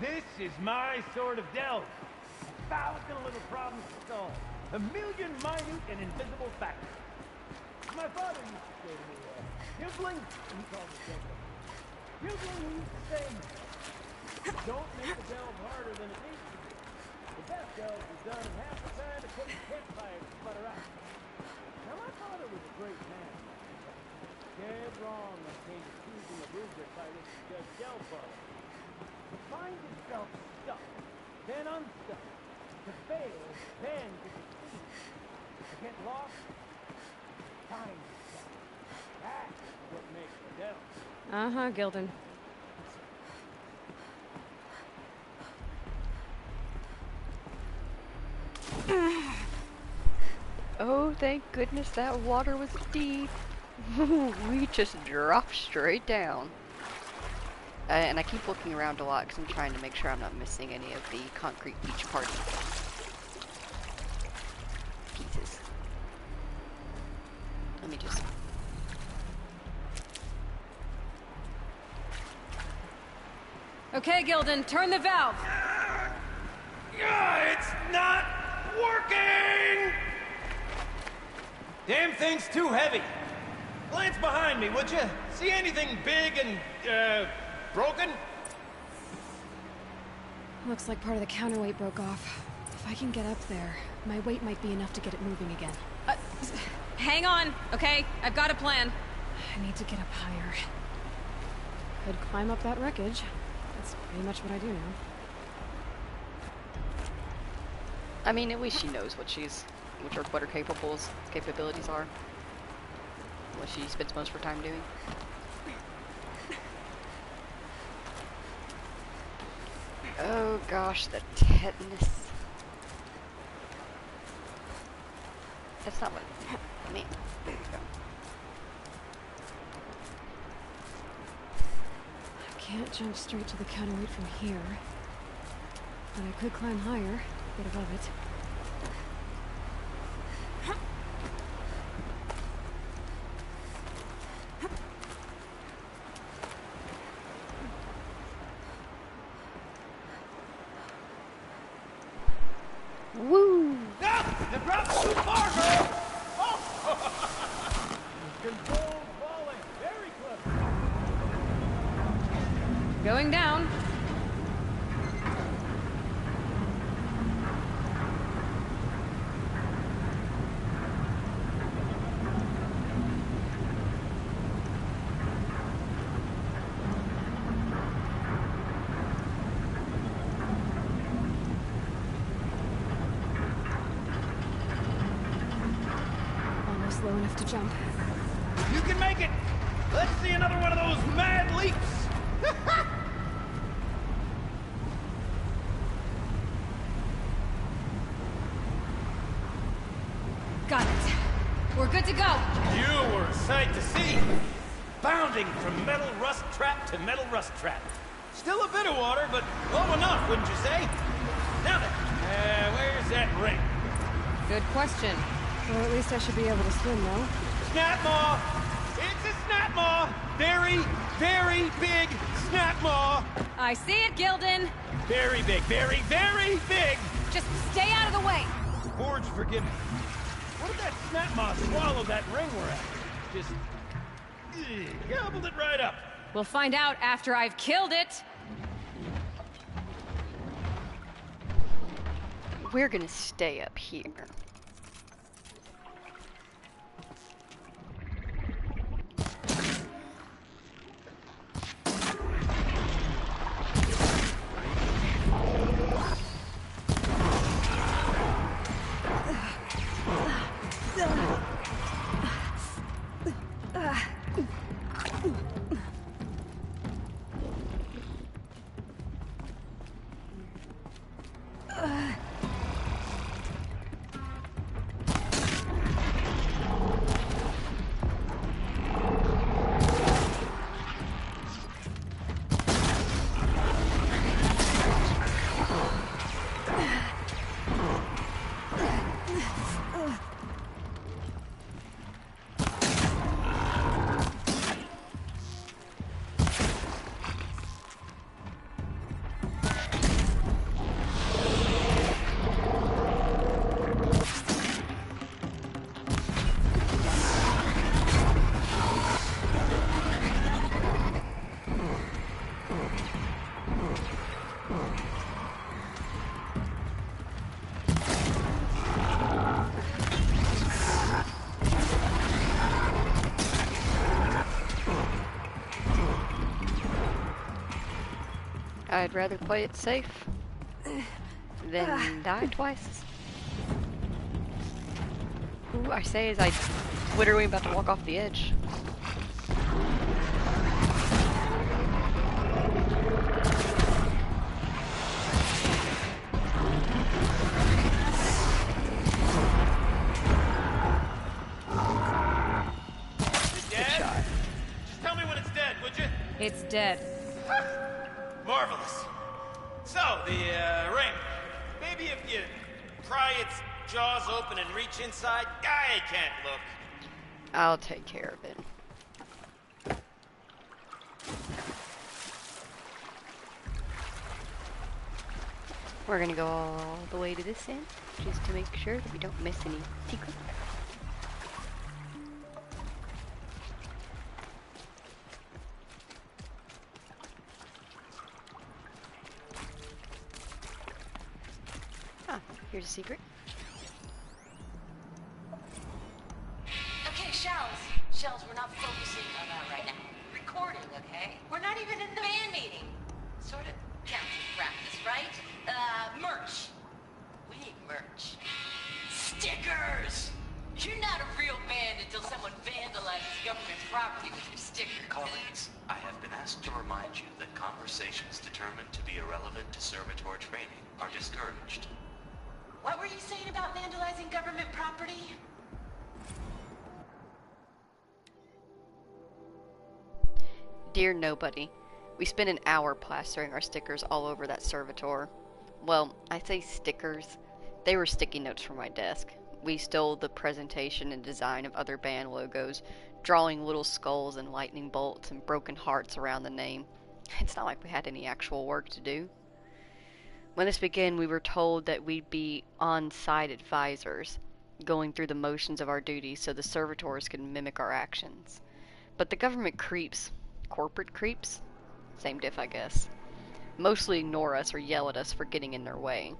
This is my sort of delve. 1,000 little problems to solve. 1,000,000 minute and invisible factors. My father used to say to me, Hibling, he called it Hibling. Hibling used to say, don't make the delve harder than it needs to be. The best delve is done in half the time it takes a campfire to sputter out. Now, my father was a great man. Dead wrong when it came to choosing a rubric by which to judge delve quality. To find itself stuck, then unstuck. To fail, then to succeed. To get lost, find yourself. That's what makes the delve. Uh-huh, Gildan. Oh, thank goodness that water was deep. We just dropped straight down. And I keep looking around a lot because I'm trying to make sure I'm not missing any of the Concrete Beach Party pieces. Let me just... Okay, Gildan, turn the valve. It's not working! Damn thing's too heavy. Glance behind me, would you? See anything big and, broken? Looks like part of the counterweight broke off. If I can get up there, my weight might be enough to get it moving again. Hang on, okay? I've got a plan. I need to get up higher. Could climb up that wreckage. That's pretty much what I do now. I mean, at least she knows what her capabilities are. What she spends most of her time doing. Oh gosh, the tetanus. That's not what I mean. There you go. I can't jump straight to the counterweight from here. But I could climb higher, get above it. Woo! No! The drop's too far, girl! Oh! Controlled falling. Very clever. going down. Almost low enough to jump. You can make it! Let's see another one of those mad leaps! Got it. We're good to go. You were a sight to see. Bounding from metal rust trap to metal rust trap. Still a bit of water, but low enough, wouldn't you say? Now then, where's that ring? Good question. Well, at least I should be able to swim now. Snap maw! It's a snap maw! Very, very big snap maw! I see it, Gildan. Very big, very, very big! Just stay out of the way. Forge, forgive me. What did that snap maw swallow that ring we're at? Just... gobbled it right up. We'll find out after I've killed it. We're gonna stay up here. I'd rather play it safe than die twice. Ooh, I say as I literally about to walk off the edge. Just tell me when it's dead, would you? It's dead. Marvelous. So, the ring. Maybe if you pry its jaws open and reach inside, I can't look. I'll take care of it. We're gonna go all the way to this end, just to make sure that we don't miss any secrets. Here's a secret. Okay, Shells. Shells, we're not focusing on that right now. Recording, okay? We're not even in the band meeting. Sort of counts as practice, right? Merch. We need merch. Stickers! You're not a real band until someone vandalizes government property with your sticker. Colleagues, I have been asked to remind you that conversations determined to be irrelevant to servitor training are discouraged. What were you saying about vandalizing government property? Dear Nobody, we spent an hour plastering our stickers all over that servitor. Well, I say stickers. They were sticky notes from my desk. We stole the presentation and design of other band logos, drawing little skulls and lightning bolts and broken hearts around the name. It's not like we had any actual work to do. When this began, we were told that we'd be on-site advisors, going through the motions of our duties so the servitors could mimic our actions. But the government creeps, corporate creeps, Same diff, I guess. Mostly ignore us or yell at us for getting in their way.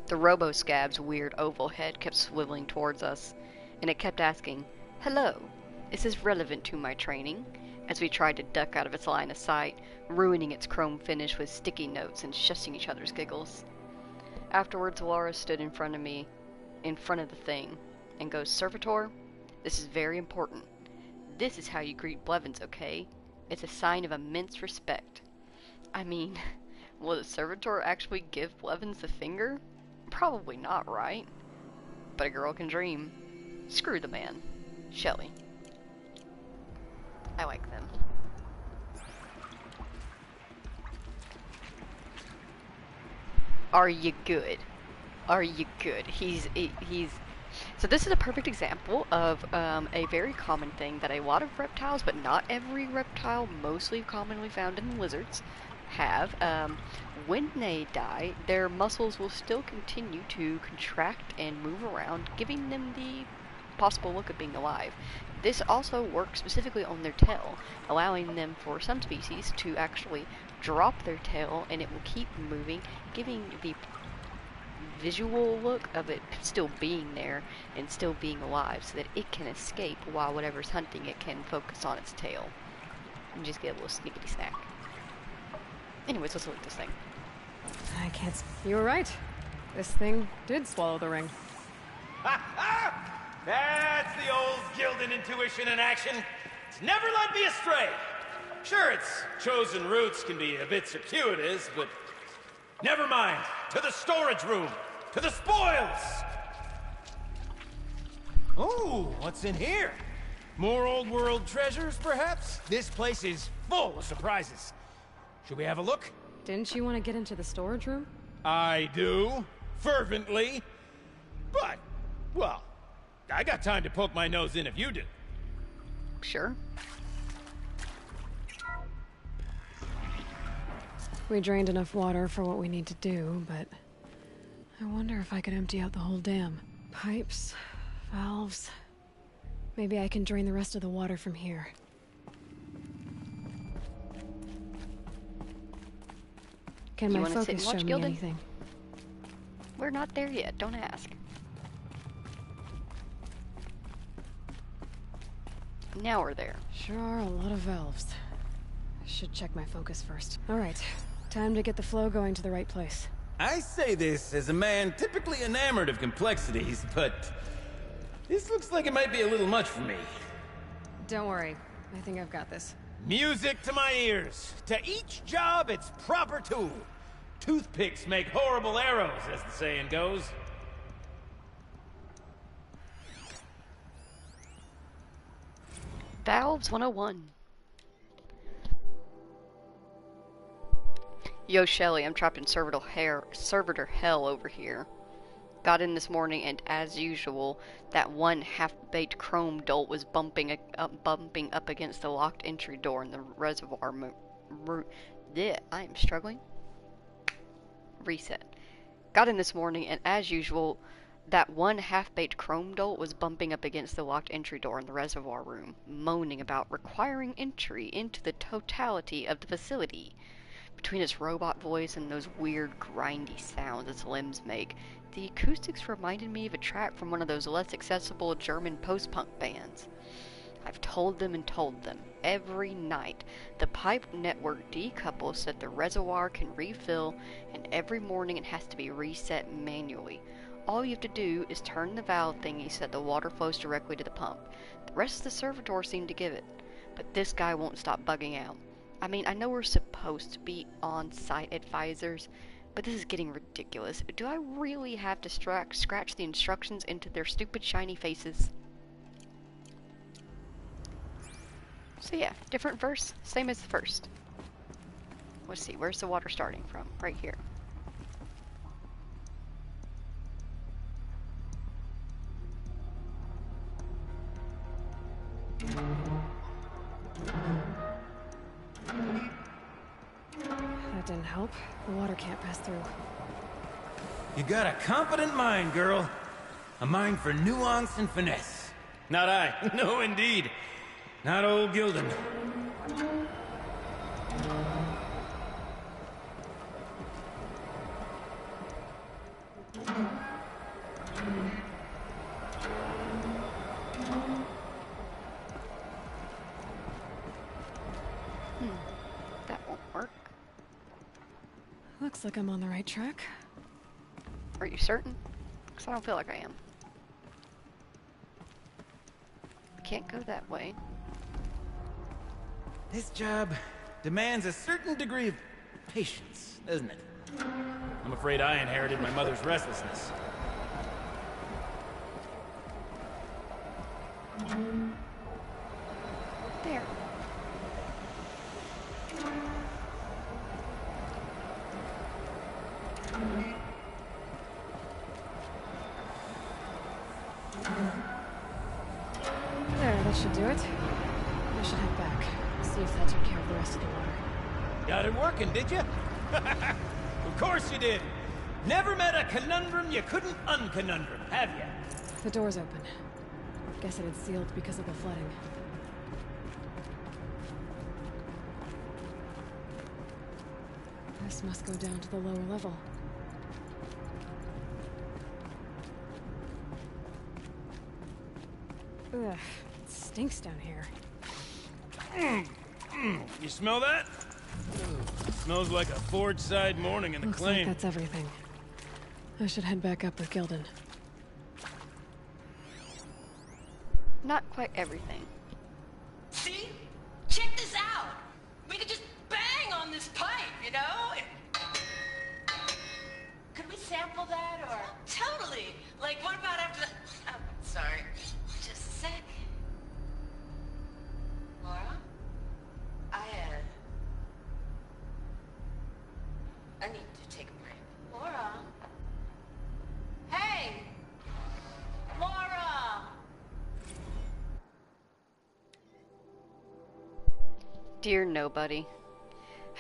The robo-scab's weird oval head kept swiveling towards us, and it kept asking, "Hello, is this relevant to my training?" as we tried to duck out of its line of sight, ruining its chrome finish with sticky notes and shushing each other's giggles. Afterwards, Laura stood in front of me, in front of the thing, and goes, "Servitor, this is very important. This is how you greet Blevins, okay? It's a sign of immense respect." I mean, will the Servitor actually give Blevins the finger? Probably not, right? But a girl can dream. Screw the man. Shelley. I like them. Are you good? Are you good? He's so this is a perfect example of a very common thing that a lot of reptiles, but not every reptile, mostly commonly found in lizards, have. When they die, their muscles will still continue to contract and move around, giving them the possible look of being alive. This also works specifically on their tail, allowing them, for some species, to actually drop their tail and it will keep moving, giving the visual look of it still being there and still being alive so that it can escape while whatever's hunting it can focus on its tail and just get a little snickety snack. Anyways, let's look at this thing. I can't. You were right. This thing did swallow the ring. Ha ha! That's the old Gildan intuition in action. It's never led me astray. Sure, its chosen routes can be a bit circuitous, but never mind. To the storage room. To the spoils. Ooh, what's in here? More old world treasures, perhaps? This place is full of surprises. Should we have a look? Didn't you want to get into the storage room? I do. Fervently. But, well, I got time to poke my nose in if you do. Sure. We drained enough water for what we need to do, but I wonder if I could empty out the whole dam. Pipes, valves. Maybe I can drain the rest of the water from here. Can my focus show me anything? We're not there yet, don't ask. Now we're there. Sure are a lot of valves. I should check my focus first. Alright, time to get the flow going to the right place. I say this as a man typically enamored of complexities, but this looks like it might be a little much for me. Don't worry, I think I've got this. Music to my ears. To each job, its proper tool. Toothpicks make horrible arrows, as the saying goes. Valves 101. Yo, Shelly, I'm trapped in servitor hell over here. Got in this morning, and as usual, that one half-baked chrome dolt was bumping up against the locked entry door in the reservoir. I am struggling. Reset. Got in this morning, and as usual, that one half-baked chrome dolt was bumping up against the locked entry door in the reservoir room, moaning about requiring entry into the totality of the facility. Between its robot voice and those weird, grindy sounds its limbs make, the acoustics reminded me of a track from one of those less accessible German post-punk bands. I've told them and told them, every night, the pipe network decouples so that the reservoir can refill, and every morning it has to be reset manually. All you have to do is turn the valve thingy so that the water flows directly to the pump. The rest of the servitor seem to give it, but this guy won't stop bugging out. I mean, I know we're supposed to be on-site advisors, but this is getting ridiculous. Do I really have to scratch the instructions into their stupid shiny faces? So yeah, different verse, same as the first. Let's see, where's the water starting from? Right here. That didn't help. The water can't pass through. You got a competent mind, girl. A mind for nuance and finesse. Not I. No, indeed. Not old Gildan. like I'm on the right track. Are you certain? Because I don't feel like I am. Can't go that way. This job demands a certain degree of patience, doesn't it? I'm afraid I inherited my mother's restlessness. There. There, that should do it. I should head back. See if that took care of the rest of the water. Got it working, did you? Of course you did. Never met a conundrum you couldn't unconundrum, have you? The door's open. Guess it had sealed because of the flooding. This must go down to the lower level. Ugh, it stinks down here. You smell that? Smells like a forge-side morning in the Looks claim. like that's everything. I should head back up with Gildan. Not quite everything. See? Check this out. We could just bang on this pipe, you know? Could we sample that, or? Totally. Like, what about after the... Oh, sorry. Just a sec. Laura? I need to take a break. Laura? Hey! Laura! Dear nobody.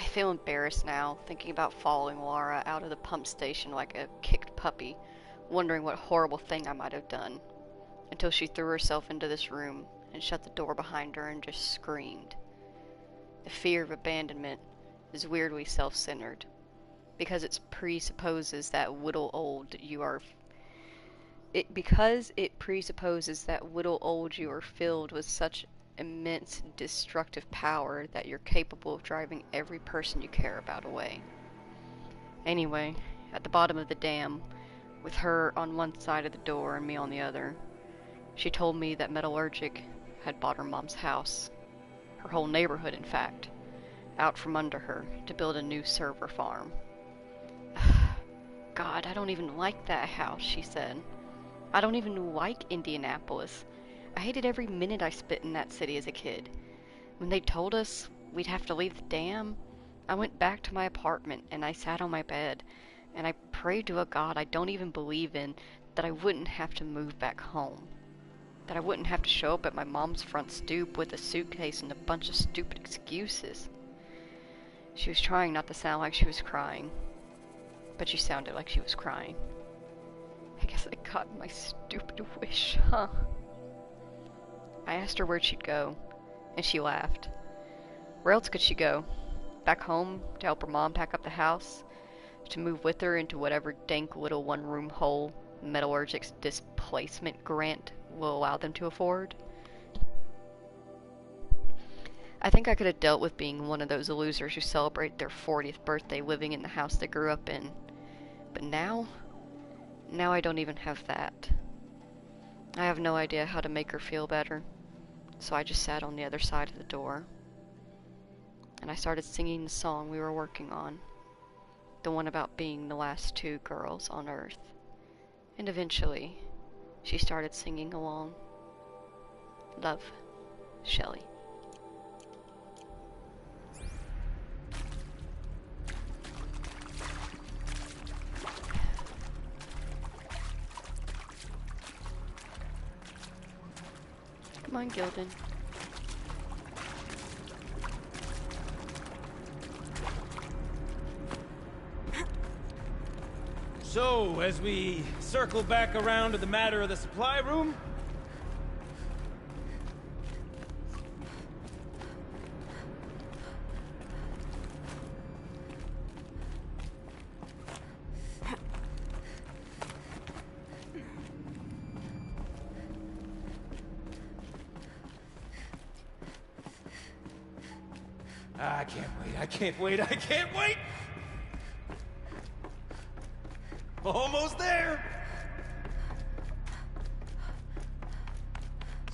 I feel embarrassed now, thinking about following Laura out of the pump station like a kicked puppy, wondering what horrible thing I might have done, until she threw herself into this room and shut the door behind her and just screamed. The fear of abandonment is weirdly self-centered, because it presupposes that whittle old you are filled with such immense destructive power that you're capable of driving every person you care about away. Anyway, at the bottom of the dam, with her on one side of the door and me on the other, she told me that Metallurgic had bought her mom's house, her whole neighborhood in fact, out from under her to build a new server farm. God, I don't even like that house, she said. I don't even like Indianapolis. I hated every minute I spent in that city as a kid. When they told us we'd have to leave the dam, I went back to my apartment and I sat on my bed and I prayed to a God I don't even believe in that I wouldn't have to move back home. That I wouldn't have to show up at my mom's front stoop with a suitcase and a bunch of stupid excuses. She was trying not to sound like she was crying, but she sounded like she was crying. I guess I got my stupid wish, huh? I asked her where'd she'd go, and she laughed. Where else could she go? Back home to help her mom pack up the house? To move with her into whatever dank little one-room hole Metallurgic's displacement grant will allow them to afford? I think I could have dealt with being one of those losers who celebrate their 40th birthday living in the house they grew up in. But now I don't even have that. I have no idea how to make her feel better, so I just sat on the other side of the door. And I started singing the song we were working on, the one about being the last two girls on Earth. And eventually, she started singing along. Love, Shelley. Come on, Gildan. So, as we circle back around to the matter of the supply room... I can't wait, I can't wait! Almost there!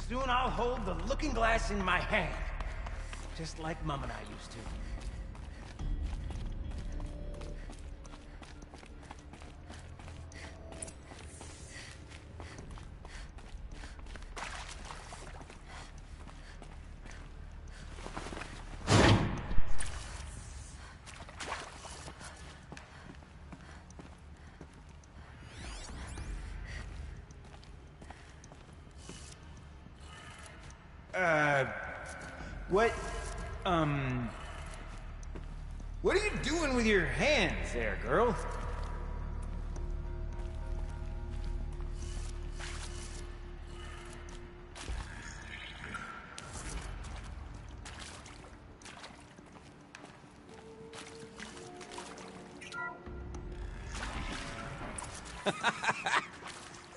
Soon I'll hold the looking glass in my hand. Just like Mom and I used to. What are you doing with your hands there, girl?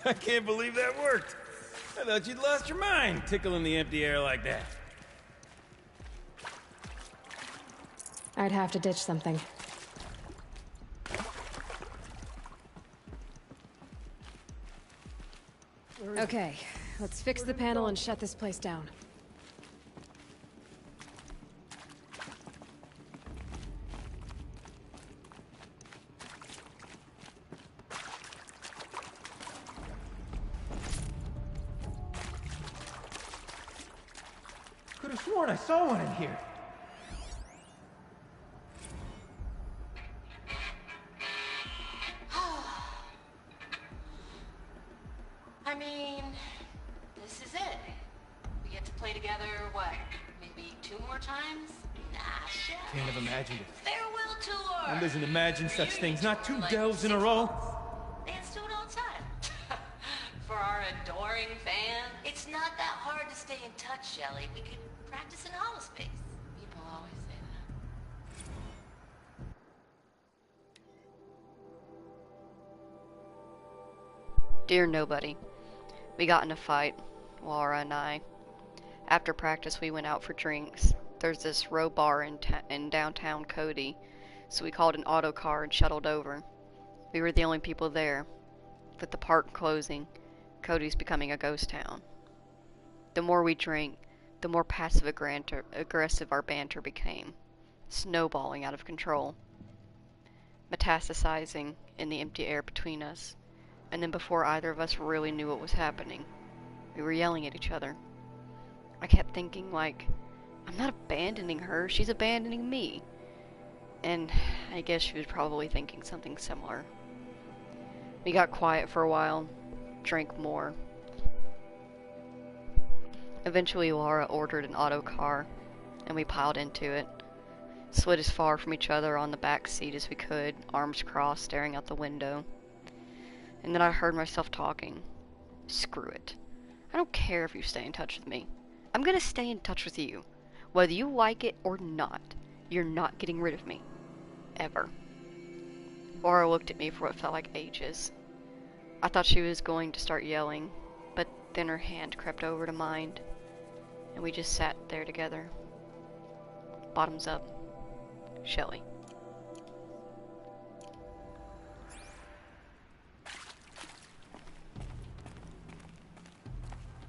I can't believe that worked. I thought you'd lost your mind, tickling the empty air like that. I'd have to ditch something. Okay, let's fix the panel and shut this place down. Could have sworn I saw one in here. I mean, this is it. We get to play together, what, maybe 2 more times? Nah, shit. Can't have imagined it. Farewell tour! One doesn't imagine such things, not 2 delves in a row. Dance to it all the time. For our adoring fans, it's not that hard to stay in touch, Shelley. We could practice in holospace. People always say that. Dear Nobody, we got in a fight, Laura and I. After practice, we went out for drinks. There's this row bar in downtown Cody, so we called an auto car and shuttled over. We were the only people there. With the park closing, Cody's becoming a ghost town. The more we drank, the more passive-aggressive our banter became, snowballing out of control, metastasizing in the empty air between us. And then before either of us really knew what was happening, we were yelling at each other. I kept thinking, like, I'm not abandoning her, she's abandoning me. And I guess she was probably thinking something similar. We got quiet for a while, drank more. Eventually Laura ordered an auto car, and we piled into it. Slid as far from each other on the back seat as we could, arms crossed, staring out the window. And then I heard myself talking. Screw it. I don't care if you stay in touch with me. I'm gonna stay in touch with you. Whether you like it or not, you're not getting rid of me. Ever. Laura looked at me for what felt like ages. I thought she was going to start yelling, but then her hand crept over to mine, and we just sat there together. Bottoms up. Shelley.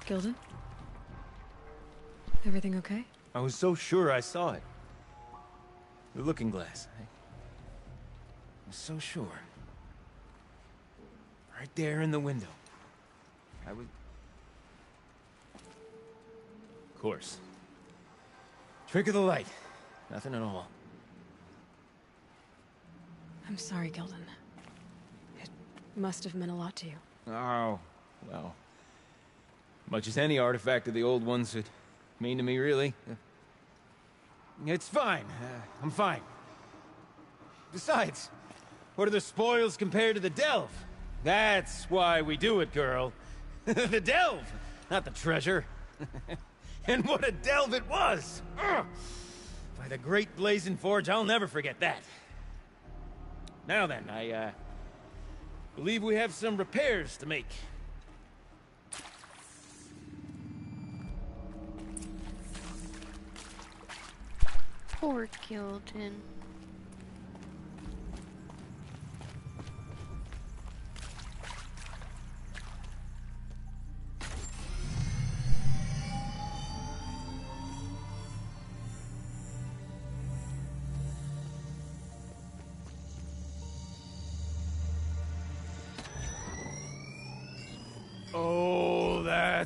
Gilden? Everything okay? I was so sure I saw it. The looking glass. I was so sure. Right there in the window. I was... Of course. Trick of the light. Nothing at all. I'm sorry, Gilden. It must have meant a lot to you. Oh, well. Much as any artifact of the old ones would mean to me, really. It's fine. I'm fine. Besides, what are the spoils compared to the delve? That's why we do it, girl. The delve, not the treasure. And what a delve it was! Ugh. By the great blazing forge, I'll never forget that. Now then, I believe we have some repairs to make. Poor Gilden.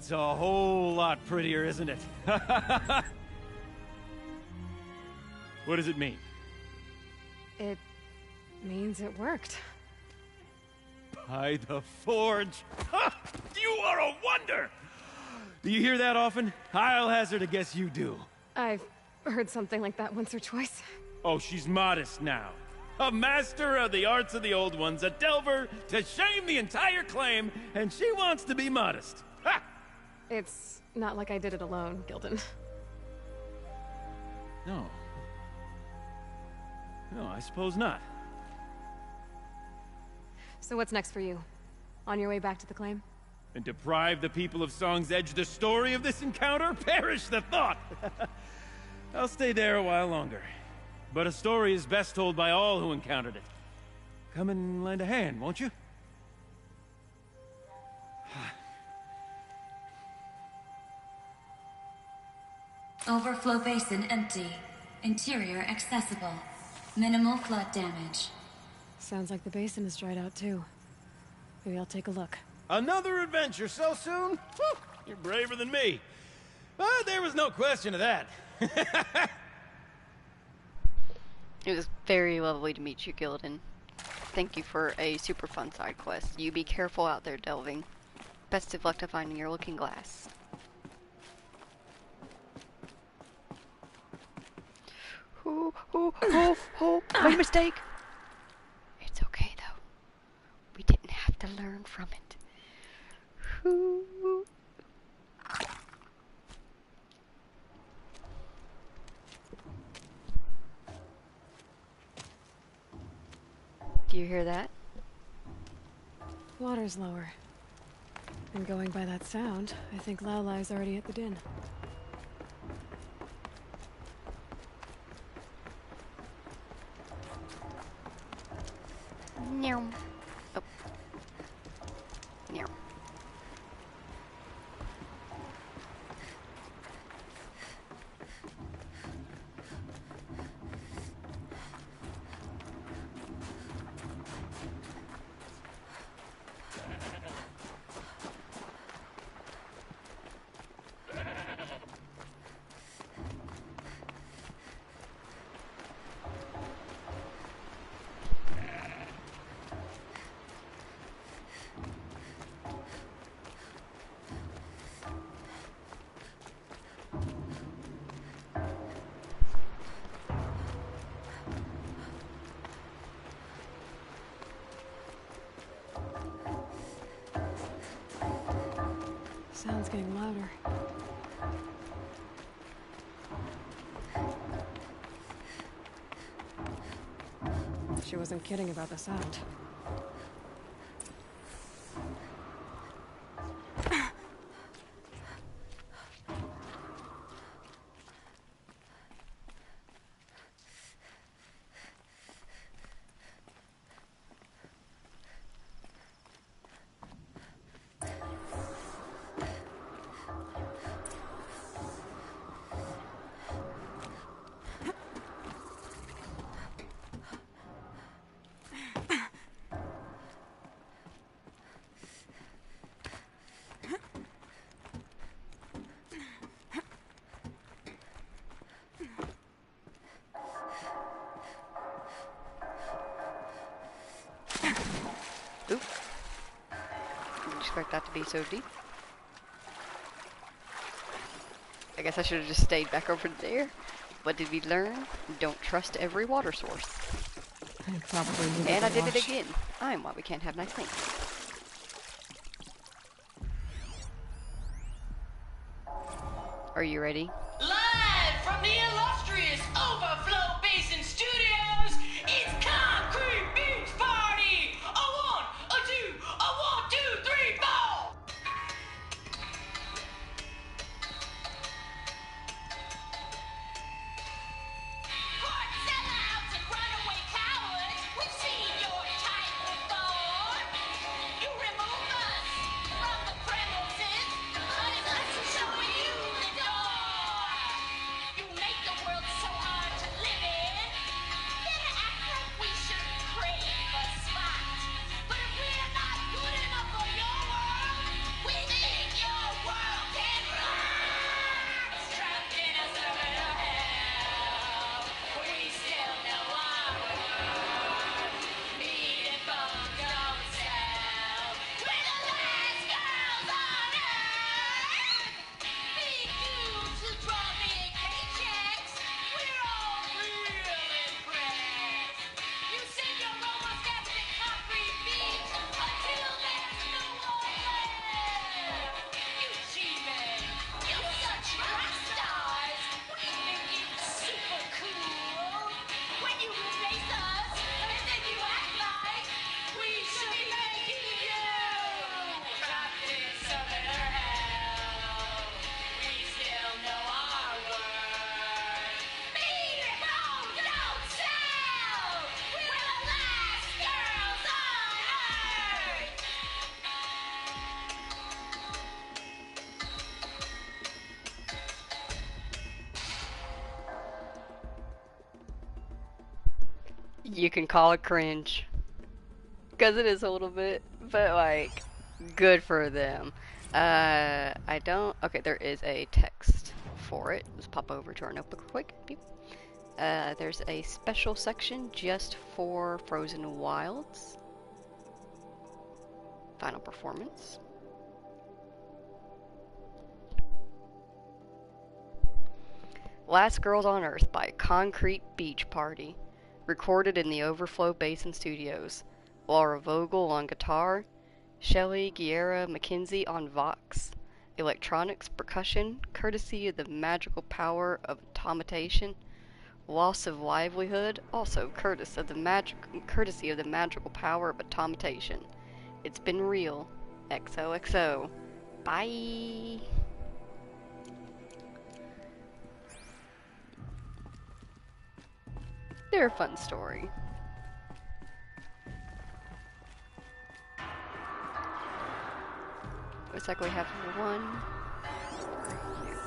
That's a whole lot prettier, isn't it? What does it mean? It means it worked. By the forge. You are a wonder! Do you hear that often? I'll hazard a guess you do. I've heard something like that once or twice. Oh, she's modest now. A master of the arts of the old ones, a delver to shame the entire claim, and she wants to be modest. Ha! It's not like I did it alone, Gildan. No. No, I suppose not. So what's next for you? On your way back to the claim? And deprive the people of Song's Edge the story of this encounter? Perish the thought! I'll stay there a while longer. But a story is best told by all who encountered it. Come and lend a hand, won't you? Overflow basin empty. Interior accessible. Minimal flood damage. Sounds like the basin is dried out too. Maybe I'll take a look. Another adventure so soon? Whew, you're braver than me. But there was no question of that. It was very lovely to meet you, Gildan. Thank you for a super fun side quest. You be careful out there delving. Best of luck to finding your looking glass. My mistake! It's okay though. We didn't have to learn from it. Ooh. Do you hear that? Water's lower. And going by that sound, I think Laolai's already at the din. No. Oh. No. Sound's getting louder. She wasn't kidding about the sound. Oop. Didn't expect that to be so deep. I guess I should have just stayed back over there. What did we learn? Don't trust every water source. And I did it again. I'm why we can't have nice things. Are you ready? Live from the illustrious Overflow Basin Studios, it's Concrete Beach Party! A one, a two, a 1, 2, 3, 4! Court sellouts and runaway cowards, we've seen your type before. You remove us from the premises, but it's us to show you the door. You make the world so hard to live You can call it cringe. Because it is a little bit, but like, good for them. I don't, okay, there is a text for it. Let's pop over to our notebook quick. Beep. There's a special section just for Frozen Wilds. Final performance. Last Girls on Earth by Concrete Beach Party. Recorded in the Overflow Basin Studios. Laura Vogel on guitar. Shelly Guerra McKenzie on vox. Electronics percussion, courtesy of the magical power of automation. Loss of livelihood, also courtesy of the magical power of automation. It's been real. XOXO. Bye. They're a fun story. Looks like we have one here.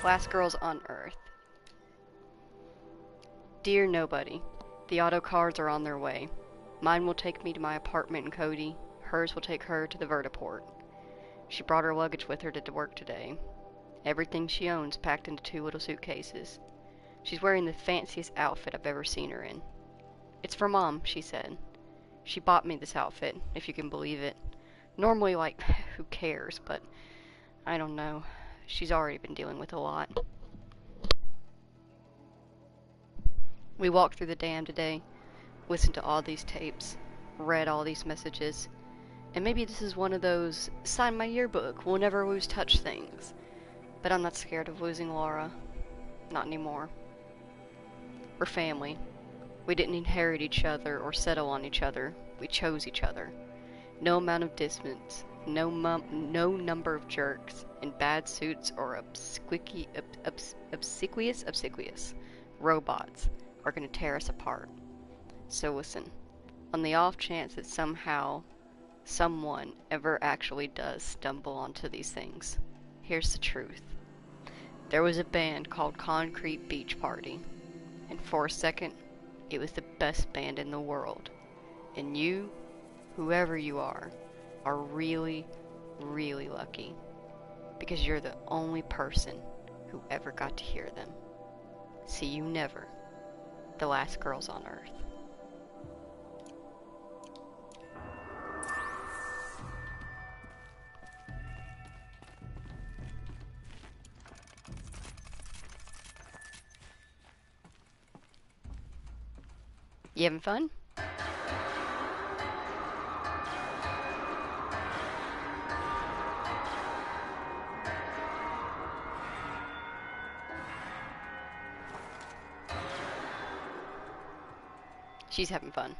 Last Girls on Earth. Dear Nobody, the auto cars are on their way. Mine will take me to my apartment in Cody. Hers will take her to the vertiport. She brought her luggage with her to work today. Everything she owns packed into 2 little suitcases. She's wearing the fanciest outfit I've ever seen her in. It's for Mom, she said. She bought me this outfit, if you can believe it. Normally, like, who cares, but I don't know. She's already been dealing with a lot. We walked through the dam today, listened to all these tapes, read all these messages, and maybe this is one of those sign my yearbook, we'll never lose touch things. But I'm not scared of losing Laura. Not anymore. We're family. We didn't inherit each other or settle on each other. We chose each other. No amount of distance, no number of jerks in bad suits or obsequious robots are going to tear us apart. So listen, on the off chance that somehow someone ever actually does stumble onto these things, here's the truth. There was a band called Concrete Beach Party, and for a second, it was the best band in the world. And you, whoever you are really, really lucky. Because you're the only person who ever got to hear them. See you never. The Last Girls on Earth. You having fun? She's having fun.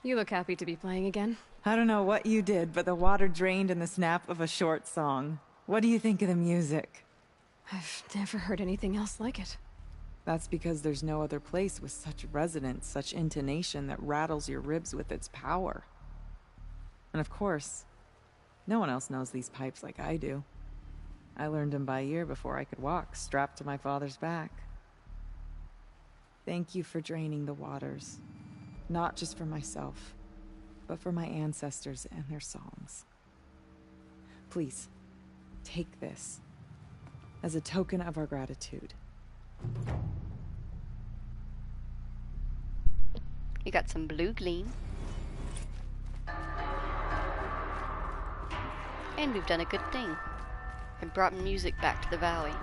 You look happy to be playing again. I don't know what you did, but the water drained in the snap of a short song. What do you think of the music? I've never heard anything else like it. That's because there's no other place with such resonance, such intonation that rattles your ribs with its power. And of course, no one else knows these pipes like I do. I learned them by ear before I could walk, strapped to my father's back. Thank you for draining the waters, not just for myself, but for my ancestors and their songs. Please, take this as a token of our gratitude. You got some blue gleam. And we've done a good thing and brought music back to the valley.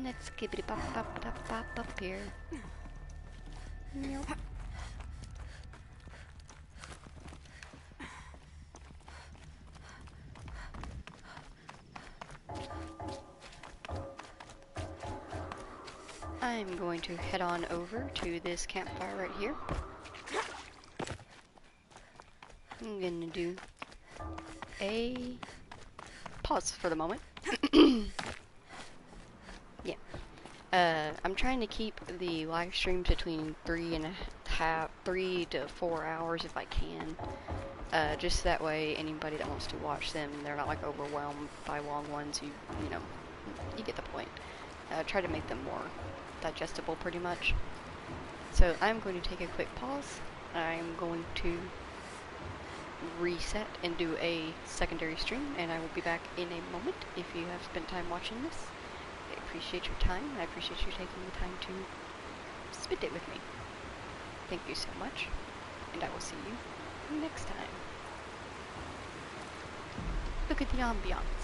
Let's skippity pop pop pop pop up here. Nope. I'm going to head on over to this campfire right here. I'm gonna do a pause for the moment. Yeah. I'm trying to keep the live streams between 3 to 4 hours if I can. just that way anybody that wants to watch them, they're not like overwhelmed by long ones. You know, you get the point. Try to make them more digestible pretty much. So I'm going to take a quick pause. I'm going to reset and do a secondary stream, and I will be back in a moment. If you have spent time watching this, I appreciate your time, and I appreciate you taking the time to spend it with me. Thank you so much, and I will see you next time. Look at the ambiance.